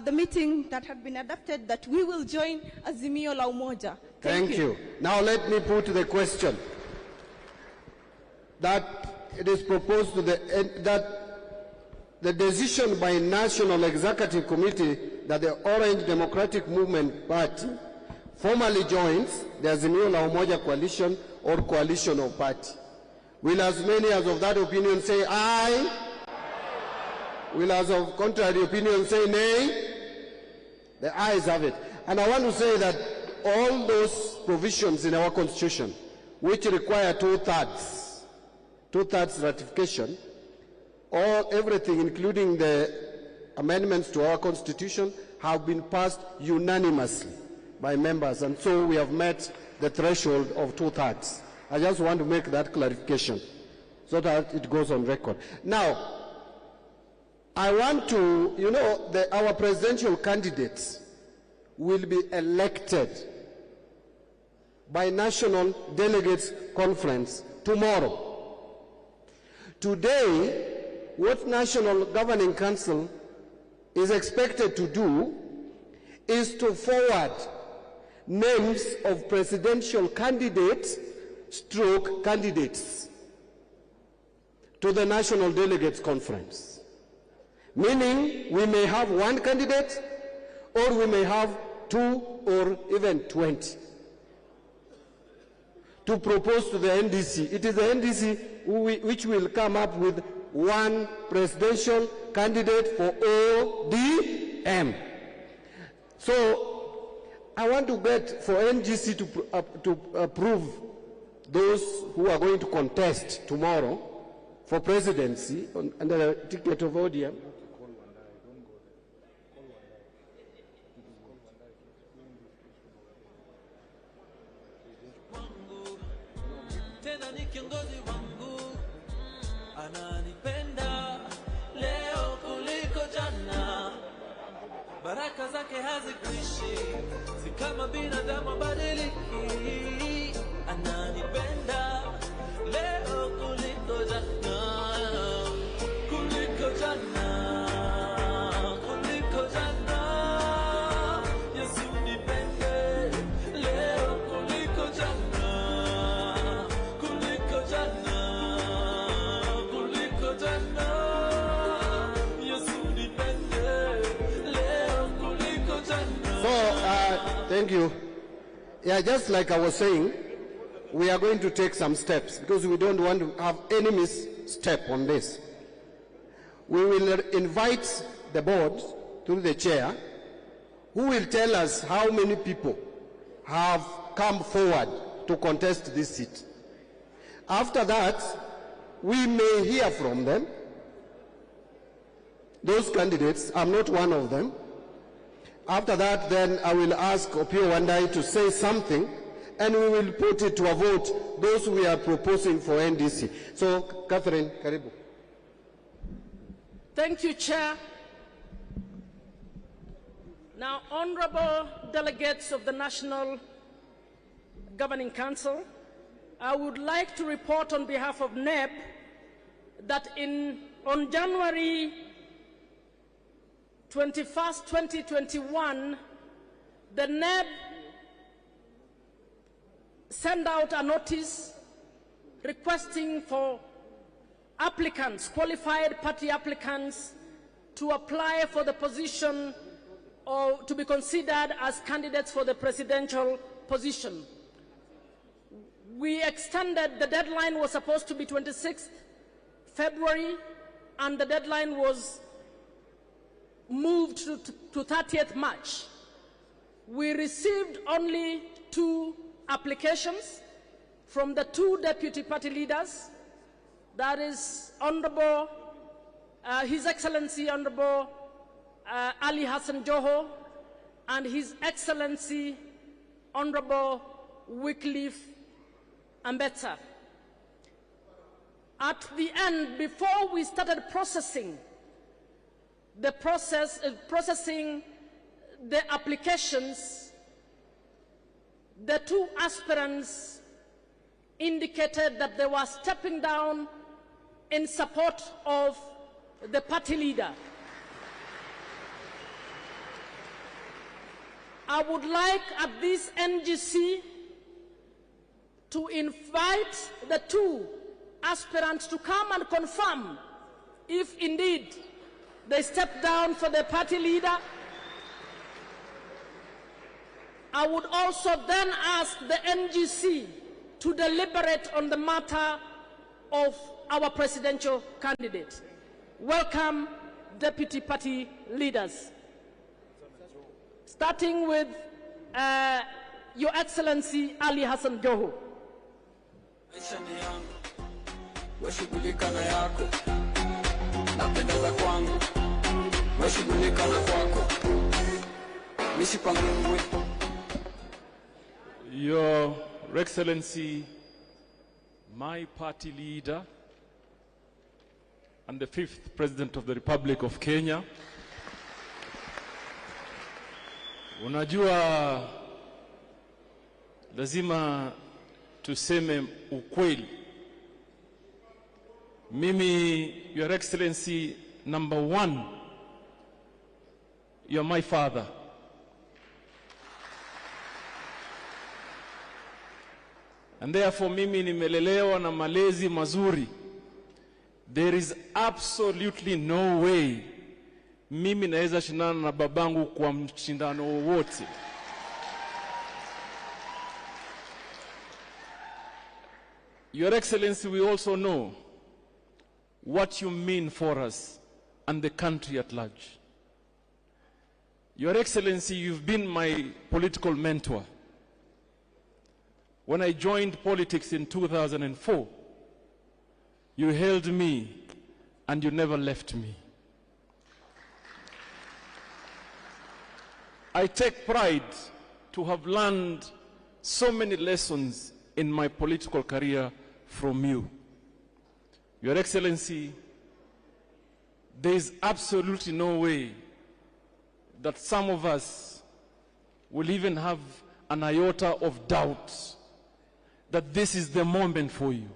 the meeting that had been adopted that we will join Azimio la Umoja. Thank you. Now let me put the question that it is proposed to that the decision by National Executive Committee that the Orange Democratic Movement Party formally joins the Azimio la Umoja coalition or coalition of party. Will as many as of that opinion say aye? Will as of contrary opinion say nay? The ayes have it. And I want to say that all those provisions in our constitution which require two-thirds ratification, everything including the amendments to our constitution have been passed unanimously by members, and so we have met the threshold of two-thirds. I just want to make that clarification so that it goes on record. Now, I want to, our presidential candidates will be elected by National Delegates Conference tomorrow. Today, what National Governing Council is expected to do is to forward names of presidential candidates / candidates to the National Delegates Conference. Meaning we may have one candidate or we may have 2 or even 20 to propose to the NDC. It is the NDC which will come up with one presidential candidate for ODM. So I want to get for NGC to approve those who are going to contest tomorrow for presidency under the ticket of ODM. Baraka zake hazikuishi, si kama binadamu badiliki. Ananipenda leo kuliko jana, kuliko jana, kuliko jana. Yesu nipende leo kuliko jana, kuliko jana, kuliko jana. So, thank you. Yeah, just like I was saying, we are going to take some steps because we don't want to have any misstep on this. We will invite the board, through the chair, who will tell us how many people have come forward to contest this seat. After that, we may hear from them. Those candidates, I'm not one of them. After that, then I will ask Opiyo Wandayi to say something, and we will put it to a vote, those we are proposing for NDC. So, Catherine, karibu. Thank you, Chair. Now, honorable delegates of the National Governing Council, I would like to report on behalf of NEB that on January 21st, 2021, the NEB sent out a notice requesting for applicants, qualified party applicants, to apply for the position or to be considered as candidates for the presidential position. We extended, the deadline was supposed to be 26th February, and the deadline was moved to 30th March. We received only 2 applications from the 2 deputy party leaders, that is Honorable, His Excellency Honorable Ali Hassan Joho and His Excellency Honorable Wycliffe Ambetsa. At the end, before we started processing the applications, the 2 aspirants indicated that they were stepping down in support of the party leader. I would like at this NGC to invite the 2 aspirants to come and confirm if indeed they step down for the party leader. I would also then ask the NGC to deliberate on the matter of our presidential candidate. Welcome, deputy party leaders. Starting with Your Excellency Ali Hassan Joho. Your Excellency, my party leader and the 5th President of the Republic of Kenya, unajua lazima tuseme ukweli. Mimi, Your Excellency, number 1, you're my father. And therefore mimi nimelelewa na malezi mazuri. There is absolutely no way mimi naweza shindana na babangu kwa mshindano wowote. Your Excellency, we also know what you mean for us and the country at large. Your Excellency, you've been my political mentor. When I joined politics in 2004, you held me and you never left me. I take pride to have learned so many lessons in my political career from you. Your Excellency, there is absolutely no way that some of us will even have an iota of doubt that this is the moment for you.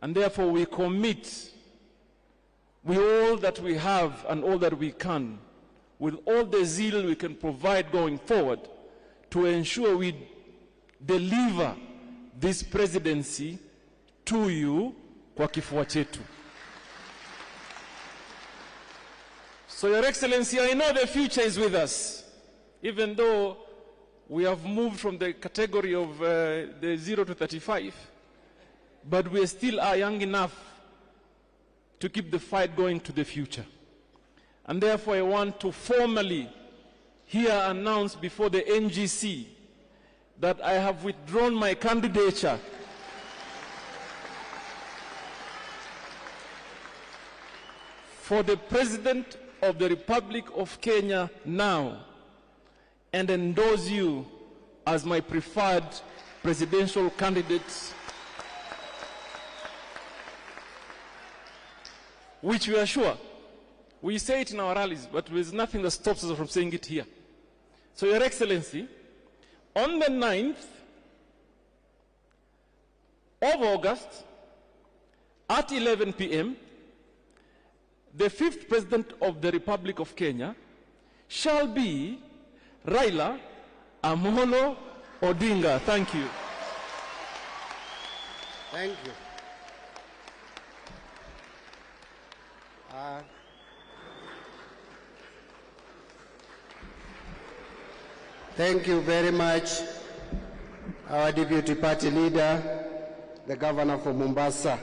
And therefore we commit with all that we have and all that we can, with all the zeal we can provide going forward, to ensure we deliver this presidency to you kwa kifua chetu. So, Your Excellency, I know the future is with us, even though we have moved from the category of the 0 to 35, but we still are young enough to keep the fight going to the future. And therefore, I want to formally here announce before the NGC that I have withdrawn my candidature for the President of the Republic of Kenya now, and endorse you as my preferred presidential candidate, which we are sure. We say it in our rallies, but there is nothing that stops us from saying it here. So, Your Excellency, on the 9th of August at 11 p.m., the 5th President of the Republic of Kenya shall be Raila Amolo Odinga. Thank you. Thank you. Thank you very much, our Deputy Party Leader, the Governor for Mombasa.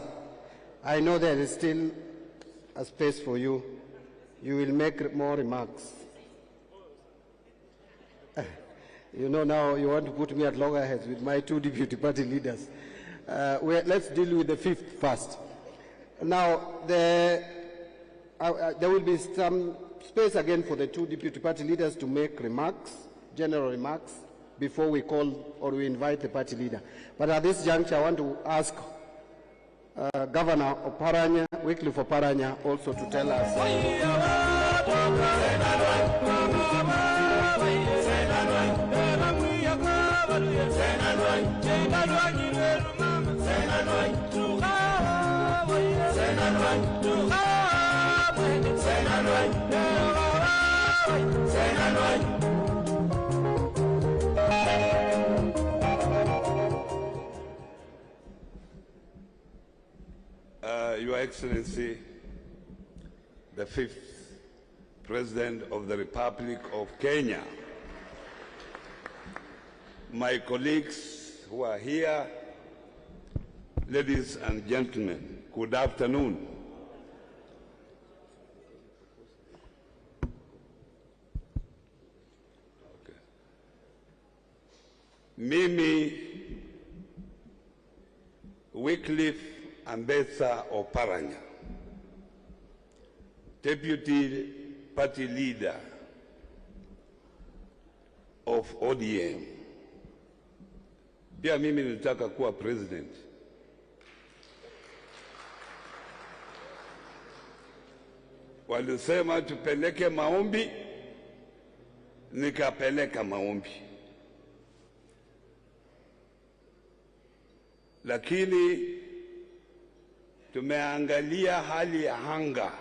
I know there is still a space for you. You will make more remarks. You know, now you want to put me at loggerheads with my two Deputy Party Leaders. Let's deal with the 5th first. Now, there will be some space again for the two Deputy Party Leaders to make remarks, general remarks, before we call or we invite the party leader. But at this juncture, I want to ask Governor of Paranya, Wycliffe of Paranya, also to tell us. Your Excellency, the 5th President of the Republic of Kenya, my colleagues who are here, ladies and gentlemen, good afternoon. Mimi Wycliffe M-pesa of Paranya, Deputy Party Leader of ODM. Pia mimi nilitaka kuwa president. Walisema tupeleke maombi, nikapeleka maombi. Lakini tumeangalia hali ya anga.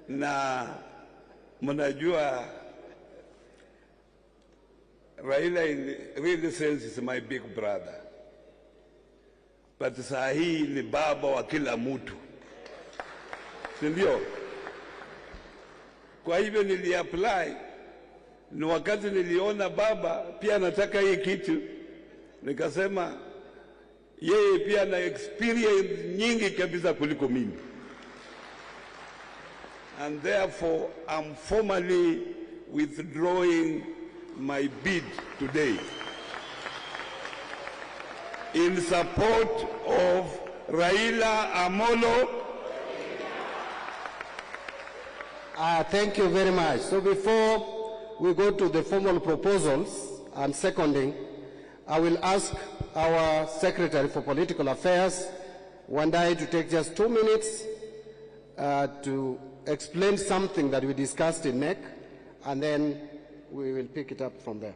Na mnajua Raila in real sense is my big brother. But saa hii ni baba wa kila mtu. Sindio? Kwa hivyo niliapply. Ni wakati niliona baba pia anataka hii kitu, nikasema yeye pia na experience nyingi kabisa kuliko mimi. And therefore I'm formally withdrawing my bid today in support of Raila Amolo. Thank you very much. So before we go to the formal proposals and seconding, I will ask our Secretary for Political Affairs, Wandai, to take just 2 minutes to explain something that we discussed in NEC, and then we will pick it up from there.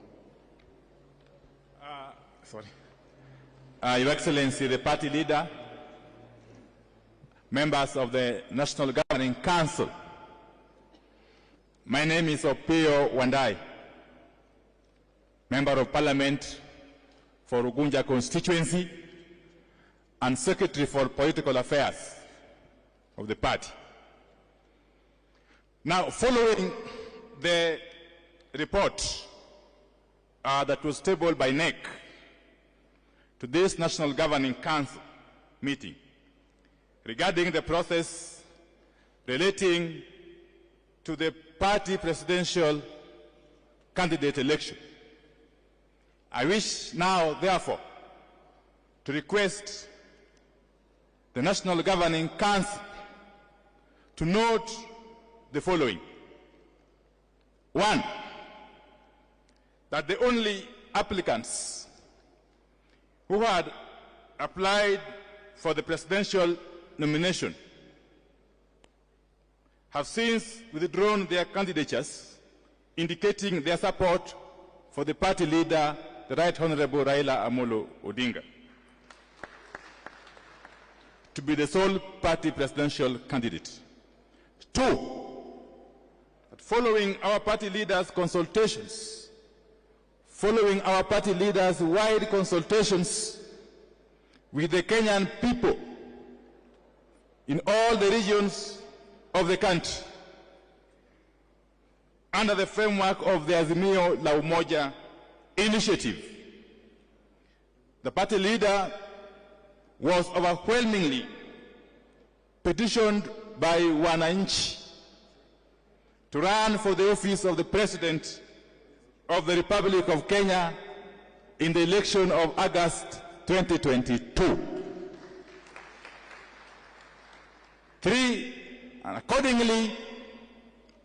Your Excellency, the party leader, members of the National Governing Council, my name is Opio Wandai, Member of Parliament for Ugunja constituency and Secretary for Political Affairs of the party. Now, following the report that was tabled by NEC, to this National Governing Council meeting regarding the process relating to the party presidential candidate election. I wish now, therefore, to request the National Governing Council to note the following. 1, that the only applicants who had applied for the presidential nomination have since withdrawn their candidatures, indicating their support for the party leader, the Right Honorable Raila Amolo Odinga, to be the sole party presidential candidate. 2, that following our party leaders' consultations, following our party leaders' wide consultations with the Kenyan people in all the regions of the country, under the framework of the Azimio la Umoja initiative, the party leader was overwhelmingly petitioned by wananchi to run for the office of the President of the Republic of Kenya in the election of August 2022. 3, and accordingly,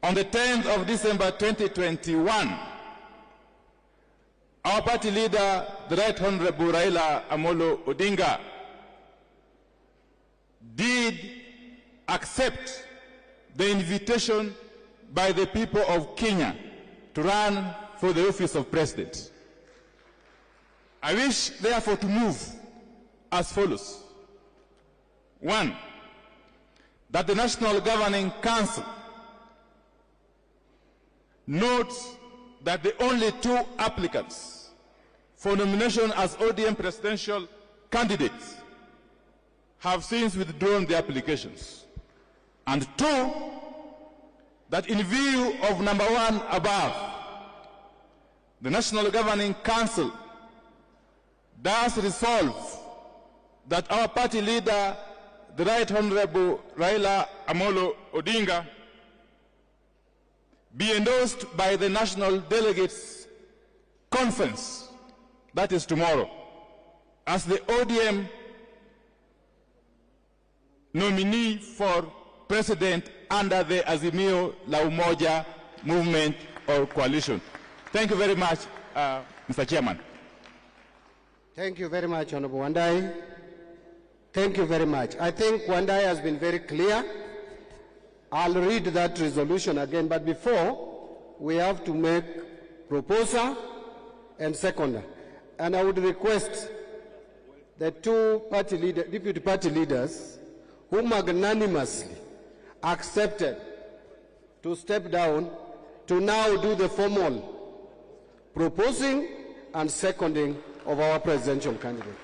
on the 10th of December 2021, our party leader, the Right Honorable Raila Amolo Odinga, did accept the invitation by the people of Kenya to run for the office of President. I wish, therefore, to move as follows. 1, that the National Governing Council notes that the only 2 applicants for nomination as ODM presidential candidates have since withdrawn their applications. And 2, that in view of number 1 above, the National Governing Council does resolve that our party leader, the Right Honorable Raila Amolo Odinga, be endorsed by the National Delegates Conference, that is tomorrow, as the ODM nominee for President under the Azimio la Umoja movement or coalition. Thank you very much, Mr. Chairman. Thank you very much, Honorable Wandai. Thank you very much. I think Wandai has been very clear. I'll read that resolution again, but before, we have to make proposer and seconder. And I would request the 2 deputy party leaders who magnanimously accepted to step down to now do the formal proposing and seconding of our presidential candidate.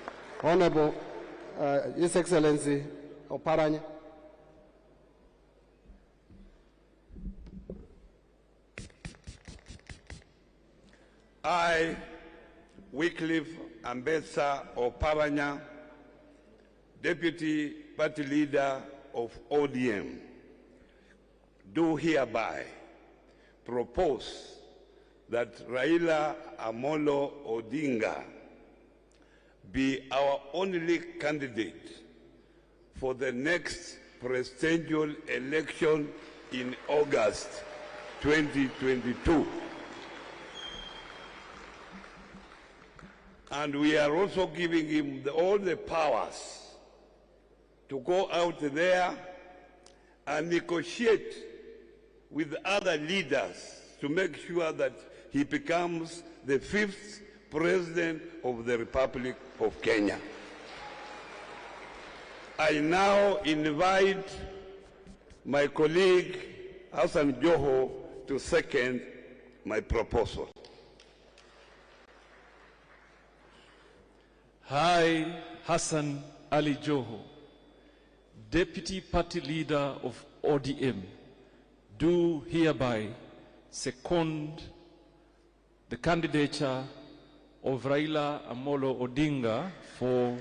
Honorable His Excellency Oparanya. I, Wycliffe Ambetsa Oparanya, Deputy Party Leader of ODM, do hereby propose that Raila Amolo Odinga be our only candidate for the next presidential election in August 2022. And we are also giving him all the powers to go out there and negotiate with other leaders to make sure that he becomes the 5th President of the Republic of Kenya. I now invite my colleague Hassan Joho to second my proposal. I, Hassan Ali Joho, Deputy Party Leader of ODM, do hereby second the candidature of Raila Amolo Odinga for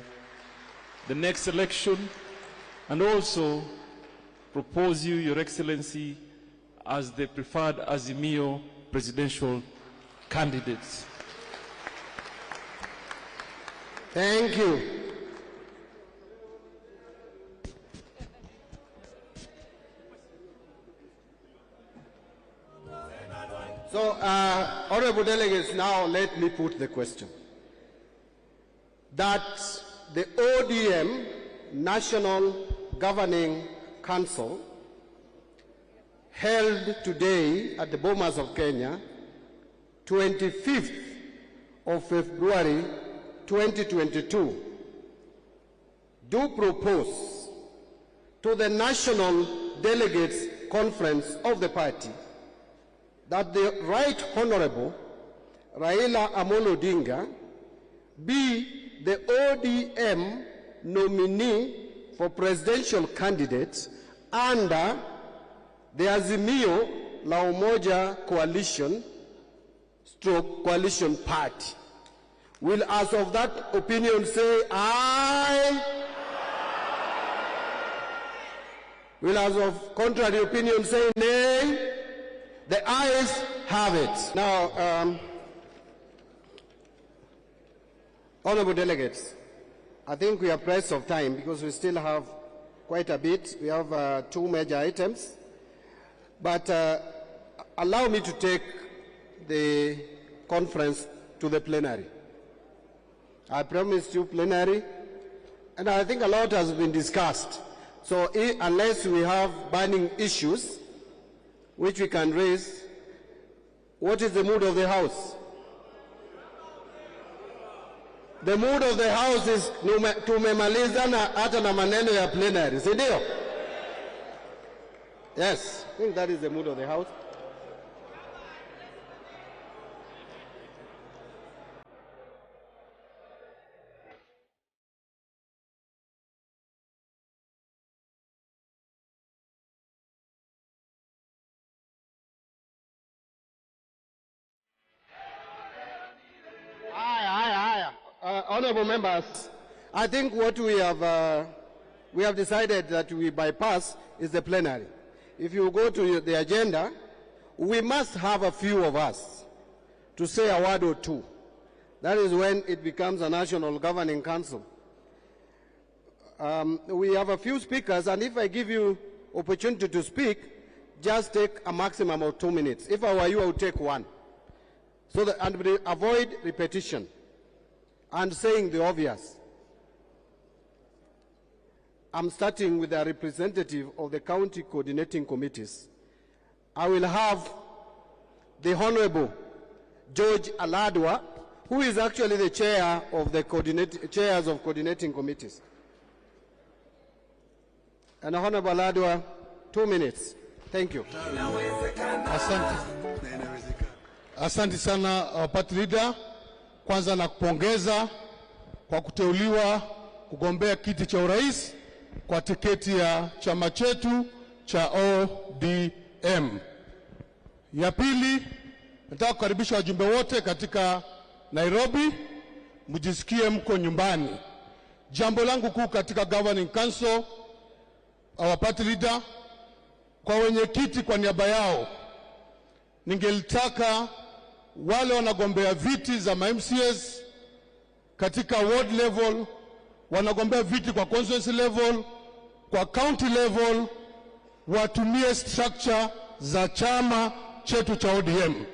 the next election, and also propose you, Your Excellency, as the preferred Azimio presidential candidates. Thank you. So, honorable delegates, now let me put the question. That the ODM, National Governing Council, held today at the Bomas of Kenya, 25th of February 2022, do propose to the National Delegates Conference of the party that the Right Honorable Raila Amolo Odinga be the ODM nominee for presidential candidate under the Azimio la Umoja Coalition Coalition Party. Will, as of that opinion, say aye? Will, as of contrary opinion, say nay? The ayes have it. Now, honorable delegates, I think we are pressed of time because we still have quite a bit. We have 2 major items. But allow me to take the conference to the plenary. I promised you plenary, and I think a lot has been discussed. So unless we have burning issues which we can raise, what is the mood of the House? The mood of the House is tumemaliza hata na maneno ya plenary, si ndio? Yes, I think that is the mood of the House. Honorable members, I think what we have decided that we bypass is the plenary. If you go to the agenda, we must have a few of us to say a word or two. That is when it becomes a national governing council. We have a few speakers, and if I give you opportunity to speak, just take a maximum of 2 minutes. If I were you, I would take 1. So that, and avoid repetition and saying the obvious. I'm starting with a representative of the county coordinating committees. I will have the Honorable George Aladwa, who is actually the chair of the chairs of coordinating committees. And Honorable Aladwa, 2 minutes. Thank you. Asante sana party leader. Kwanza na kupongeza kwa kuteuliwa kugombea kiti cha urais kwa tiketi ya chama chetu cha ODM. Ya pili, nataka kukaribisha wajumbe wote katika Nairobi, mjisikie mko nyumbani. Jambo langu kuu katika Governing Council, our party leader, kwa wenyekiti kwa niaba yao, ningelitaka wale wanagombea viti za MCAs katika ward level, wanagombea viti kwa constituency level, kwa county level, watumie structure za chama chetu cha ODM.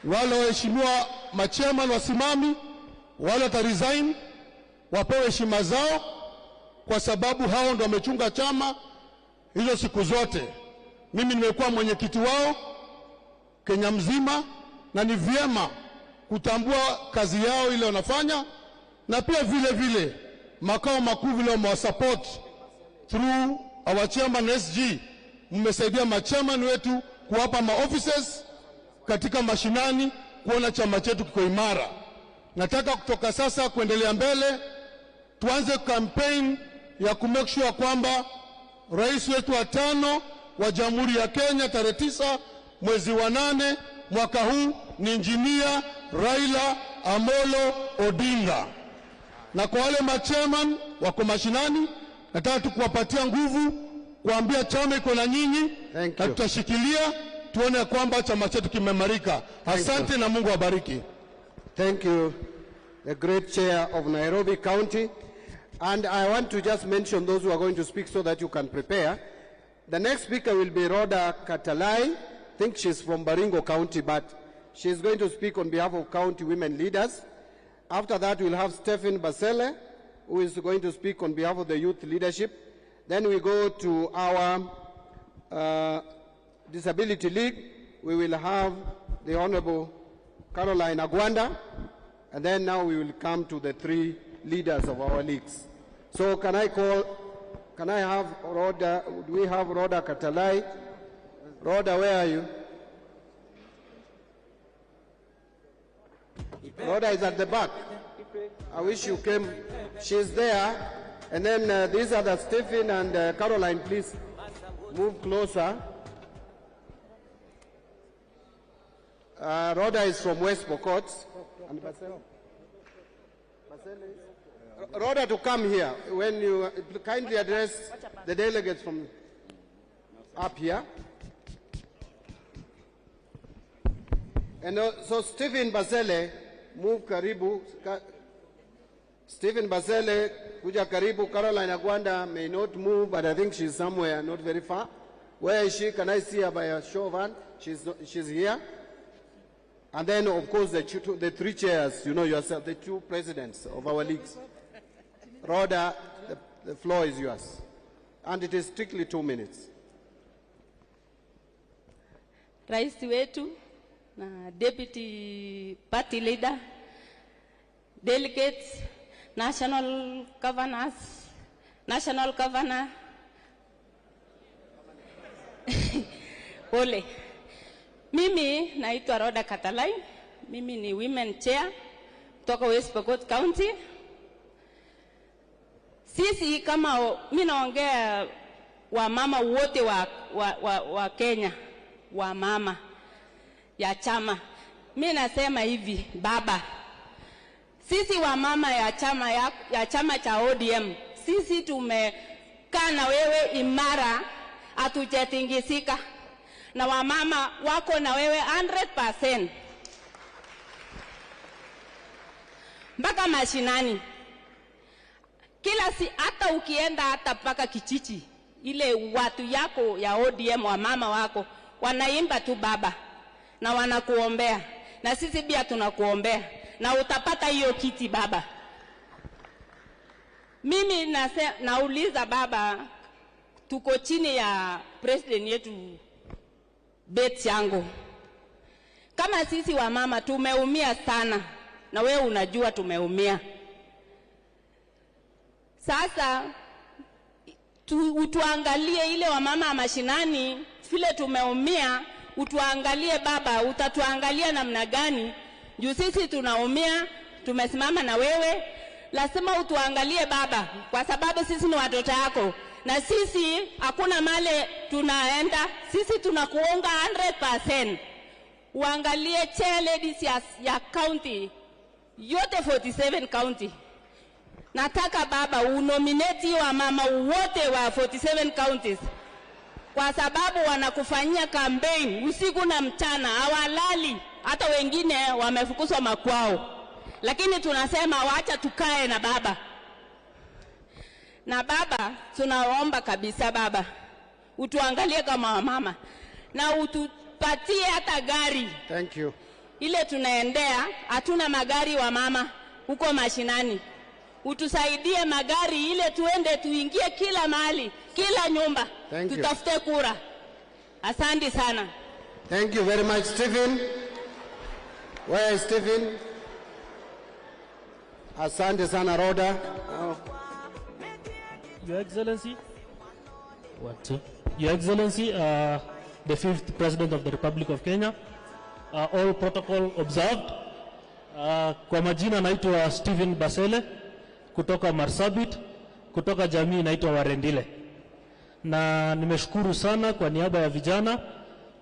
Wale waheshimiwa machairman wasimami, wale wataresign, wapewe heshima zao, kwa sababu hao ndio wamechunga chama hizo siku zote. Mimi nimekuwa mwenyekiti wao Kenya mzima, na ni vyema kutambua kazi yao ile wanafanya, na pia vile vile makao makuu vile wamewasupport through our chairman SG. Mmesaidia machairman wetu kuwapa maoffices katika mashinani, kuona chama chetu kiko imara. Nataka kutoka sasa kuendelea mbele, tuanze campaign ya kumake sure kwamba rais wetu wa 5 wa Jamhuri ya Kenya tarehe 9 mwezi wa 8 mwaka huu ni Engineer Raila Amolo Odinga. Na kwa wale machairman wako mashinani, nataka tu kuwapatia nguvu, kuambia chama iko na nyinyi, na tutashikilia tuone kwamba chama chetu kimemarika. Asante na Mungu awabariki. Thank you, the great chair of Nairobi County. And I want to just mention those who are going to speak so that you can prepare. The next speaker will be Rhoda Katalai. I think she's from Baringo County, but she's going to speak on behalf of county women leaders. After that, we'll have Stephen Basele, who is going to speak on behalf of the youth leadership. Then we go to our Disability League. We will have the Honorable Caroline Agwanda, and then now we will come to the three leaders of our leagues. So can I have Rhoda, do we have Rhoda Katalai? Rhoda, where are you? Rhoda is at the back. I wish you came. She's there. And then these are the Stephen and Caroline, please move closer. Rhoda is from West Pokot. And Rhoda, to come here when you kindly address the delegates from up here. And so Stephen Basele, move karibu. Stephen Basele, kuja karibu. Caroline Agwanda may not move, but I think she's somewhere not very far. Where is she? Can I see her by a show of hand? She's here. And then, of course, the three chairs, you know yourself, the two presidents of our leagues. Rhoda, the floor is yours. And it is strictly 2 minutes. Rais wetu, Deputy Party Leader, Delegates, National Governors, National Governor, Ole. Mimi naitwa Rhoda Katalai. Mimi ni Women Chair kutoka West Pokot County. Sisi kama mimi naongea wa mama wote wa Kenya, wa mama ya chama. Mimi nasema hivi, baba. Sisi wa mama ya chama cha ODM, sisi tumekaa na wewe imara, hatujatingisika. Na wamama wako na wewe 100%. Mpaka mashinani. Hata ukienda hata paka kichichi, ile watu yako ya ODM wa mama wako, wanaimba tu baba. Na wanakuombea. Na sisi pia tunakuombea. Na utapata hiyo kiti baba. Mimi nauliza baba, tuko chini ya president yetu bet yangu. Kama sisi wa mama tumeumia sana, na wewe unajua tumeumia. Sasa utuangalie ile wa mama mashinani, vile tumeumia, utuangalie baba, utatuangalia namna gani? Juu sisi tunaumia, tumesimama na wewe, lazima utuangalie baba, kwa sababu sisi ni watoto yako. Na sisi hakuna male tunaenda, sisi tunakuunga 100%. Uangalie chair ladies ya county, yote 47 county. Nataka baba unominate wa mama wote wa 47 counties. Kwa sababu wanakufanyia campaign usiku na mchana, hawalali, hata wengine wamefukuzwa makwao. Lakini tunasema waacha tukae na baba. Na baba, tunaomba kabisa baba, utuangalie kama mama. Na utupatie hata gari. Thank you. Ile tunaendea, hatuna magari wa mama, huko mashinani. Utusaidie magari ile tuende tuingie kila mahali, kila nyumba. Tutafute kura. Asante sana. Thank you very much, Stephen. Where is Stephen? Asante sana, Rhoda. Your Excellency, Your Excellency, the 5th President of the Republic of Kenya, all protocol observed. Kwa majina naitwa Stephen Basele, kutoka Marsabit, kutoka jamii naitwa Warendile. Na nimeshukuru sana kwa niaba ya vijana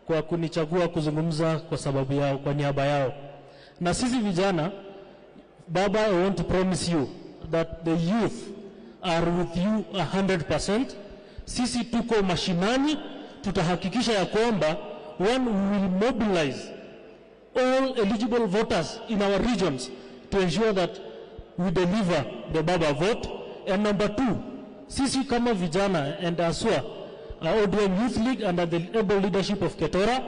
kwa kunichagua kuzungumza kwa sababu yao, kwa niaba yao. Na sisi vijana Baba, I want to promise you that the youth are with you 100%. Sisi tuko mashinani, tutahakikisha ya kwamba one, we will mobilize all eligible voters in our regions to ensure that we deliver the Baba vote. And number two, sisi kama vijana and aswa Odm Youth League under the able leadership of Ketora,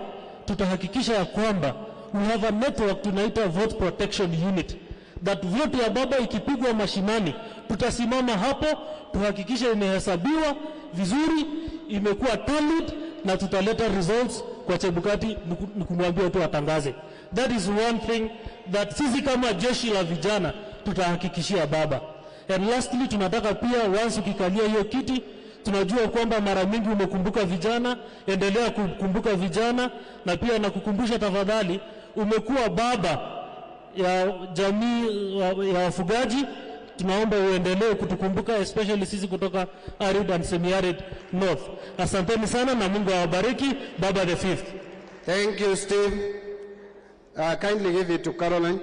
tutahakikisha ya kwamba we have a network tunaita vote protection unit, that vote ya Baba ikipigwa mashinani, tutasimama hapo, tuhakikisha imehesabiwa vizuri, imekuwa tallied, na tutaleta results kwa Chebukati kumwambia tu atangaze. That is one thing that sisi kama jeshi la vijana tutahakikishia Baba. And lastly, tunataka pia once ukikalia hiyo kiti, tunajua kwamba mara mingi umekumbuka vijana, endelea kukumbuka vijana, na pia nakukumbusha tafadhali, umekuwa baba ya jamii ya wafugaji. Tunaomba uendelee kutukumbuka, especially sisi kutoka arid and semi-arid north. Asanteni sana na Mungu awabariki. Baba the fifth. Thank you, Steve. Kindly give it to Caroline.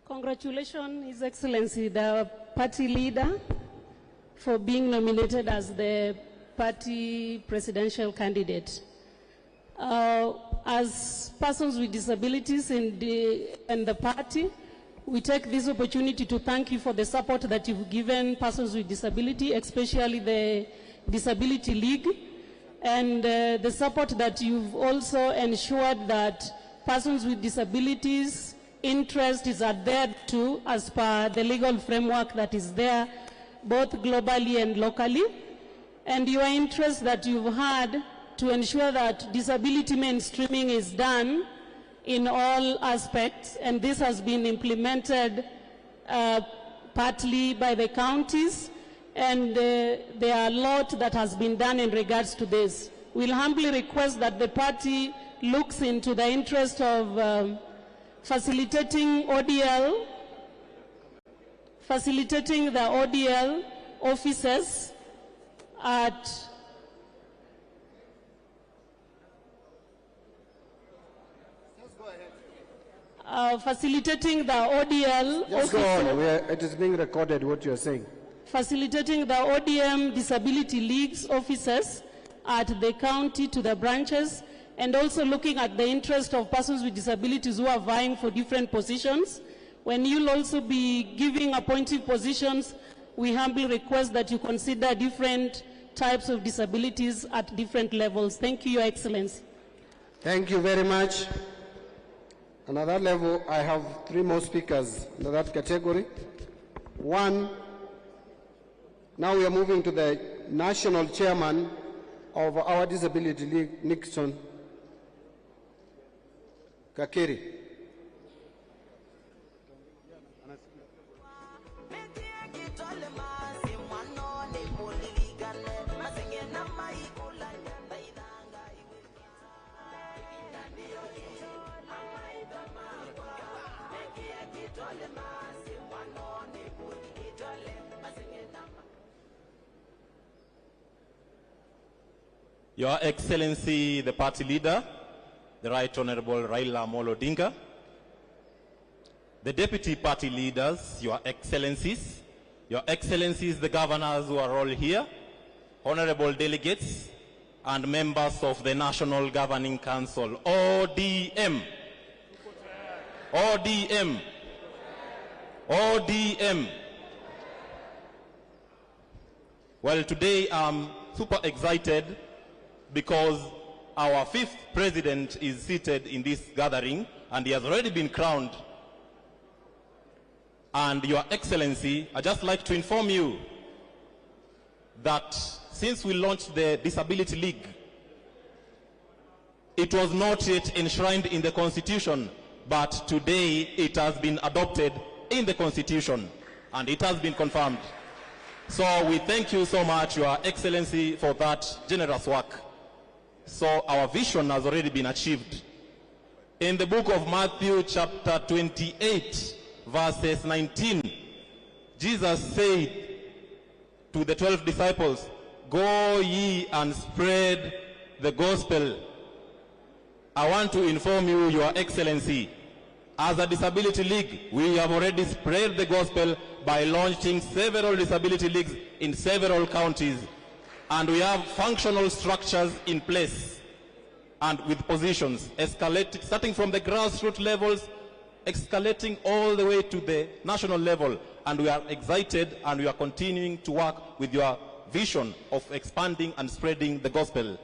Congratulations, His Excellency, the party leader, for being nominated as the party presidential candidate. As persons with disabilities in the party, we take this opportunity to thank you for the support that you've given persons with disability, especially the Disability League, and the support that you've also ensured that persons with disabilities interest is adhered to as per the legal framework that is there, both globally and locally, and your interest that you've had to ensure that disability mainstreaming is done in all aspects, and this has been implemented partly by the counties, and there are a lot that has been done in regards to this. We'll humbly request that the party looks into the interest of facilitating the ODL offices at facilitating the ODL Just go on. It is being recorded what you are saying. Facilitating the ODM Disability League's offices at the county to the branches, and also looking at the interest of persons with disabilities who are vying for different positions. When you'll also be giving appointive positions, we humbly request that you consider different types of disabilities at different levels. Thank you, Your Excellency. Thank you very much. Another level, I have 3 more speakers in that category. One, now we are moving to the national chairman of our Disability League, Nixon Kakiri. Your Excellency, the party leader, the Right Honorable Raila Odinga, the deputy party leaders, Your Excellencies, the governors who are all here, honorable delegates, and members of the National Governing Council, ODM. ODM. ODM. Well, today I'm super excited because our 5th president is seated in this gathering, and he has already been crowned. And Your Excellency, I'd just like to inform you that since we launched the Disability League, it was not yet enshrined in the Constitution, but today it has been adopted in the Constitution, and it has been confirmed. So we thank you so much, Your Excellency, for that generous work. So our vision has already been achieved. In the book of Matthew chapter 28, verses 19, Jesus said to the 12 disciples, "Go ye and spread the gospel." I want to inform you, Your Excellency, as a disability league, we have already spread the gospel by launching several disability leagues in several counties, and we have functional structures in place and with positions escalating, starting from the grassroots levels, escalating all the way to the national level. And we are excited, and we are continuing to work with your vision of expanding and spreading the gospel.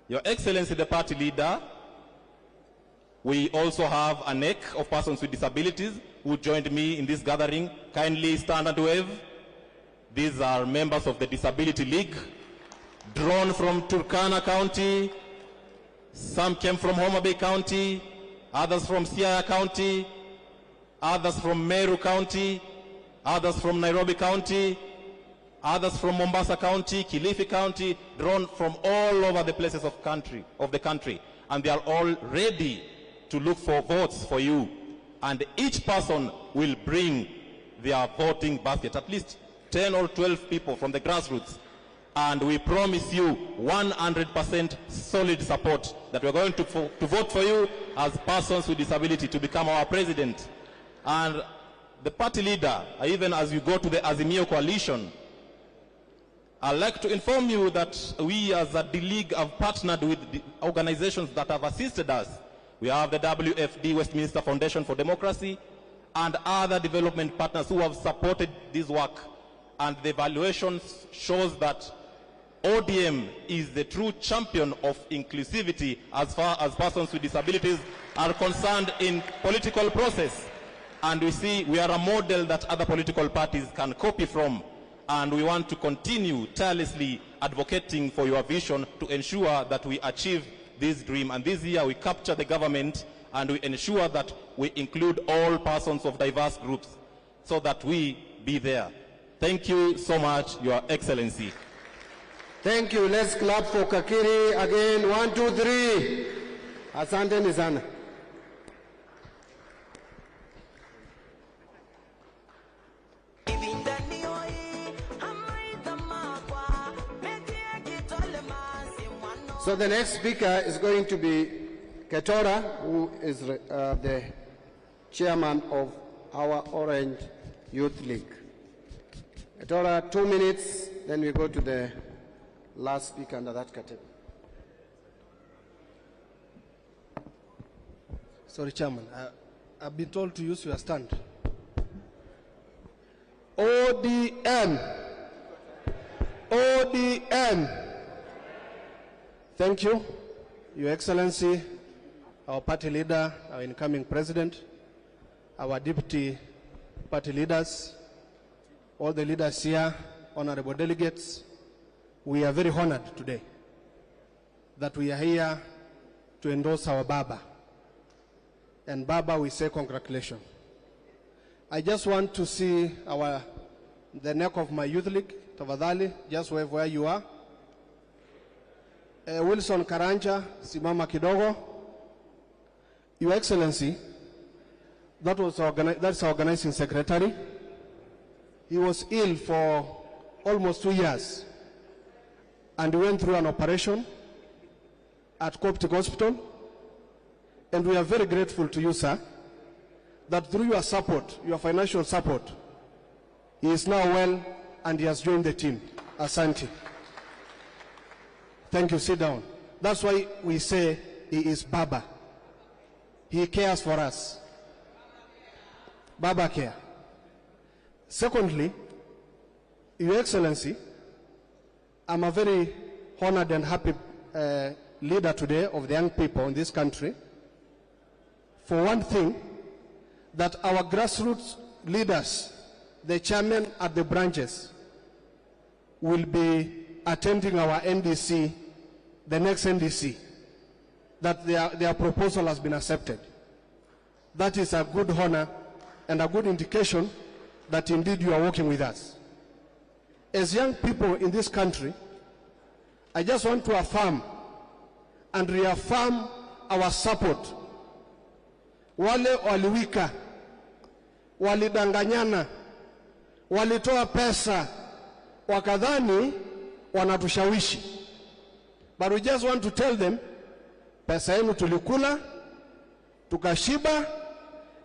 Your Excellency, the party leader, we also have a neck of persons with disabilities who joined me in this gathering. Kindly stand and wave. These are members of the Disability League, drawn from Turkana County. Some came from Homa Bay County, others from Siaya County, others from Meru County, others from Nairobi County, others from Mombasa County, Kilifi County, drawn from all over the places of the country. And they are all ready to look for votes for you. And each person will bring their voting basket, at least 10 or 12 people from the grassroots. And we promise you 100% solid support that we're going to vote for you as persons with disability to become our president. And the party leader, even as you go to the Azimio coalition, I'd like to inform you that we as a league have partnered with the organizations that have assisted us. We have the WFD, Westminster Foundation for Democracy, and other development partners who have supported this work. And the evaluations shows that ODM is the true champion of inclusivity as far as persons with disabilities are concerned in political process. And we see we are a model that other political parties can copy from. And we want to continue tirelessly advocating for your vision to ensure that we achieve this dream. And this year we capture the government and we ensure that we include all persons of diverse groups so that we be there. Thank you so much, Your Excellency. Thank you. Let's clap for Kakiri again. 1, 2, 3. Asante ni sana. So the next speaker is going to be Ketora, who is the chairman of our Orange Youth League. Ketora, 2 minutes, then we go to the last speaker under that category. Sorry, Chairman. I've been told to use your stand. ODM. ODM. Thank you, Your Excellency, our party leader, our incoming president, our deputy party leaders, all the leaders here, honorable delegates. We are very honored today that we are here to endorse our Baba. And Baba, we say congratulations. I just want to see the neck of my youth league, Tafadhali, just wave where you are. Wilson Karanja, simama kidogo. Your Excellency, that's our organizing secretary. He was ill for almost 2 years and went through an operation at Coptic Hospital. And we are very grateful to you, sir, that through your support, your financial support, he is now well and he has joined the team. Asante. Thank you. Sit down. That's why we say he is Baba. He cares for us. Baba care. Secondly, Your Excellency, I'm a very honored and happy leader today of the young people in this country. For one thing, that our grassroots leaders, the chairmen at the branches, will be attending our NDC, the next NDC, that their proposal has been accepted. That is a good honor and a good indication that indeed you are working with us. As young people in this country, I just want to affirm and reaffirm our support. Wale waliwika, walidanganyana, walitoa pesa, wakadhani wanatushawishi. But we just want to tell them, pesa yenu tulikula, tukashiba,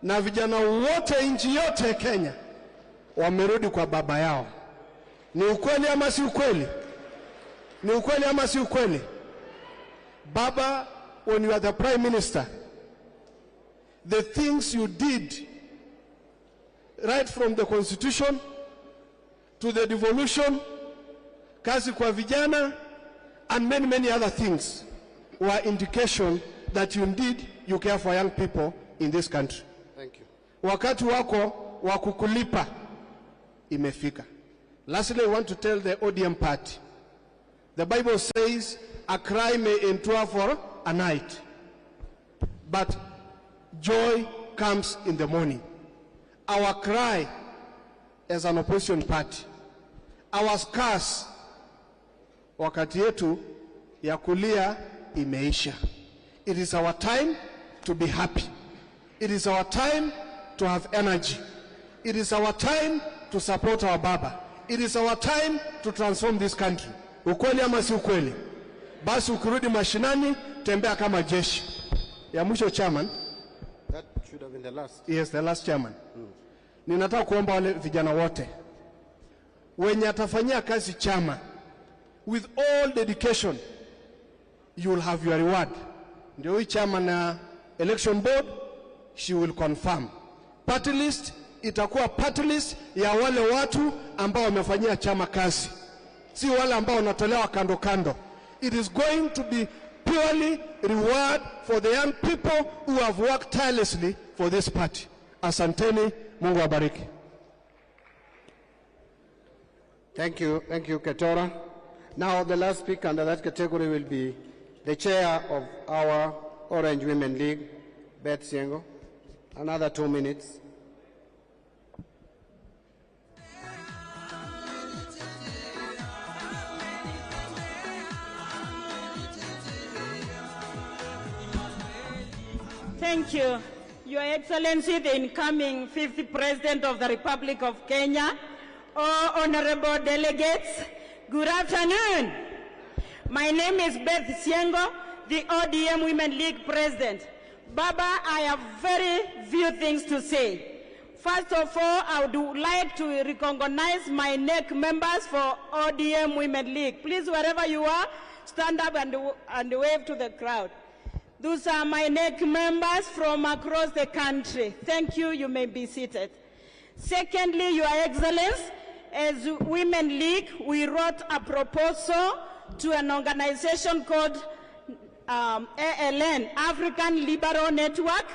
na vijana wote nchi yote Kenya wamerudi kwa baba yao. Ni ukweli ama si ukweli? Ni ukweli ama si ukweli? Baba, when you are the Prime Minister, the things you did, right from the Constitution to the devolution, kazi kwa vijana, and many, many other things, were indication that indeed you care for young people in this country. Thank you. Wakati wako wa kukulipa imefika. Lastly, I want to tell the Odm party. The Bible says, a cry may endure for a night, but joy comes in the morning. Our cry as an opposition party, our scars, wakati yetu ya kulia imeisha. It is our time to be happy. It is our time to have energy. It is our time to support our baba. It is our time to transform this country. Ukweli ama si ukweli? Basi ukirudi mashinani, tembea kama jeshi. Ya mwisho, Chairman. That should have been the last. Yes, the last, Chairman. Ninataka kuomba wale vijana wote wenye atafanyia kazi chama, with all dedication, you will have your reward. Ndio hii chama na election board, she will confirm. Party list itakuwa party list ya wale watu ambao wamefanyia chama kazi, si wale ambao wanatolewa kando kando. It is going to be purely reward for the young people who have worked tirelessly for this party. Asanteni, Mungu abariki. Thank you, Ketora. Now the last speaker under that category will be the chair of our Orange Women League, Beth Siengo. Another 2 minutes. Thank you, Your Excellency, the incoming 5th President of the Republic of Kenya, all honorable delegates, good afternoon. My name is Beth Siengo, the ODM Women League President. Baba, I have very few things to say. First of all, I would like to recognize my NEC members for ODM Women League. Please, wherever you are, stand up and wave to the crowd. Those are my NEC members from across the country. Thank you. You may be seated. Secondly, Your Excellency, as Women League, we wrote a proposal to an organization called ALN, African Liberal Network,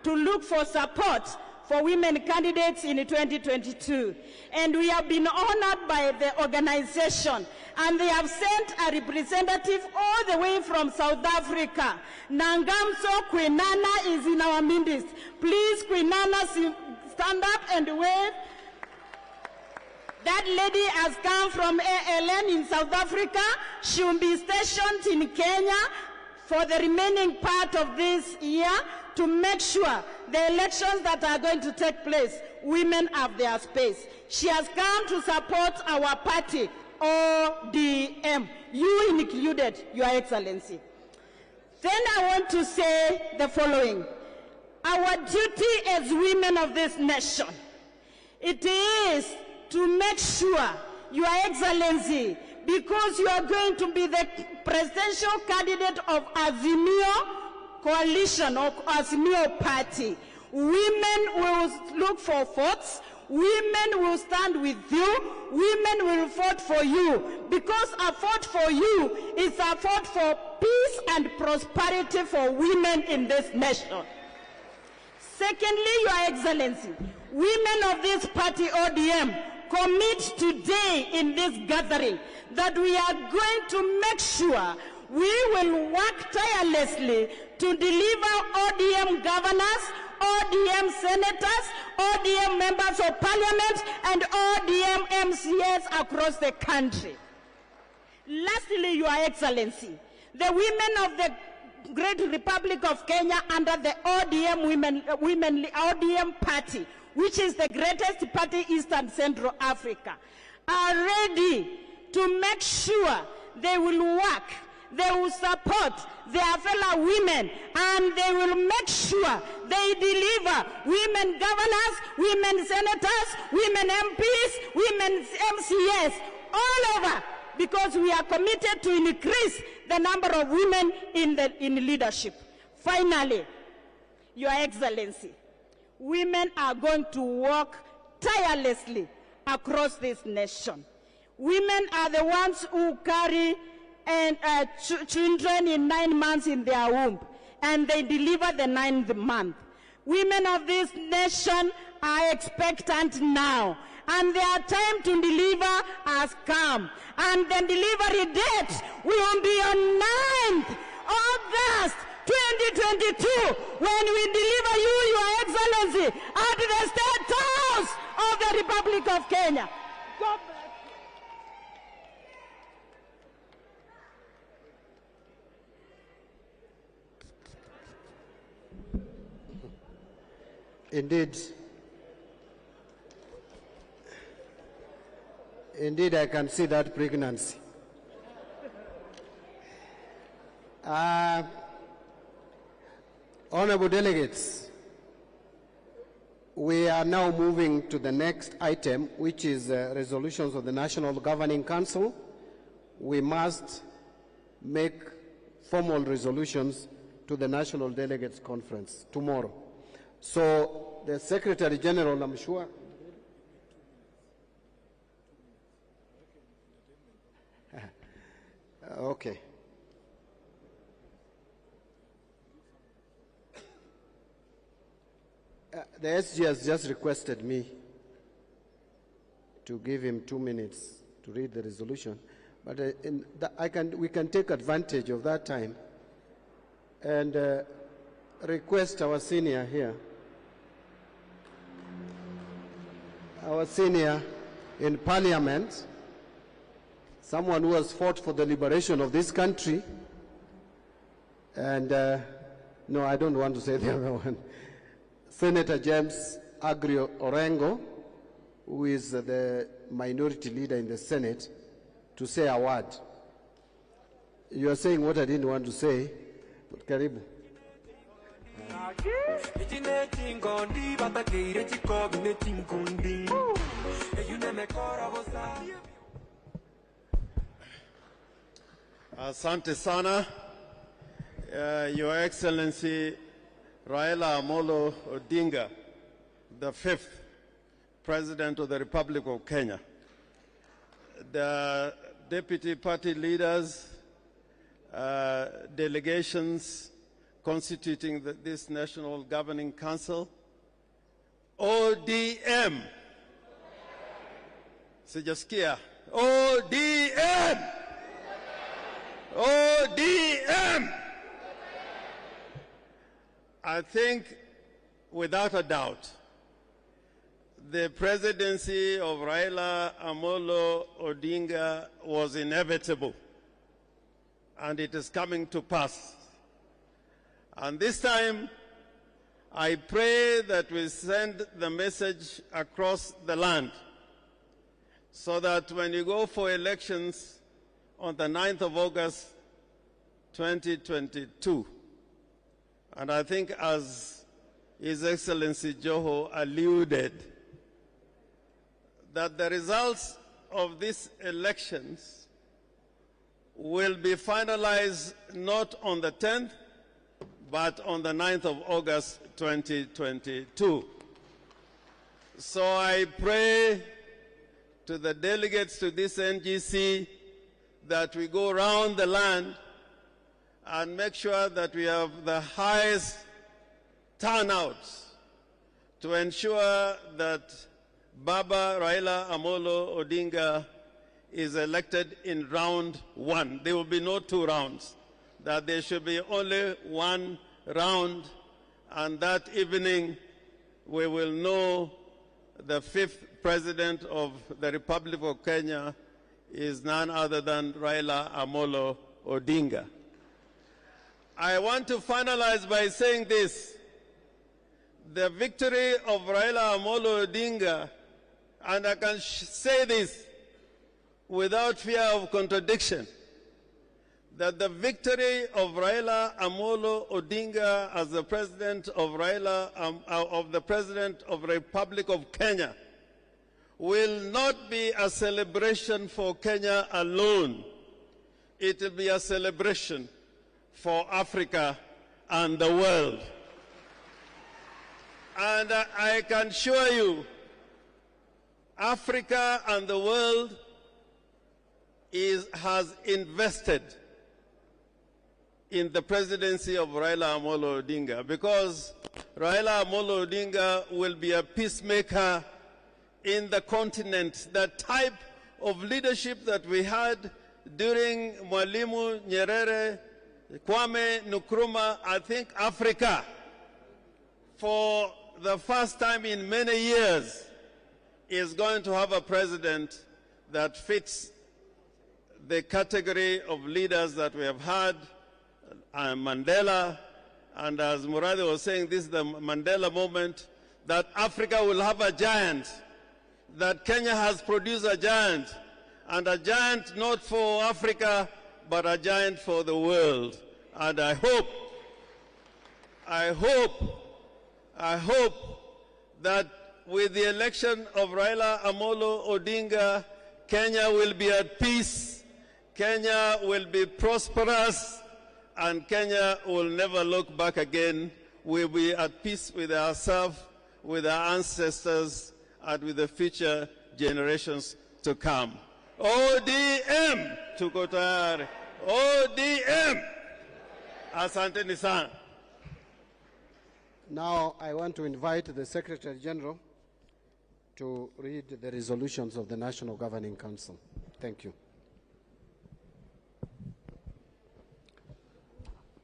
to look for support for women candidates in 2022. And we have been honored by the organization, and they have sent a representative all the way from South Africa. Nangamso Kwinana is in our midst. Please, Kwinana, stand up and wave. That lady has come from ALN in South Africa. She will be stationed in Kenya for the remaining part of this year to make sure the elections that are going to take place, women have their space. She has come to support our party, ODM, you included, Your Excellency. Then I want to say the following. Our duty as women of this nation, it is to make sure, Your Excellency, because you are going to be the presidential candidate of Azimio coalition or Azimio party, women will look for votes, women will stand with you, women will vote for you, because a vote for you is a vote for peace and prosperity for women in this nation. Secondly, Your Excellency, women of this party, ODM, commit today in this gathering that we are going to make sure we will work tirelessly to deliver ODM governors, ODM senators, ODM members of parliament, and ODM MCAs across the country. Lastly, Your Excellency, the women of the great Republic of Kenya under the ODM party, which is the greatest party East and Central Africa, are ready to make sure they will work, they will support their fellow women, and they will make sure they deliver women governors, women senators, women MPs, women MCS, all over, because we are committed to increase the number of women in leadership. Finally, Your Excellency, women are going to work tirelessly across this nation. Women are the ones who carry children in 9 months in their womb, and they deliver the 9th month. Women of this nation are expectant now, and their time to deliver has come. And the delivery date will be on 9th August 2022, when we deliver you, Your Excellency, at the State House of the Republic of Kenya. God bless. Indeed, I can see that pregnancy. Honorable delegates, we are now moving to the next item, which is resolutions of the National Governing Council. We must make formal resolutions to the National Delegates Conference tomorrow. So the Secretary General, I'm sure, okay. The SG has just requested me to give him 2 minutes to read the resolution, but we can take advantage of that time and request our senior here, our senior in Parliament, someone who has fought for the liberation of this country, and no, I don't want to say the other one, Senator James Agrio Orengo, who is the minority leader in the Senate, to say a word. You are saying what I didn't want to say, but karibu. Asante sana, Your Excellency Raila Amolo Odinga, the 5th President of the Republic of Kenya, the deputy party leaders, delegations constituting this National Governing Council, ODM, sijasikia, ODM, ODM. I think, without a doubt, the presidency of Raila Amolo Odinga was inevitable, and it is coming to pass. And this time, I pray that we send the message across the land so that when you go for elections on the 9th of August 2022, and I think as His Excellency Joho alluded, that the results of these elections will be finalized not on the 10th, but on the 9th of August 2022. So I pray to the delegates to this NGC that we go around the land and make sure that we have the highest turnouts to ensure that Baba Raila Amolo Odinga is elected in round 1. There will be no 2 rounds, that there should be only 1 round, and that evening we will know the 5th President of the Republic of Kenya is none other than Raila Amolo Odinga. I want to finalize by saying this. The victory of Raila Amolo Odinga, and I can say this without fear of contradiction, that the victory of Raila Amolo Odinga as the president of the President of the Republic of Kenya will not be a celebration for Kenya alone. It will be a celebration for Africa and the world. And I can assure you, Africa and the world has invested in the presidency of Raila Amolo Odinga, because Raila Amolo Odinga will be a peacemaker in the continent. The type of leadership that we had during Mwalimu Nyerere, Kwame Nkrumah, I think Africa, for the first time in many years, is going to have a president that fits the category of leaders that we have had. Mandela, and as Muradi was saying, this is the Mandela moment, that Africa will have a giant, that Kenya has produced a giant, and a giant not for Africa, but a giant for the world. And I hope that with the election of Raila Amolo Odinga, Kenya will be at peace, Kenya will be prosperous, and Kenya will never look back again. We'll be at peace with ourselves, with our ancestors, and with the future generations to come. ODM, tuko tayari. ODM. Asanteni sana. Now I want to invite the Secretary General to read the resolutions of the National Governing Council. Thank you.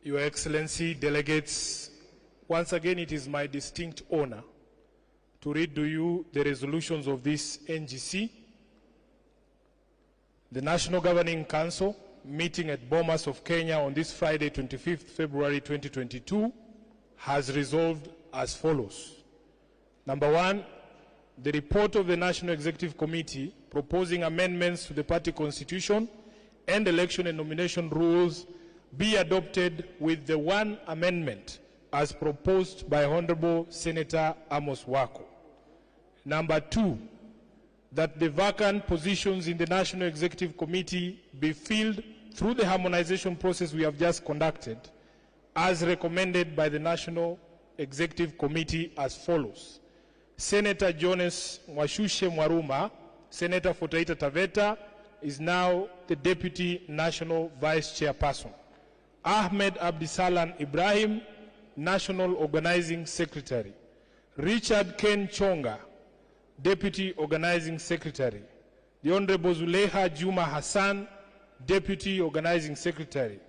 Your Excellency, delegates, once again it is my distinct honor to read to you the resolutions of this NGC. The National Governing Council, meeting at Bomas of Kenya on this Friday, 25th February 2022, has resolved as follows. Number one, the report of the National Executive Committee proposing amendments to the party constitution and election and nomination rules be adopted with the one amendment as proposed by Honorable Senator Amos Wako. Number two, that the vacant positions in the National Executive Committee be filled through the harmonization process we have just conducted, as recommended by the National Executive Committee as follows. Senator Jonas Mwashushe Mwaruma, Senator for Taita Taveta, is now the Deputy National Vice Chairperson. Ahmed Abdisalan Ibrahim, National Organizing Secretary. Richard Ken Chonga, Deputy Organizing Secretary. The Honorable Zuleha Juma Hassan, Deputy Organizing Secretary.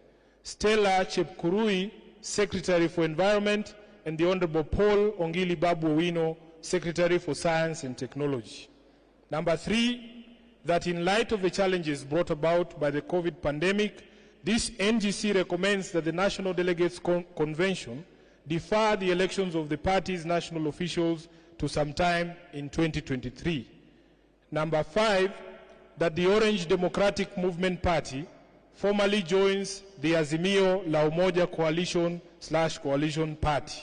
Stella Chepkurui, Secretary for Environment, and the Honorable Paul Ongili Babu Owino, Secretary for Science and Technology. Number three, that in light of the challenges brought about by the COVID pandemic, this NGC recommends that the National Delegates Convention defer the elections of the party's national officials to sometime in 2023. Number five, that the Orange Democratic Movement Party formally joins the Azimio La Umoja Coalition/Coalition Party.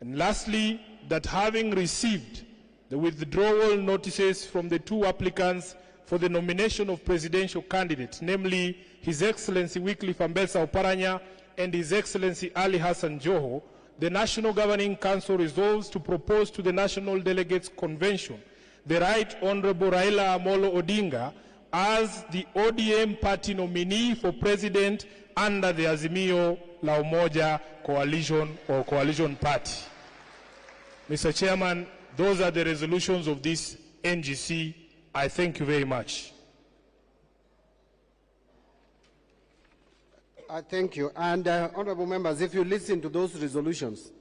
And lastly, that having received the withdrawal notices from the two applicants for the nomination of presidential candidates, namely His Excellency Wycliffe Ambetsa Oparanya and His Excellency Ali Hassan Joho, the National Governing Council resolves to propose to the National Delegates Convention the Right Honorable Raila Amolo Odinga as the ODM party nominee for president under the Azimio La Umoja Coalition or Coalition Party. Mr. Chairman, those are the resolutions of this NGC. I thank you very much. I thank you. And honorable members, if you listen to those resolutions,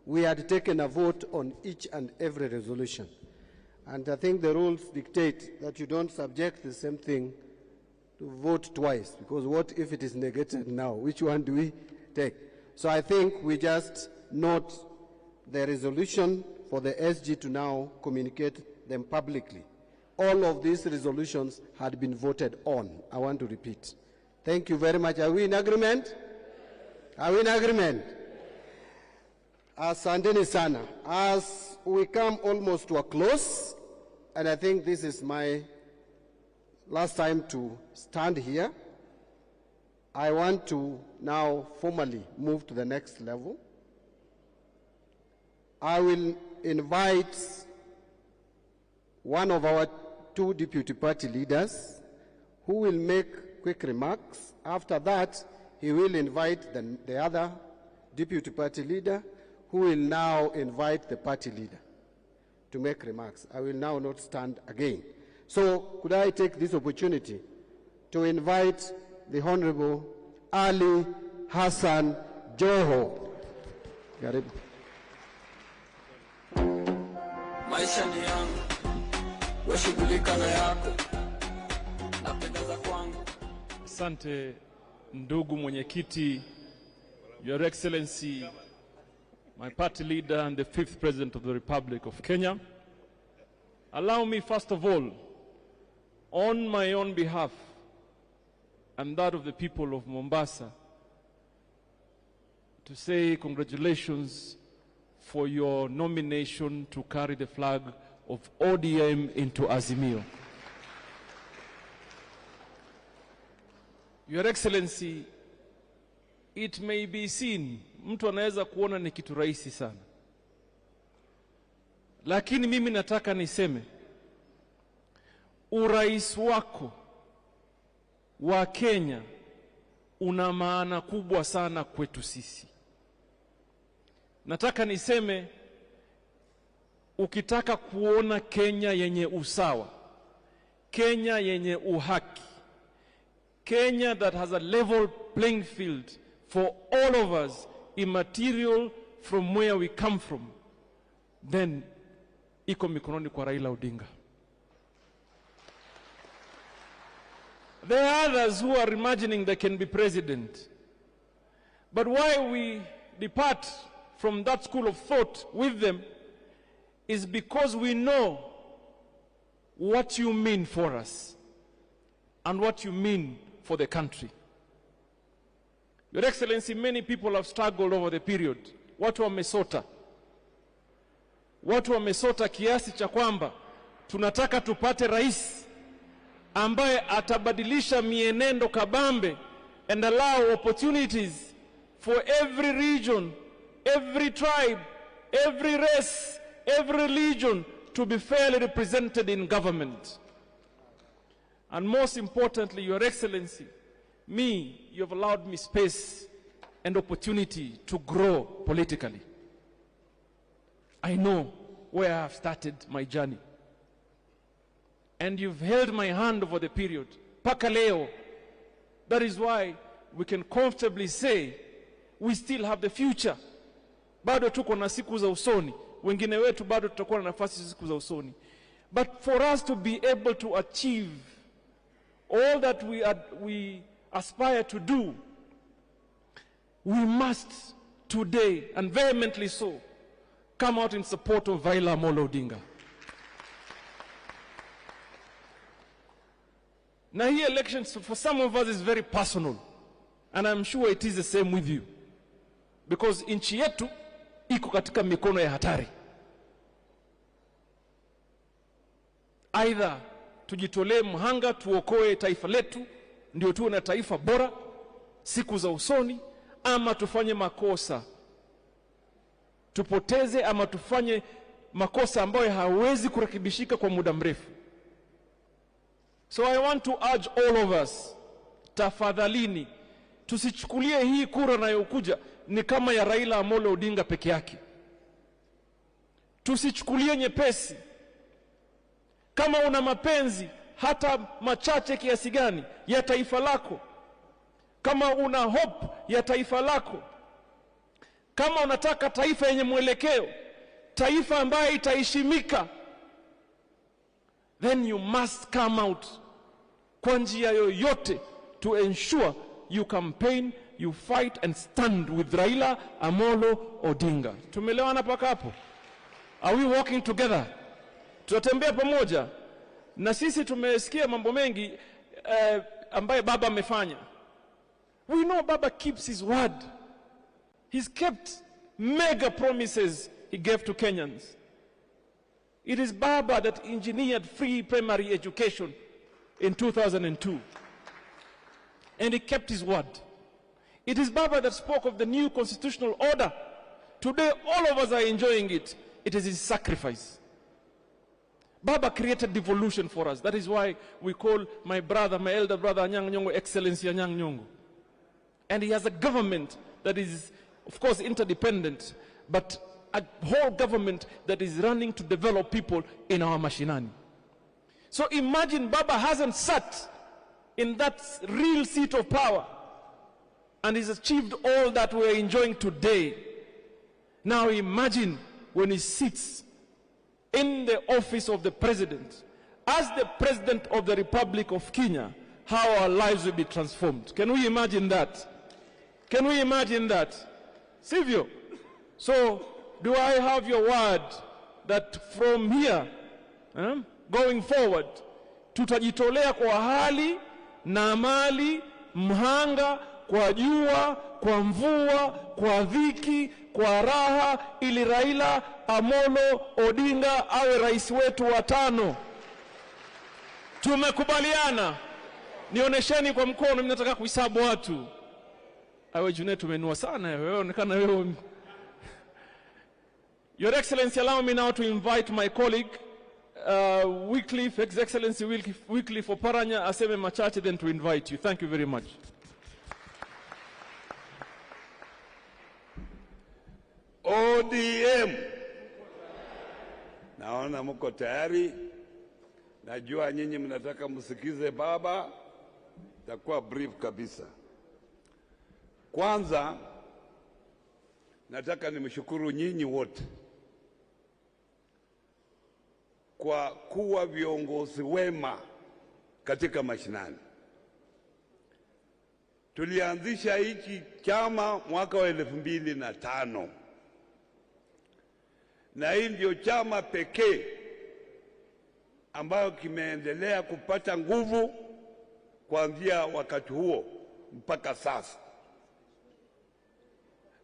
we had taken a vote on each and every resolution. And I think the rules dictate that you don't subject the same thing to vote twice, because what if it is negated now? Which one do we take. So I think we just note the resolution for the SG to now communicate them publicly. All of these resolutions had been voted on. I want to repeat. Thank you very much. Are we in agreement? Are we in agreement? Asanteni sana. As we come almost to a close, and I think this is my last time to stand here, I want to now formally move to the next level. I will invite one of our two deputy party leaders who will make quick remarks. After that, he will invite the other deputy party leader, who will now invite the party leader to make remarks. I will now not stand again. So could I take this opportunity to invite the Honorable Ali Hassan Joho. Karibu. Maisha ni yangu, wewe shughulika na yako, napendeza kwangu. Asante ndugu mwenyekiti, Your Excellency, my party leader and the 5th President of the Republic of Kenya. Allow me first of all, on my own behalf and that of the people of Mombasa, to say congratulations for your nomination to carry the flag of ODM into Azimio. Your Excellency, it may be seen, mtu anaweza kuona ni kitu rahisi sana. Lakini mimi nataka niseme, urais wako wa Kenya una maana kubwa sana kwetu sisi. Nataka niseme, ukitaka kuona Kenya yenye usawa, Kenya yenye uhaki, Kenya that has a level playing field for all of us, immaterial from where we come from, then iko mikononi kwa Raila Odinga. There are others who are imagining they can be president. But why we depart from that school of thought with them is because we know what you mean for us and what you mean for the country. Your Excellency, many people have struggled over the period. Watu wamesota. Watu wamesota kiasi cha kwamba tunataka tupate rais ambaye atabadilisha mienendo kabambe and allow opportunities for every region, every tribe, every race, every religion to be fairly represented in government. And most importantly, Your Excellency, you have allowed me space and opportunity to grow politically. I know where I have started my journey. And you've held my hand over the period. Paka leo. That is why we can comfortably say we still have the future. Bado tuko na siku za usoni. Wengine wetu bado tutakuwa na nafasi siku za usoni. But for us to be able to achieve all that we aspire to do, we must today, and vehemently so, come out in support of Raila Amolo Odinga. Now, here elections for some of us is very personal, and I'm sure it is the same with you, because nchi yetu iko katika mikono ya hatari. Either tujitolee mhanga tuokoe taifa letu ndio tuwe na taifa bora siku za usoni, ama tufanye makosa tupoteze, ama tufanye makosa ambayo hawezi kurekebishika kwa muda mrefu. So I want to urge all of us, tafadhalini, tusichukulie hii kura inayokuja ni kama ya Raila Amolo Odinga peke yake. Tusichukulie nyepesi. Kama una mapenzi hata machache kiasi gani ya taifa lako, kama una hope ya taifa lako, kama unataka taifa yenye mwelekeo, taifa ambayo itaheshimika, then you must come out kwa njia yoyote to ensure you campaign, you fight and stand with Raila Amolo Odinga. Tumelewana paka hapo? Are we working together? Tutatembea pamoja? Na sisi tumesikia mambo mengi ambaye baba amefanya. We know Baba keeps his word. He's kept mega promises he gave to Kenyans. It is Baba that engineered free primary education in 2002. And he kept his word. It is Baba that spoke of the new constitutional order. Today, all of us are enjoying it. It is his sacrifice. Baba created devolution for us. That is why we call my brother, my elder brother, Anyang' Nyong'o, Excellency Anyang' Nyong'o. And he has a government that is, of course, interdependent, but a whole government that is running to develop people in our mashinani. So imagine Baba hasn't sat in that real seat of power and he's achieved all that we're enjoying today. Now imagine when he sits in the office of the president, as the president of the Republic of Kenya, how our lives will be transformed. Can we imagine that? Can we imagine that? Silvio, so do I have your word that from here, going forward, tutajitolea kwa hali na mali, mhanga, kwa jua, kwa mvua, kwa dhiki, kwa raha, ili Raila Amolo Odinga awe rais wetu wa 5. Tumekubaliana. Nionesheni kwa mkono, mimi nataka kuhesabu watu. Awe Junet, tumenua sana wewe, onekana wewe. Your Excellency, allow me now to invite my colleague, Wycliffe, His Excellency Wycliffe Oparanya, aseme machache, then to invite you. Thank you very much. ODM. Naona mko tayari. Najua nyinyi mnataka msikize baba. Takuwa brief kabisa. Kwanza nataka nimshukuru nyinyi wote kwa kuwa viongozi wema katika mashinani. Tulianzisha hiki chama mwaka wa 2005. Na hii ndio chama pekee ambayo kimeendelea kupata nguvu kuanzia wakati huo mpaka sasa.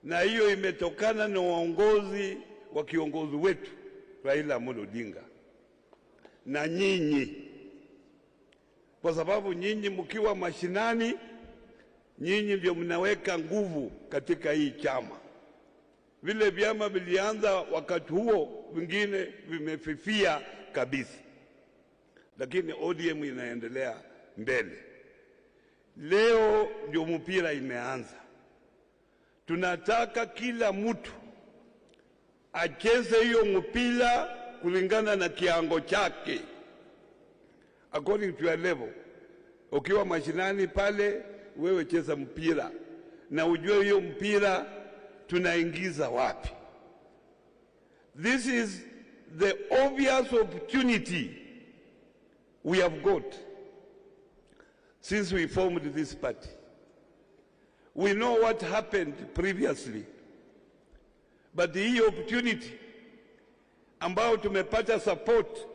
Na hiyo imetokana na uongozi wa kiongozi wetu Raila Amolo Odinga na nyinyi, kwa sababu nyinyi mkiwa mashinani, nyinyi ndio mnaweka nguvu katika hii chama. Vile vyama vilianza wakati huo, vingine vimefifia kabisa, lakini ODM inaendelea mbele. Leo ndio mpira imeanza. Tunataka kila mtu acheze hiyo mpira kulingana na kiango chake, according to your level. Ukiwa mashinani pale, wewe cheza mpira na ujue hiyo mpira tunaingiza wapi. This is the obvious opportunity we have got since we formed this party. We know what happened previously, but the opportunity ambao tumepata support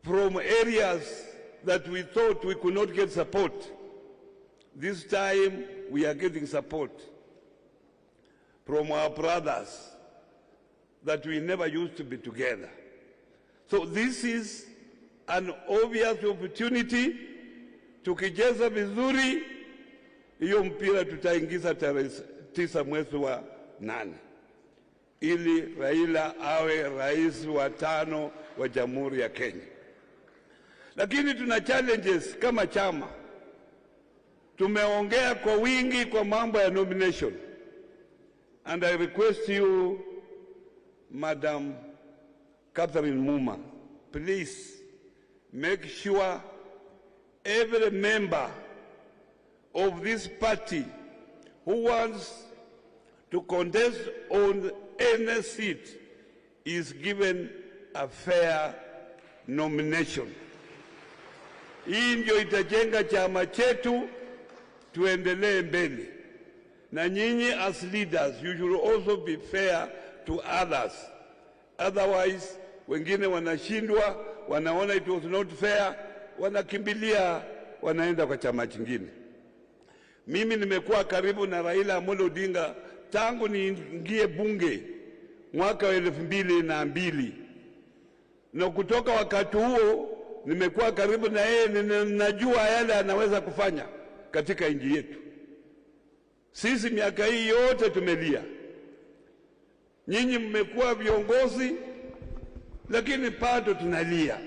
from areas that we thought we could not get support, this time we are getting support from our brothers that we never used to be together. So this is an obvious opportunity. Tukicheza vizuri, hiyo mpira tutaingiza tarehe 9 mwezi wa 8 ili Raila awe rais wa 5 wa Jamhuri ya Kenya. Lakini tuna challenges kama chama. Tumeongea kwa wingi kwa mambo ya nomination. And I request you, Madam Catherine Muma, please make sure every member of this party who wants to contest on any seat is given a fair nomination. Hii ndio itajenga chama chetu tuendelee mbele. Na nyinyi as leaders, you should also be fair to others. Otherwise, wengine wanashindwa, wanaona it was not fair, wanakimbilia, wanaenda kwa chama kingine. Mimi nimekuwa karibu na Raila Amolo Odinga tangu niingie bunge mwaka wa 2002. Na kutoka wakati huo nimekuwa karibu na yeye, ninajua yale anaweza kufanya katika nchi yetu. Sisi miaka hii yote tumelia. Nyinyi mmekuwa viongozi lakini bado tunalia.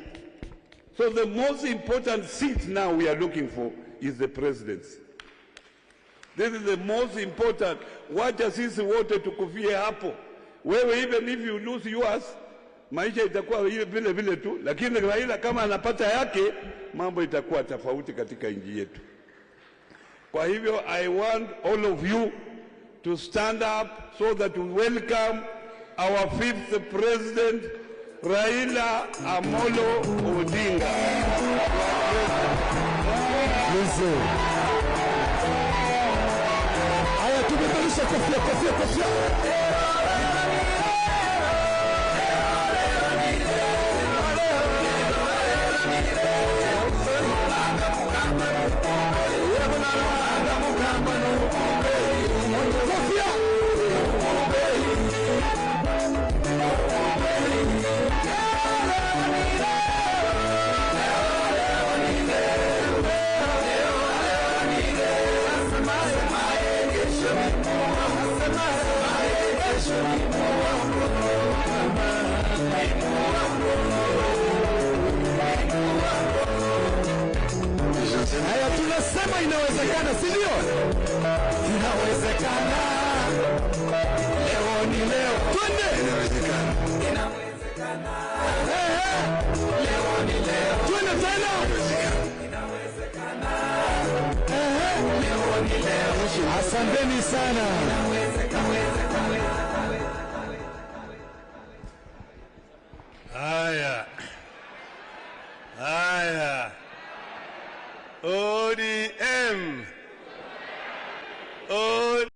So the most important seat now we are looking for is the presidency. This is the most important. Wacha sisi wote tukufie hapo. Wewe even if you lose yours, maisha itakuwa vile vile tu, lakini Raila kama anapata yake, mambo itakuwa tofauti katika nchi yetu. Kwa hivyo I want all of you to stand up so that we welcome our 5th president, Raila Amolo Odinga. Haya, tumepelisha kofia. Haya, tunasema inawezekana, si ndio? Inawezekana. Leo ni leo. Twende. Inawezekana. Inawezekana. Leo ni leo. Twende tena. Inawezekana. Leo ni leo. Asanteni sana. Haya. ODM. ODM.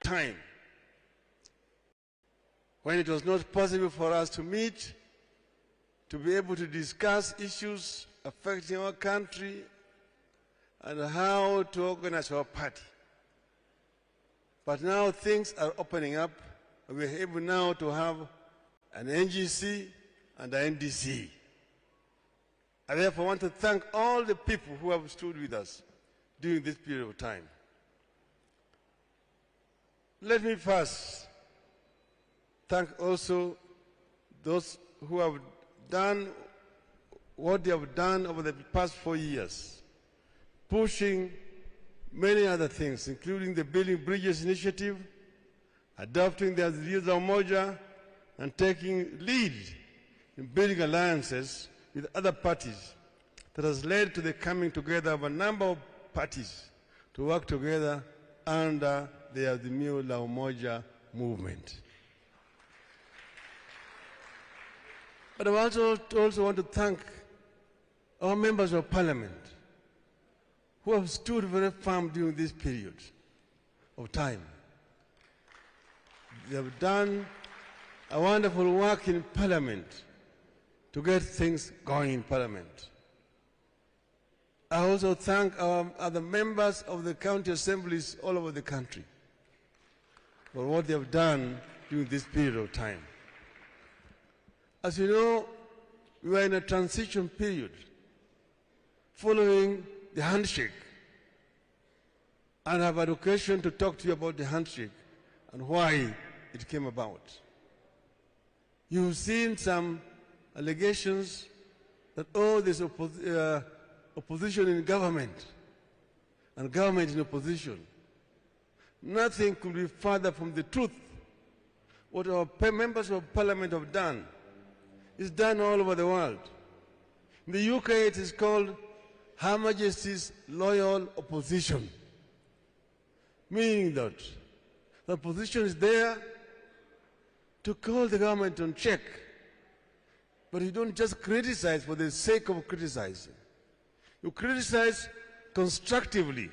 Time when it was not possible for us to meet, to be able to discuss issues affecting our country and how to organize our party. But now things are opening up, and we're able now to have an NGC and an NDC. I therefore want to thank all the people who have stood with us during this period of time. Let me first thank also those who have done what they have done over the past 4 years, pushing many other things, including the Building Bridges initiative, adopting the Azimio Umoja, and taking lead in building alliances with other parties that has led to the coming together of a number of parties to work together under the Azimio Umoja movement. But I also want to thank our members of parliament who have stood very firm during this period of time. They have done a wonderful work in parliament to get things going in parliament. I also thank our other members of the county assemblies all over the country for what they have done during this period of time. As you know, we are in a transition period following the handshake. And I have an occasion to talk to you about the handshake and why it came about. You've seen some allegations that, oh, there's opposition in government and government in opposition. Nothing could be further from the truth. What our members of parliament have done is done all over the world. In the UK, it is called Her Majesty's Loyal Opposition, meaning that the opposition is there to call the government on check. But you don't just criticize for the sake of criticizing. You criticize constructively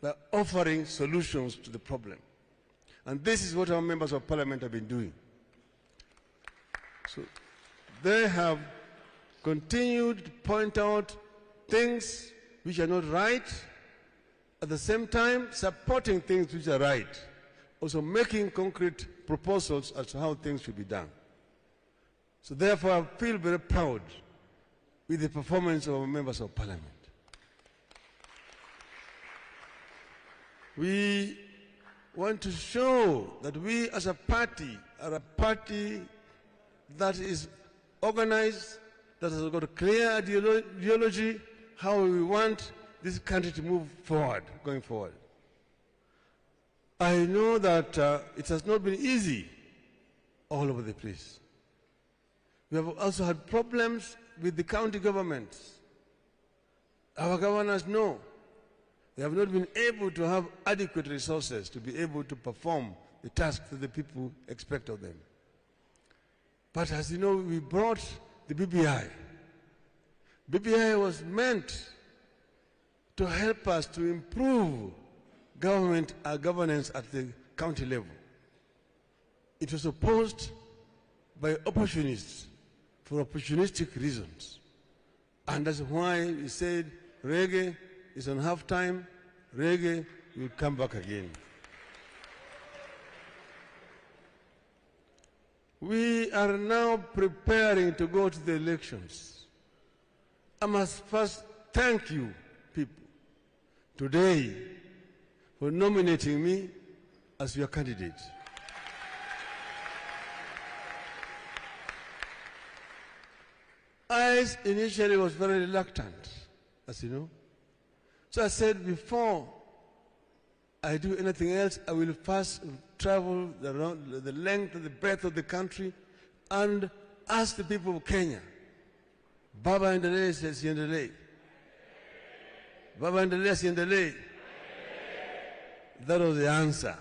by offering solutions to the problem. And this is what our members of parliament have been doing. So they have continued to point out things which are not right, at the same time supporting things which are right, also making concrete proposals as to how things should be done. So therefore I feel very proud with the performance of our members of parliament. We want to show that we as a party are a party that is organized, that has got a clear ideology, how we want this country to move forward, going forward. I know that it has not been easy all over the place. We have also had problems with the county governments. Our governors know they have not been able to have adequate resources to be able to perform the tasks that the people expect of them. But as you know, we brought the BBI. BBI was meant to help us to improve governance at the county level. It was opposed by opportunists for opportunistic reasons. And that's why we said reggae is on half time, reggae will come back again. We are now preparing to go to the elections. I must first thank you, people, today for nominating me as your candidate. I initially was very reluctant, as you know. So I said, before I do anything else, I will first travel the length and the breadth of the country and ask the people of Kenya, Baba endelee siendelee? Baba endelee siendelee? That was the answer.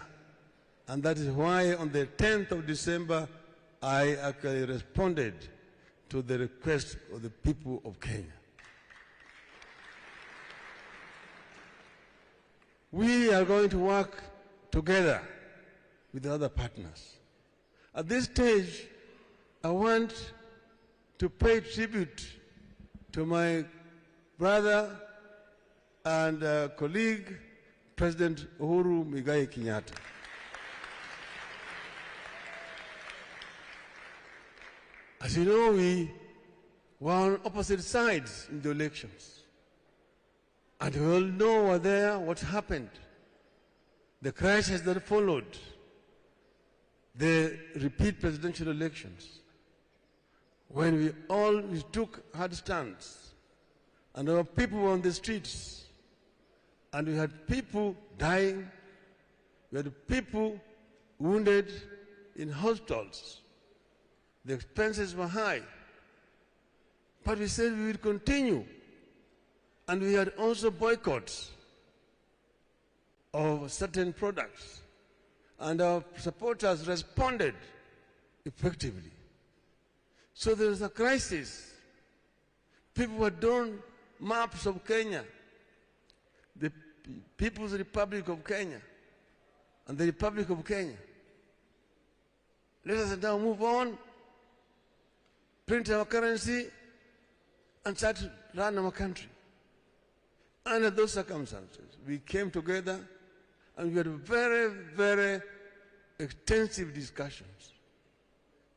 And that is why on the 10th of December, I actually responded to the request of the people of Kenya. We are going to work together with the other partners. At this stage, I want to pay tribute to my brother and colleague, President Uhuru Muigai Kenyatta. As you know, we were on opposite sides in the elections. And we all know what happened. The crisis that followed the repeat presidential elections, when we took hard stands, and our people were on the streets, and we had people dying, we had people wounded in hospitals. The expenses were high. But we said we would continue. And we had also boycotts of certain products. And our supporters responded effectively. So there was a crisis. People had drawn maps of Kenya, the People's Republic of Kenya, and the Republic of Kenya. Let us now move on, print our currency, and start to run our country. Under those circumstances, we came together and we had very, very extensive discussions.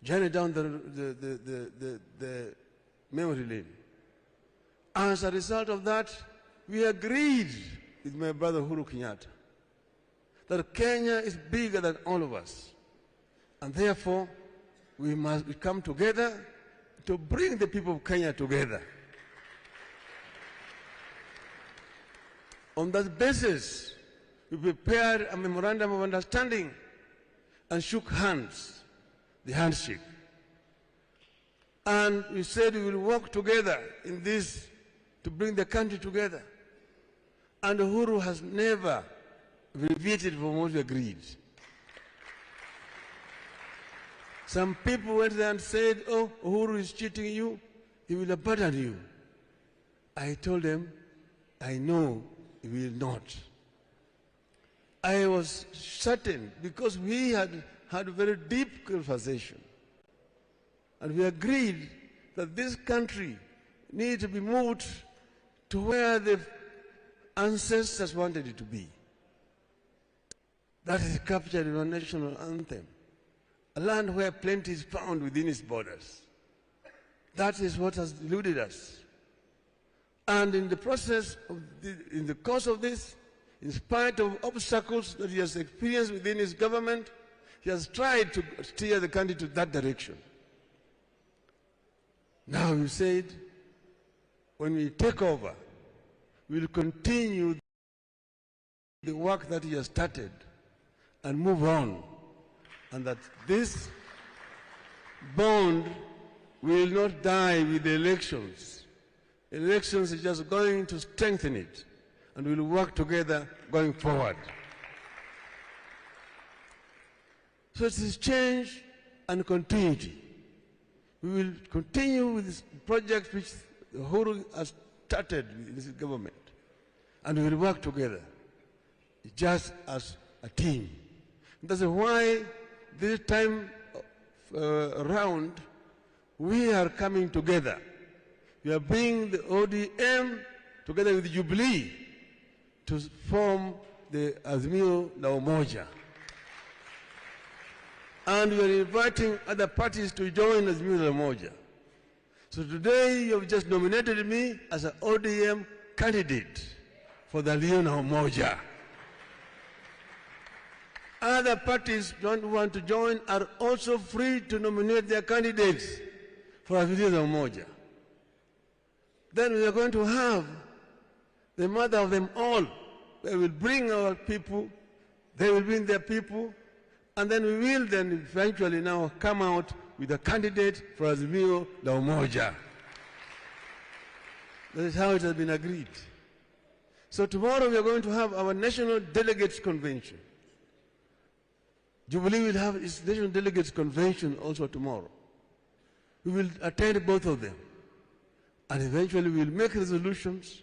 Journey down the memory lane. As a result of that, we agreed with my brother Uhuru Kenyatta that Kenya is bigger than all of us. And therefore, we must come together to bring the people of Kenya together. On that basis, we prepared a memorandum of understanding and shook hands, the handshake. And we said we will work together in this to bring the country together. And Uhuru has never deviated from what we agreed. Some people went there and said, oh, Uhuru is cheating you, he will abandon you. I told them, I know he will not. I was certain because we had had a very deep conversation. And we agreed that this country needs to be moved to where the ancestors wanted it to be. That is captured in our national anthem. A land where plenty is found within its borders. That is what has eluded us. And in the process of in the course of this, in spite of obstacles that he has experienced within his government, he has tried to steer the country to that direction. Now you said, when we take over, we will continue the work that he has started and move on, and that this bond will not die with the elections. Elections are just going to strengthen it, and we will work together going forward. So it is change and continuity. We will continue with this project which Uhuru has started with this government, and we will work together just as a team. That's why this time around we are coming together. We are bringing the ODM together with Jubilee to form the Azimio la Umoja. And we are inviting other parties to join Azimio la Umoja. So today you have just nominated me as an ODM candidate for the Azimio la Umoja. Other parties don't want to join are also free to nominate their candidates for Azimio la Umoja. Then we are going to have the mother of them all. They will bring our people, they will bring their people, and then we will then eventually now come out with a candidate for Azimio la Umoja. That is how it has been agreed. So tomorrow we are going to have our National Delegates Convention. Jubilee will have its National Delegates Convention also tomorrow. We will attend both of them. And eventually we will make resolutions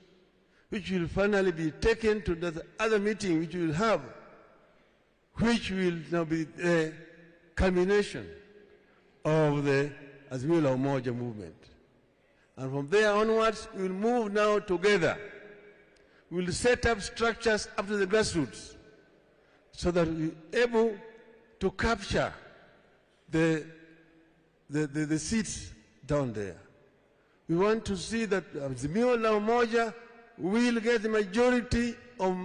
which will finally be taken to the other meeting which we will have, which will now be the culmination of the Azimio la Umoja movement. And from there onwards, we will move now together. We will set up structures up to the grassroots so that we are able to capture the seats down there. We want to see that Azimio la Umoja will get the majority of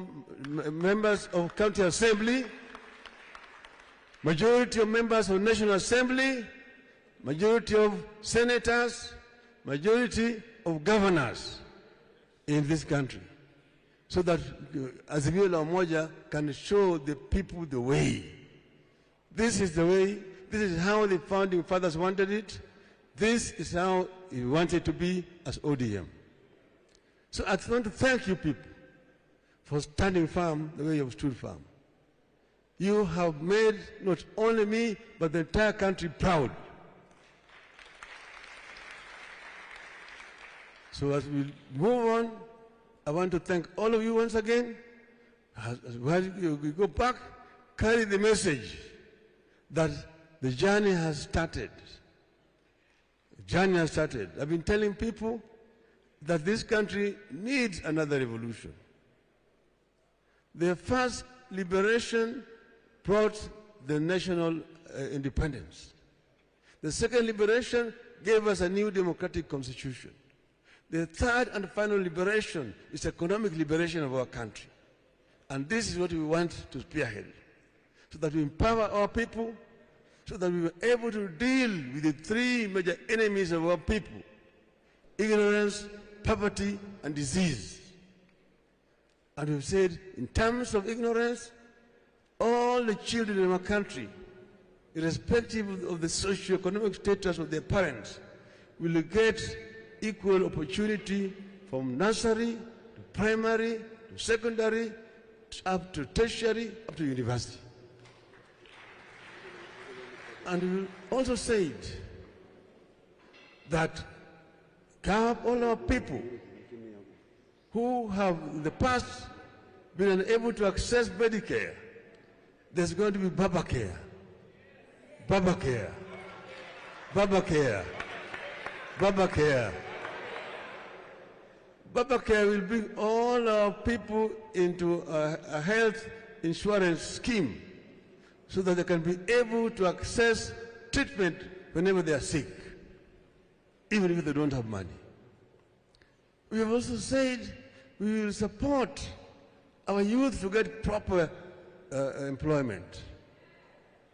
members of county assembly, majority of members of National Assembly, majority of senators, majority of governors in this country, so that Azimio la Umoja can show the people the way. This is the way, this is how the founding fathers wanted it, this is how we want it to be as ODM. So I want to thank you people for standing firm the way you have stood firm. You have made not only me, but the entire country proud. So as we move on, I want to thank all of you once again. As you go back, carry the message that the journey has started. The journey has started. I've been telling people that this country needs another revolution. The first liberation brought the national independence. The second liberation gave us a new democratic constitution. The third and final liberation is economic liberation of our country. And this is what we want to spearhead, so that we empower our people, so that we were able to deal with the three major enemies of our people: ignorance, poverty, and disease. And we've said, in terms of ignorance, all the children in our country, irrespective of the socio-economic status of their parents, will get equal opportunity from nursery to primary to secondary, up to tertiary, up to university. And we also said that all our people who have in the past been unable to access Medicare, there's going to be Baba Care. Baba Care. Baba Care. Baba Care. Baba Care will bring all our people into a health insurance scheme so that they can be able to access treatment whenever they are sick, even if they don't have money. We have also said we will support our youth to get proper employment.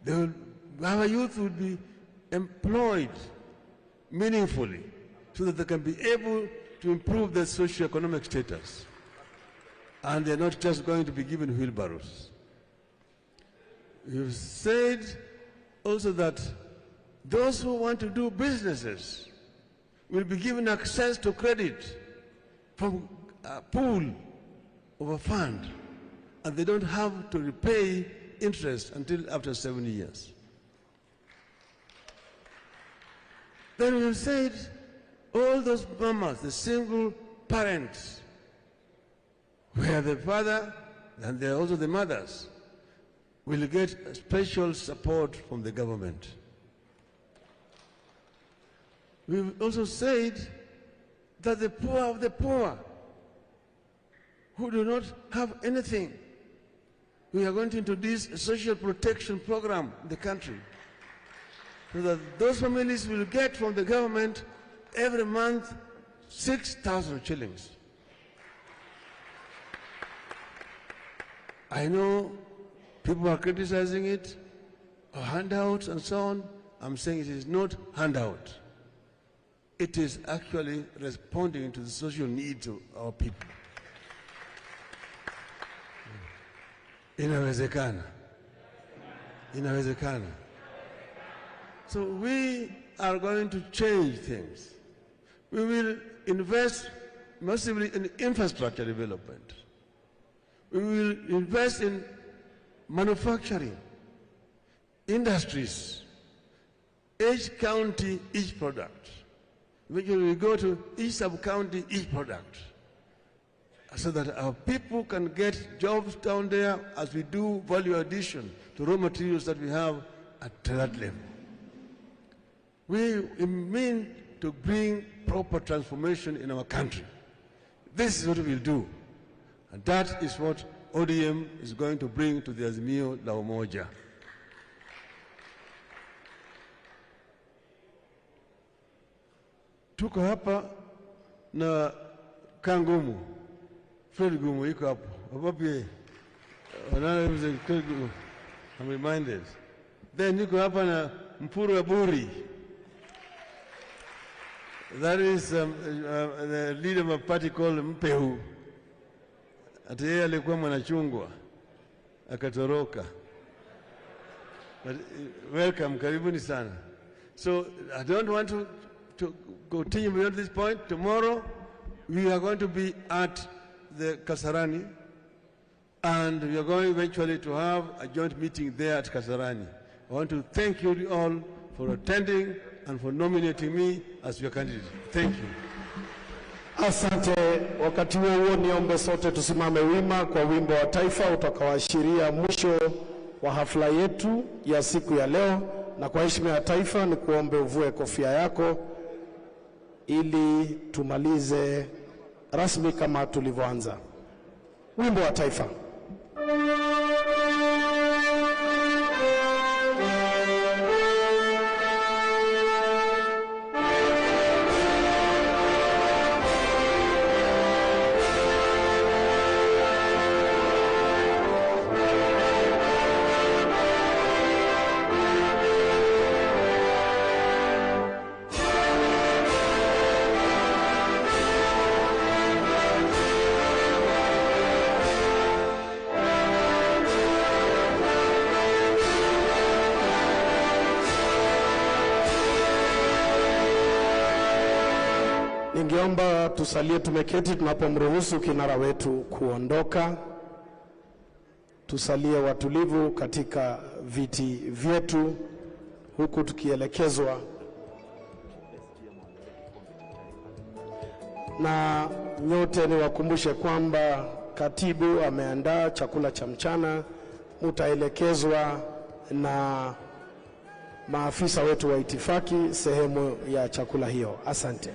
Our youth will be employed meaningfully so that they can be able to improve their socio-economic status. And they're not just going to be given wheelbarrows. We've said also that those who want to do businesses will be given access to credit from a pool of a fund, and they don't have to repay interest until after 7 years. Then we said all those mamas, the single parents, where the father and they're also the mothers, will get special support from the government. We've also said that the poor of the poor, who do not have anything, we are going to introduce a social protection program in the country, so that those families will get from the government every month 6,000 shillings. I know people are criticizing it, or handouts and so on. I'm saying it is not handout. It is actually responding to the social needs of our people. Inawezekana. Inawezekana. So we are going to change things. We will invest massively in infrastructure development. We will invest in manufacturing, industries, each county, each product. Eventually we go to each sub-county, each product, so that our people can get jobs down there as we do value addition to raw materials that we have at that level. We mean to bring proper transformation in our country. This is what we will do. And that is what ODM is going to bring to the Azimio la Umoja. Tuko hapa na Kangumu. Fred Gumu yuko hapo. Wapapi I'm reminded. Then yuko hapa na Mpuru Aburi. That is the leader of a party called Mpehu. Ati yeye alikuwa mwanachungwa akatoroka. But welcome, karibuni sana. So I don't want to continue beyond this point. Tomorrow we are going to be at the Kasarani, and we are going eventually to have a joint meeting there at Kasarani. I want to thank you all for attending and for nominating me as your candidate. Thank you. Asante. Wakati huo niombe sote tusimame wima kwa wimbo wa taifa utakaoashiria mwisho wa hafla yetu ya siku ya leo, na kwa heshima ya taifa ni kuombe uvue kofia yako ili tumalize rasmi kama tulivyoanza. Wimbo wa taifa. ningeomba tusalie tumeketi tunapomruhusu kinara wetu kuondoka. Tusalie watulivu katika viti vyetu huku tukielekezwa na nyote. Ni wakumbushe kwamba katibu ameandaa chakula cha mchana, mutaelekezwa na maafisa wetu wa itifaki sehemu ya chakula hiyo. Asante.